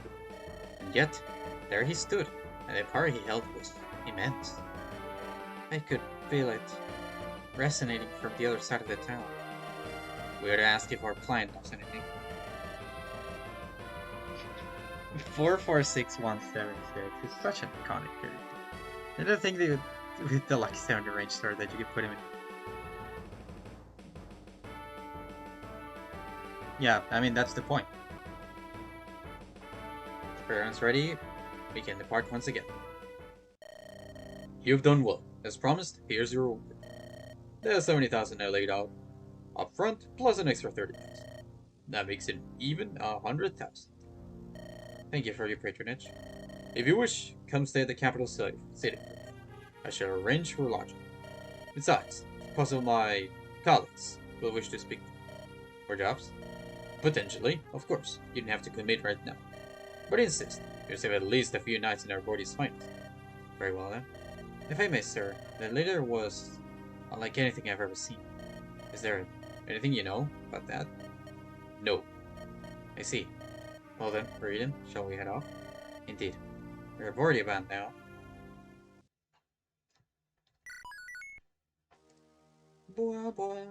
And yet, there he stood, and the power he held was immense. I could feel it resonating from the other side of the town. We ought to ask if our client knows anything. 446176 is such an iconic character. I don't think they would, with the Lucky Sound range sword that you could put him in. Yeah, I mean, that's the point. If everyone's ready, we can depart once again. You've done well. As promised, here's your reward. The 70,000 I laid out up front, plus an extra 30,000. That makes it even 100,000. Thank you for your patronage. If you wish, come stay at the capital city. I shall arrange for lodging. Besides, if possible, my colleagues will wish to speak for jobs. Potentially, of course. You don't have to commit right now. but insist. You save at least a few nights in our body's fight. Very well then. If I may, sir, the leader was unlike anything I've ever seen. Is there anything you know about that? No. I see. Well then, Raiden, shall we head off? Indeed. We're aboard the band now. Boa boa.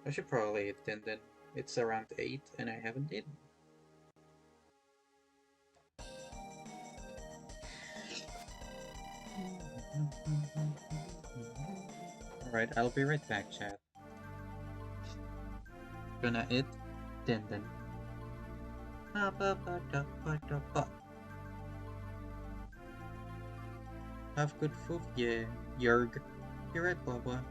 I should probably eat then. It's around 8 and I haven't eaten. Alright, I'll be right back, chat. Gonna eat then. Have good food, yeah, Yerg. You're right, Baba.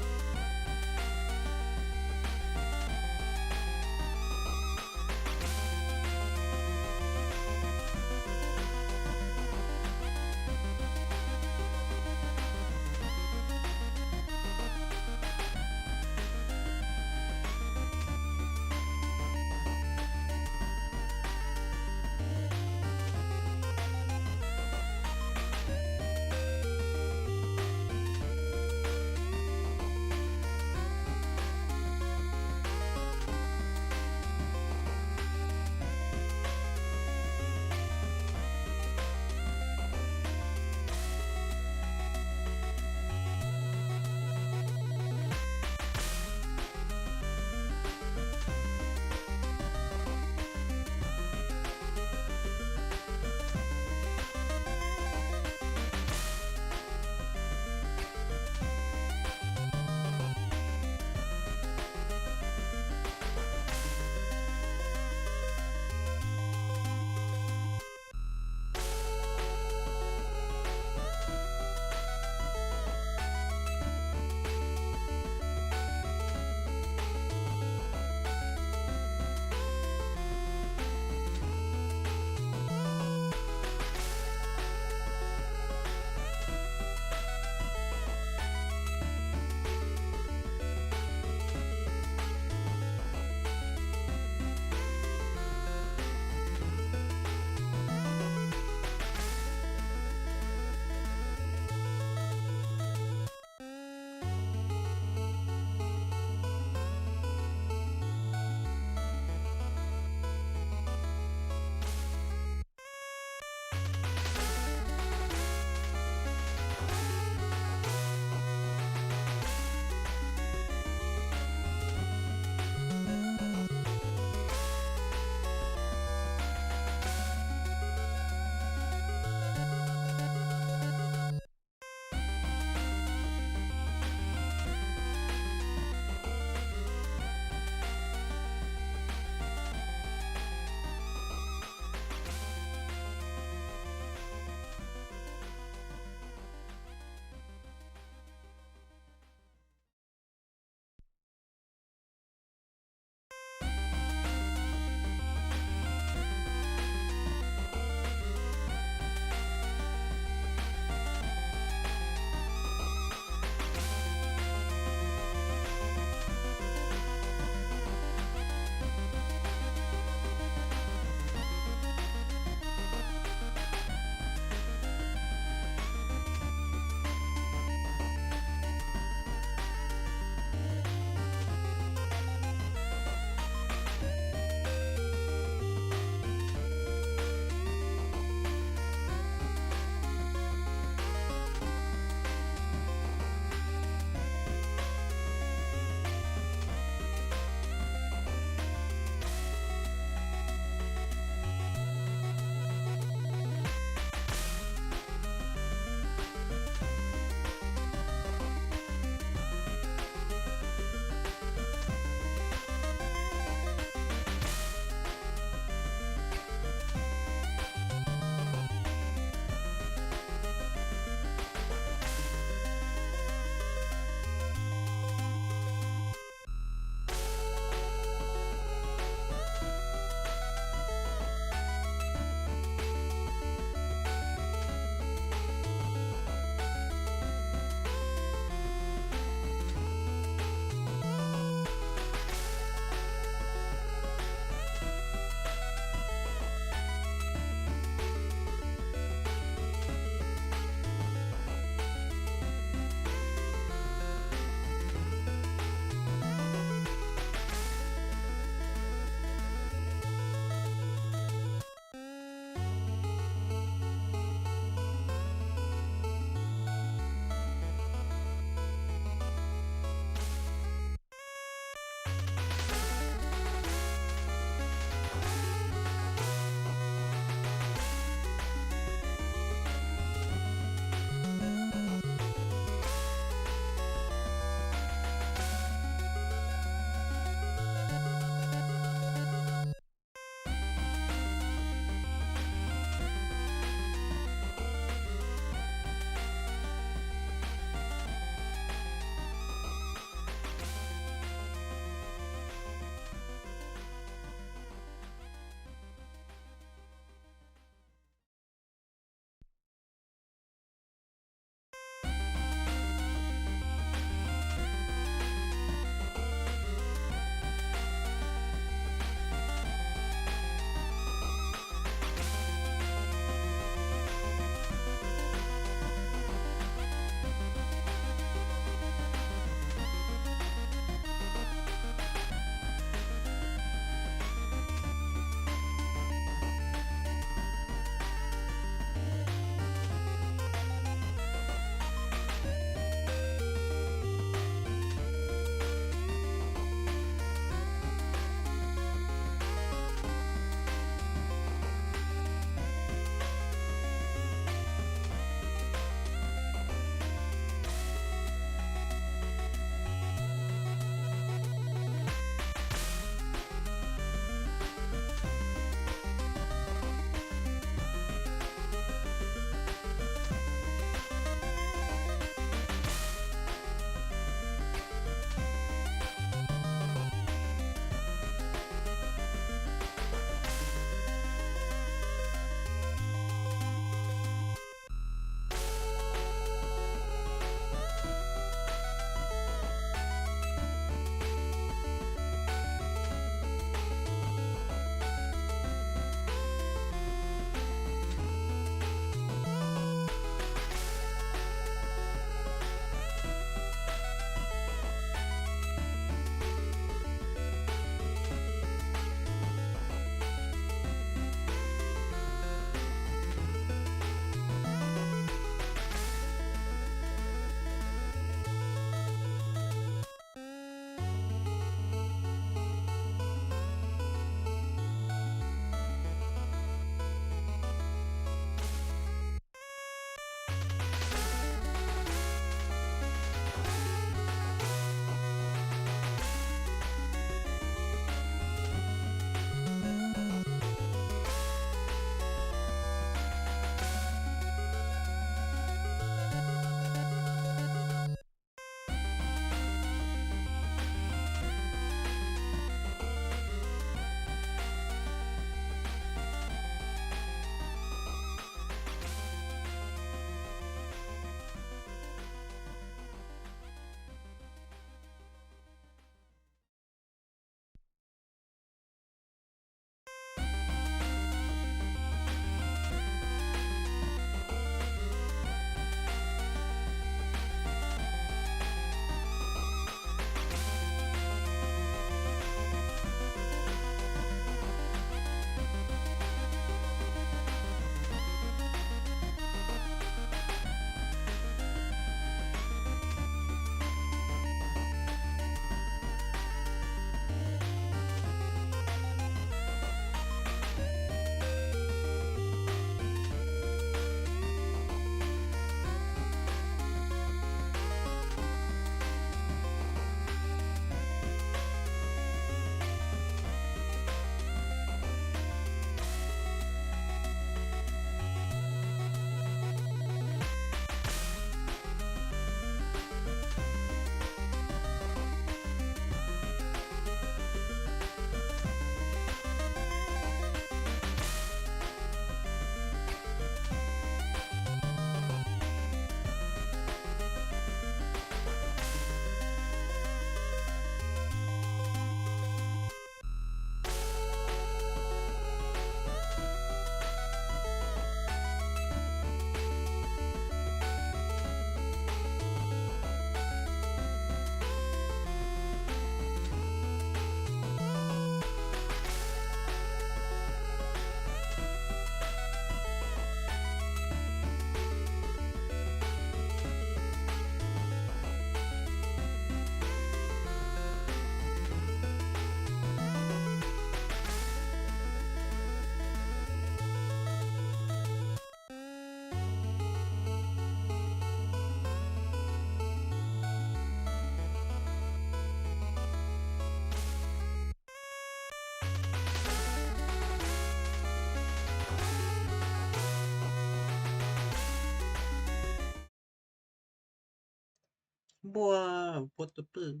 Boah, what the boo?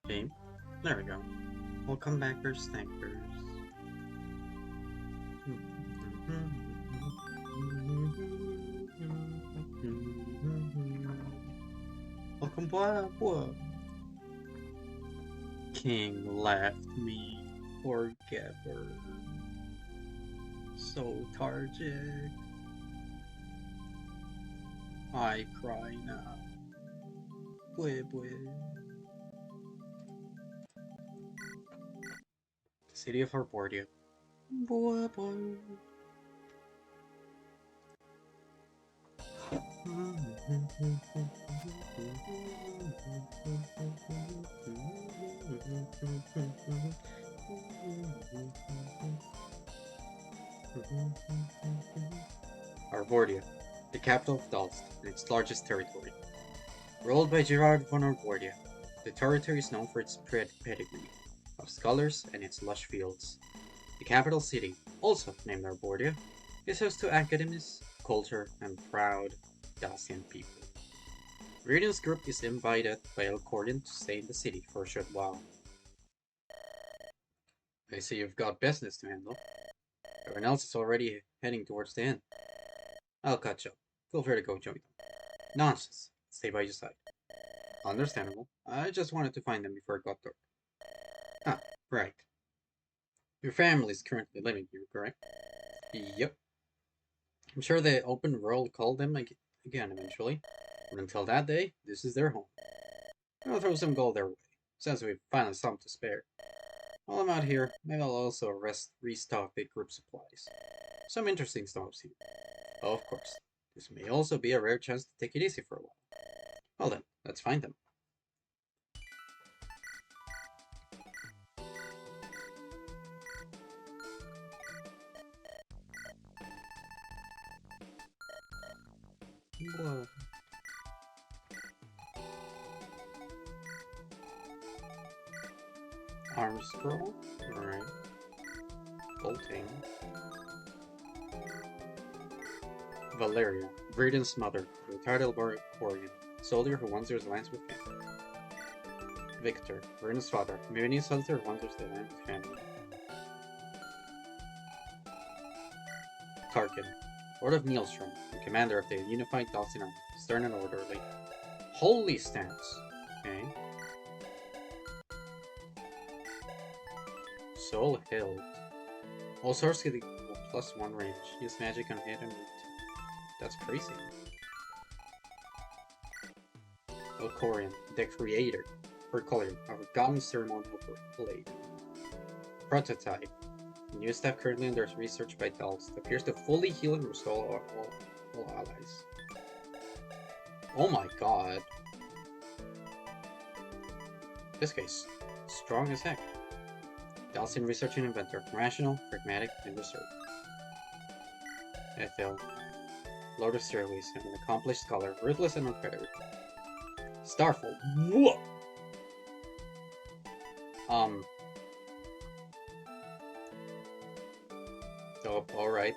Okay, there we go. Welcome backers, thankers. Welcome, boah, boah. King left me forever. So tragic. I cry now. Bue bue. The city of Arbordia. Bua bua. Arbordia, the capital of Dalst, and its largest territory. Ruled by Gerard von Arbordia, the territory is known for its pedigree of scholars and its lush fields. The capital city, also named Arbordia, is host to academies, culture, and proud Dacian people. Radiant's group is invited by Elcorian to stay in the city for a short while. I see you've got business to handle. Everyone else is already heading towards the inn. I'll catch up. Feel free to go join them. Nonsense. Stay by your side. Understandable. I just wanted to find them before it got dark. Ah, right. Your family is currently living here, correct? Yep. I'm sure the open world called them again eventually. But until that day, this is their home. I'll throw some gold their way, since we've finally some to spare. While I'm out here, maybe I'll also restock the group supplies. Some interesting stops here. Oh, of course, this may also be a rare chance to take it easy for a while. Well then, let's find them. Whoa. Arm scroll? Alright. Bolting. Valeria, Vreden's mother, a retired Elborian, soldier who wanders his lands with him. Victor, Vreden's father, a Milanese soldier who wanders the land with family. Tarkin, Lord of Nielstrom, and commander of the unified Dalsin army, stern and orderly. Holy stance! Okay. Soul Hill. All swords get +1 range. Use magic on hit and root. That's crazy. Elcorian, the creator, of a forgotten ceremonial blade. Prototype. The new staff currently under research by Dalst appears to fully heal and restore all allies. Oh my god. This guy's strong as heck. Dalsin research and inventor, rational, pragmatic, and reserved. Ethel, Lord of Stairways, and an accomplished scholar, ruthless and unfettered. Starfall. Whoa! Oh, alright.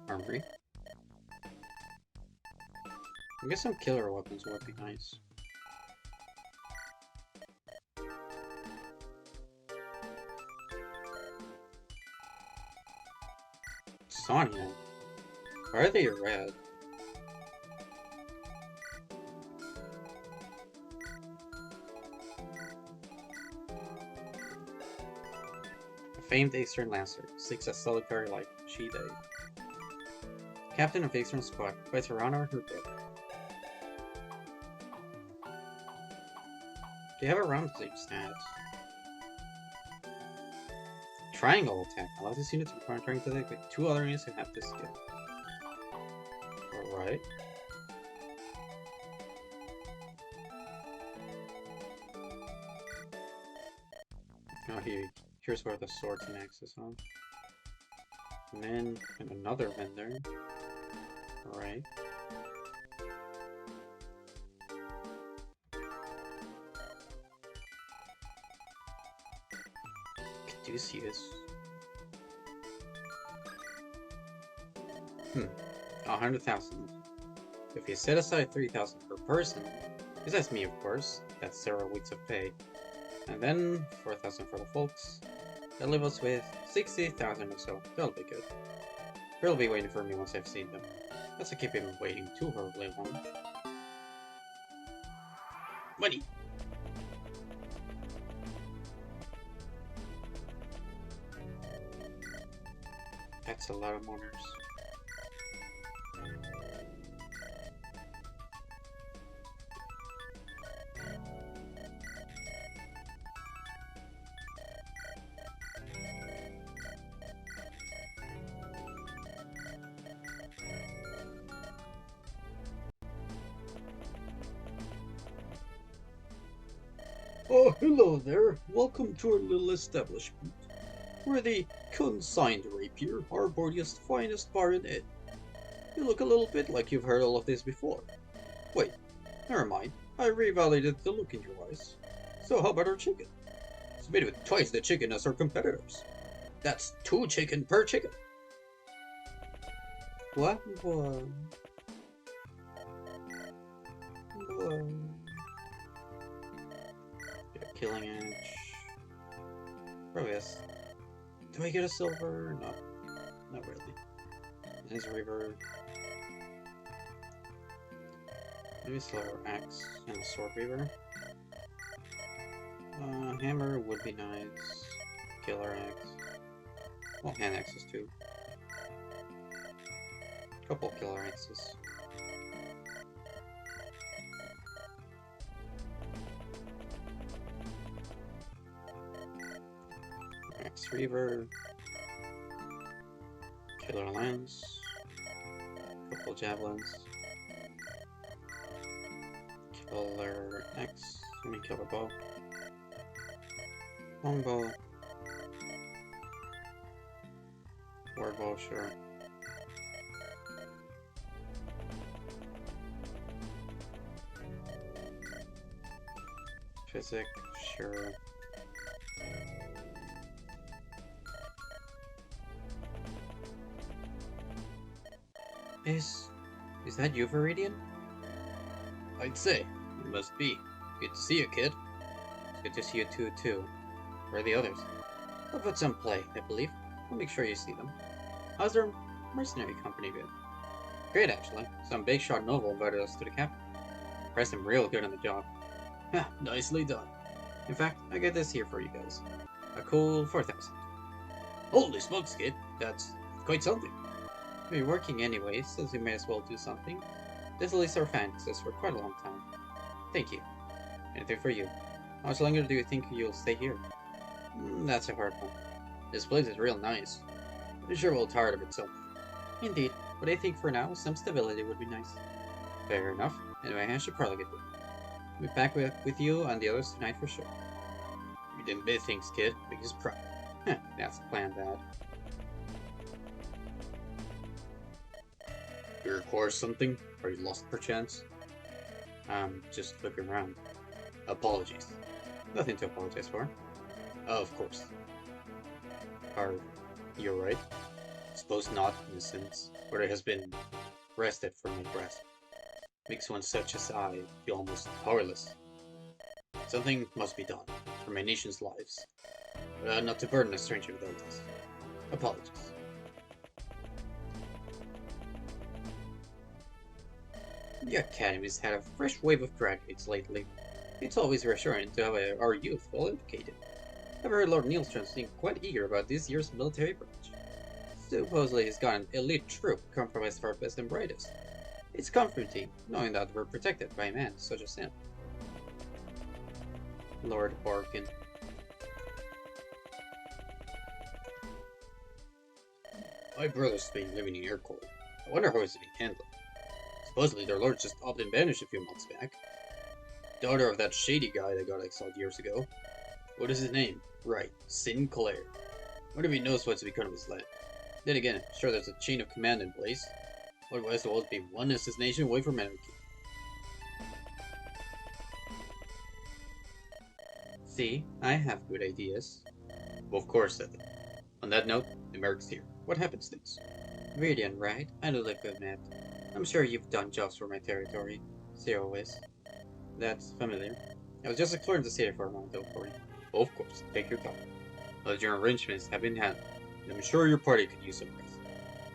Armory. I guess some killer weapons would be nice. Sonya. Why are they red? A famed Eastern Lancer, seeks a solitary life. She died. Captain of Eastern Squad, fights her honor and her brother. They have around the same stats. Triangle attack allows this unit to perform trying to attack with 2 other units who have this skill. Alright. Oh, here's where the swords and axes are. And then another vendor. Alright. do see this. 100,000. If you set aside 3,000 per person, besides me of course, that's several weeks of pay. And then 4,000 for the folks. That leaves us with 60,000 or so. That'll be good. They'll be waiting for me once I've seen them. Let's keep him waiting too horribly long. Money! That's a lot of moners. Oh, hello there. Welcome to our little establishment. We're the Consigned Rapier, Arboria's finest bar in Ed. You look a little bit like you've heard all of this before. Wait, never mind. I reevaluated the look in your eyes. So how about our chicken? It's made with twice the chicken as our competitors. That's 2 chicken per chicken. What? Killing edge. Probably yes. Do I get a silver? No. Not really. His river. Maybe silver axe and a sword reaver. Hammer would be nice. Killer axe. Well, hand axes too. Couple killer axes. Axe Reaver, Killer Lance, couple javelins, Killer Axe, Killer Bow, Longbow, Warbow, sure. Physic, sure. Is that you, Viridian? I'd say. It must be. Good to see you, kid. It's good to see you too. Where are the others? They've got some play, I believe. I'll make sure you see them. How's their mercenary company been? Great, actually. Some big shot noble invited us to the captain. Pressed him real good on the job. Ha, nicely done. In fact, I got this here for you guys. A cool 4,000. Holy smokes, kid. That's quite something. We're working anyway, so we may as well do something. This at least our fantasies for quite a long time. Thank you. Anything for you. How much longer do you think you'll stay here? That's a hard one. This place is real nice. I'm sure we'll tire of it soon. Indeed, but I think for now, some stability would be nice. Fair enough. Anyway, I should probably get going. I'll be back with you and the others tonight for sure. You did big things, kid. Biggest pride. Huh, that's the plan, Dad. You require something? Are you lost perchance? Just looking around. Apologies. Nothing to apologize for. Oh, of course. Are you alright? Suppose not, in a sense, where it has been wrested from my grasp. Makes one such as I feel almost powerless. Something must be done, for my nation's lives. Not to burden a stranger with this. Apologies. The Academy's had a fresh wave of graduates lately. It's always reassuring to have our youth well educated. I've heard Lord Nielstrom seem quite eager about this year's military branch. Supposedly he's got an elite troop comprised of our best and brightest. It's comforting, knowing that we're protected by a man such as him. Lord Barkin. My brother's been living in Aircore. I wonder how it's being handled. Supposedly their lord just upped and banished a few months back. Daughter of that shady guy that got exiled years ago. What is his name? Right, Sinclair. Wonder if he knows what's become of his land. Then again, sure there's a chain of command in place. Otherwise the world's be one assassination away from anarchy. See, I have good ideas. Well, of course, said they. On that note, the Merc's here. What happens next? Viridian, right? I know the good map. I'm sure you've done jobs for my territory. Zero is. That's familiar. I was just exploring the city for a moment, though, for you. Oh, of course, take your time. All your arrangements have been handled, and I'm sure your party could use some rest.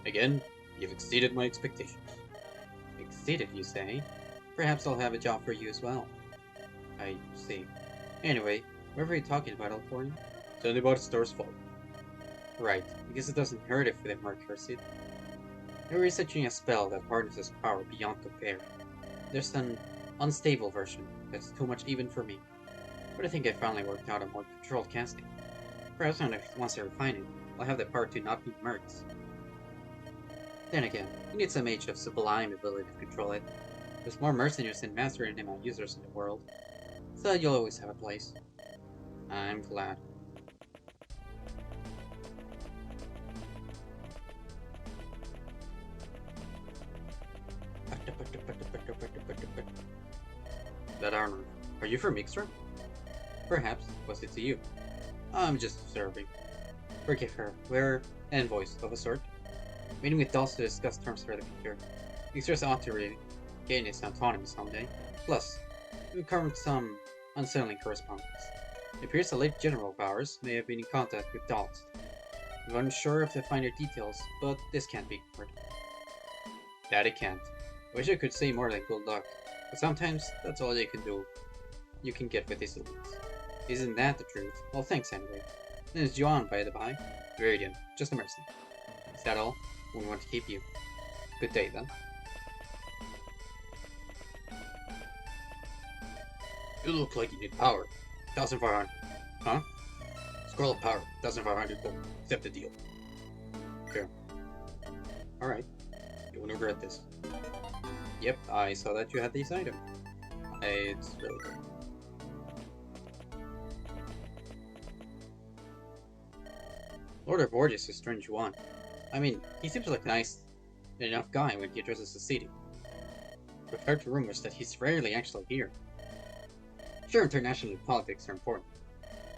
Again, you've exceeded my expectations. Exceeded, you say? Perhaps I'll have a job for you as well. I see. Anyway, what were you talking about, Alforian? Tell me about the store's fault. Right, I guess it doesn't hurt if the Merc curse it. We're researching a spell that harnesses power beyond compare. There's an unstable version that's too much even for me. But I think I finally worked out a more controlled casting. Perhaps once I refine it, I'll have the power to not be Mercs. Then again, you need some mage of sublime ability to control it. There's more mercenaries and master and ML users in the world, so you'll always have a place. I'm glad. That armor. Are you from Mixra? Perhaps. Was it to you? I'm just observing. Forgive her. We're envoys of a sort. Meeting with Dolls to discuss terms for the future. Mixra's ought to regain its autonomy someday. Plus, we covered some unsettling correspondence. It appears a late general of ours may have been in contact with Dolls. I'm unsure of the finer details, but this can't be ignored. That it can't. Wish I could say more than good luck, but sometimes that's all you can get with these elites. Isn't that the truth? Well, thanks anyway. Then it's Joan, by the by. Viridian, just a mercenary. Is that all? We want to keep you. Good day, then. You look like you need power. 1,500. Huh? Scroll of power. 1,500 gold. Accept the deal. Sure. Alright. You won't regret this. Yep, I saw that you had these items. It's really good. Lord of Borges is a strange one. I mean, he seems like a nice enough guy when he addresses the city. We've heard rumors that he's rarely actually here. Sure, international politics are important,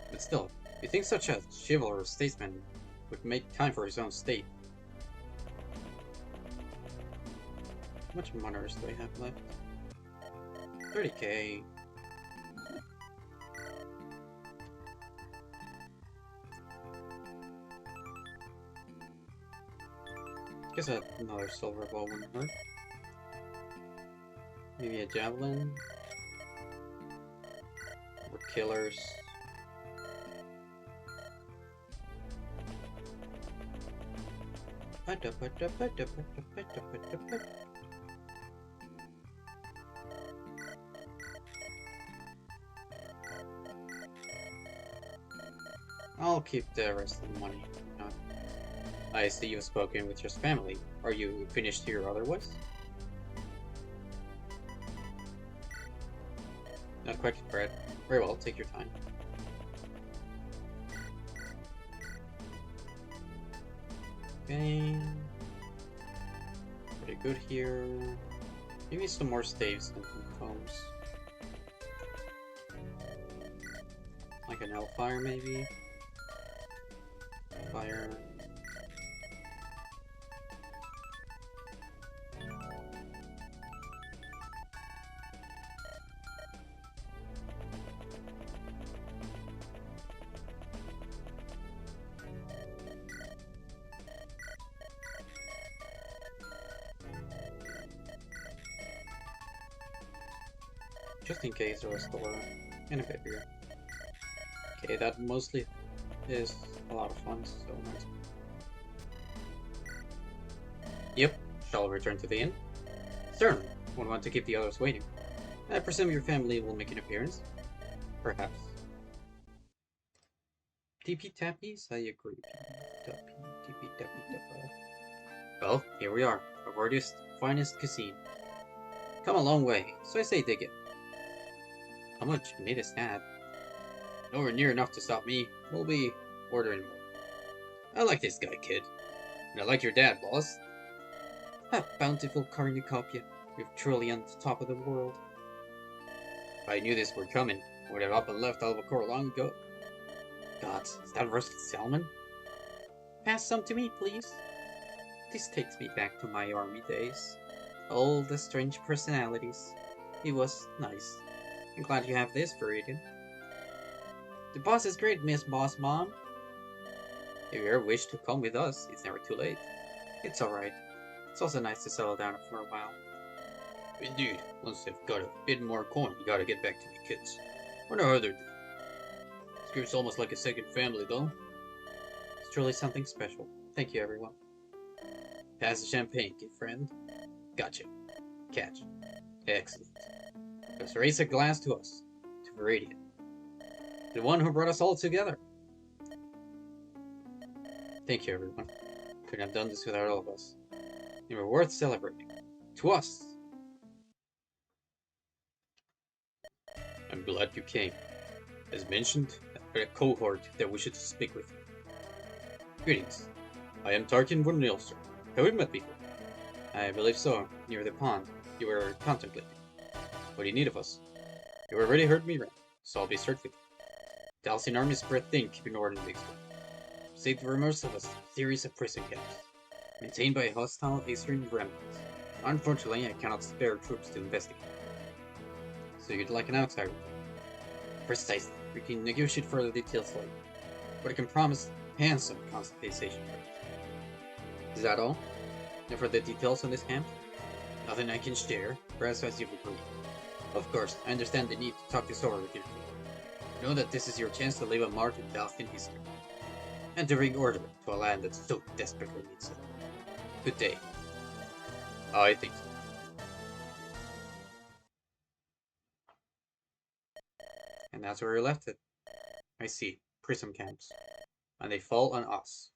but still, you think such a chivalrous statesman would make time for his own state? How much monitors do I have left? 30k. Guess another silver ball wouldn't hurt. Maybe a javelin. Or killers. I'll keep the rest of the money. I see you've spoken with your family. Are you finished here otherwise? Not quite, Brad. Very well, take your time. Okay. Pretty good here. Maybe some more staves and some combs. Like an Hellfire, maybe? Fire. Just in case there was store and a bit here. Okay, that mostly is a lot of fun, so nice. Yep, shall we return to the inn? Certainly, wouldn't want to keep the others waiting. I presume your family will make an appearance? Perhaps. TP tappies? I agree. TP tappy. Well, here we are, our worthiest, finest cuisine. Come a long way, so I say dig it. How much meat is that? Nowhere near enough to stop me. We'll be ordering more. I like this guy, kid. And I like your dad, boss. A bountiful cornucopia. You're truly on the top of the world. If I knew this were coming, I would have up and left Albacore long ago. God, is that roasted salmon? Pass some to me, please. This takes me back to my army days. All the strange personalities. It was nice. I'm glad you have this for eating. The boss is great, Miss Boss Mom. If you ever wish to come with us, it's never too late. It's alright. It's also nice to settle down for a while. Indeed. Once they've got a bit more coin, you gotta get back to the kids. Or no other day. This group's almost like a second family, though. It's truly something special. Thank you, everyone. Pass the champagne, good friend. Gotcha. Catch. Excellent. Let's raise a glass to us. To Viridian. The one who brought us all together. Thank you, everyone. Couldn't have done this without all of us. You were worth celebrating. To us! I'm glad you came. As mentioned, I've got a cohort that wishes to speak with you. Greetings. I am Tarkin von Nilster. Have we met before? I believe so, near the pond you were contemplating. What do you need of us? You already heard me rant, so I'll be straight with you. The Alcyon army spread thin keeping order in the east. Saved rumors of a series of prison camps, maintained by hostile Eastern remnants. Unfortunately, I cannot spare troops to investigate. So you'd like an outsider? Precisely. We can negotiate further details later, but I can promise handsome compensation. Is that all? And for the details on this camp? Nothing I can share, perhaps as you've agreed. Of course, I understand the need to talk this over with your team. Know that this is your chance to leave a mark in Dalston history, and to bring order to a land that so desperately needs it. Good day. I think so. And that's where we left it. I see. Prison camps. And they fall on us.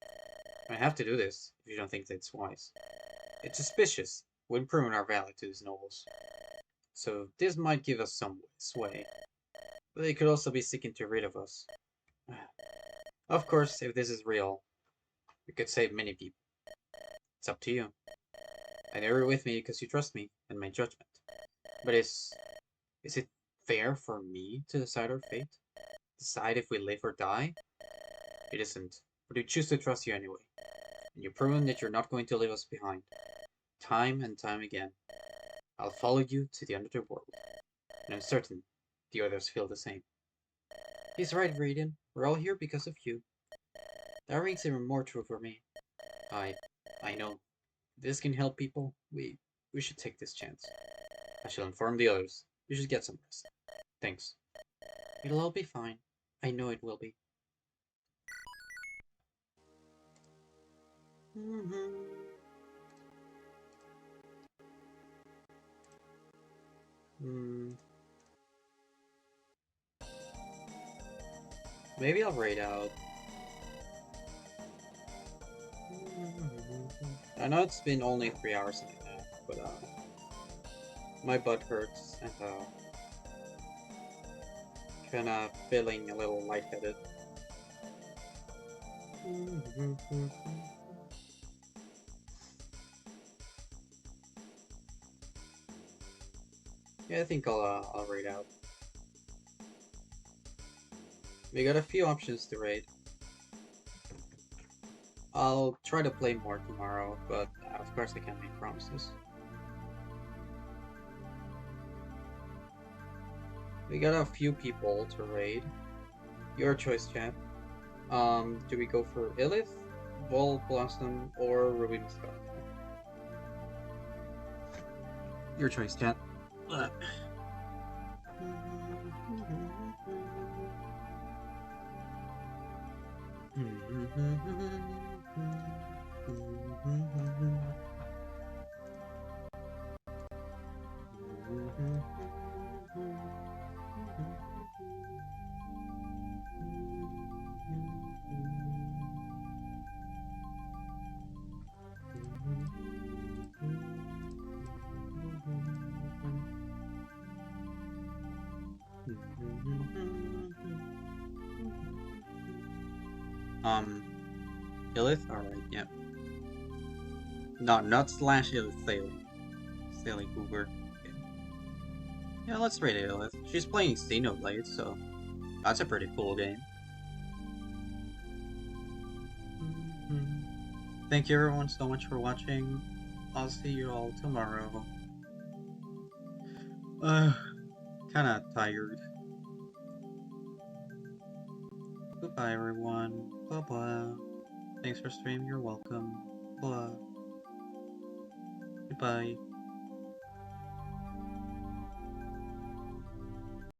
I have to do this, if you don't think that's wise. It's suspicious. Would improve our value to these nobles. So this might give us some sway. But they could also be seeking to rid of us. Of course, if this is real, we could save many people. It's up to you. I know you're with me because you trust me and my judgment. But is it fair for me to decide our fate? Decide if we live or die? It isn't, but we choose to trust you anyway. And you've proven that you're not going to leave us behind. Time and time again. I'll follow you to the underworld. And I'm certain the others feel the same. He's right, Viridian. We're all here because of you. That rings even more true for me. I know. If this can help people, we should take this chance. I shall inform the others. You should get some rest. Thanks. It'll all be fine. I know it will be. Maybe I'll raid out. I know it's been only 3 hours and a half, but my butt hurts and kinda feeling a little lightheaded. Yeah, I think I'll raid out. We got a few options to raid. I'll try to play more tomorrow, but of course I can't make promises. We got a few people to raid. Your choice, chat. Do we go for Illith, Vol Blossom, or Ruby Muscat? Your choice, chat. Illith? Alright, yeah. No, not slash Illith, Thalie. Thalie Cougar. Okay. Yeah, let's rate Illith. She's playing Xenoblade, so that's a pretty cool game. thank you everyone so much for watching. I'll see you all tomorrow. Kinda tired. Goodbye everyone. Blah blah. Thanks for streaming, you're welcome. Blah. Goodbye.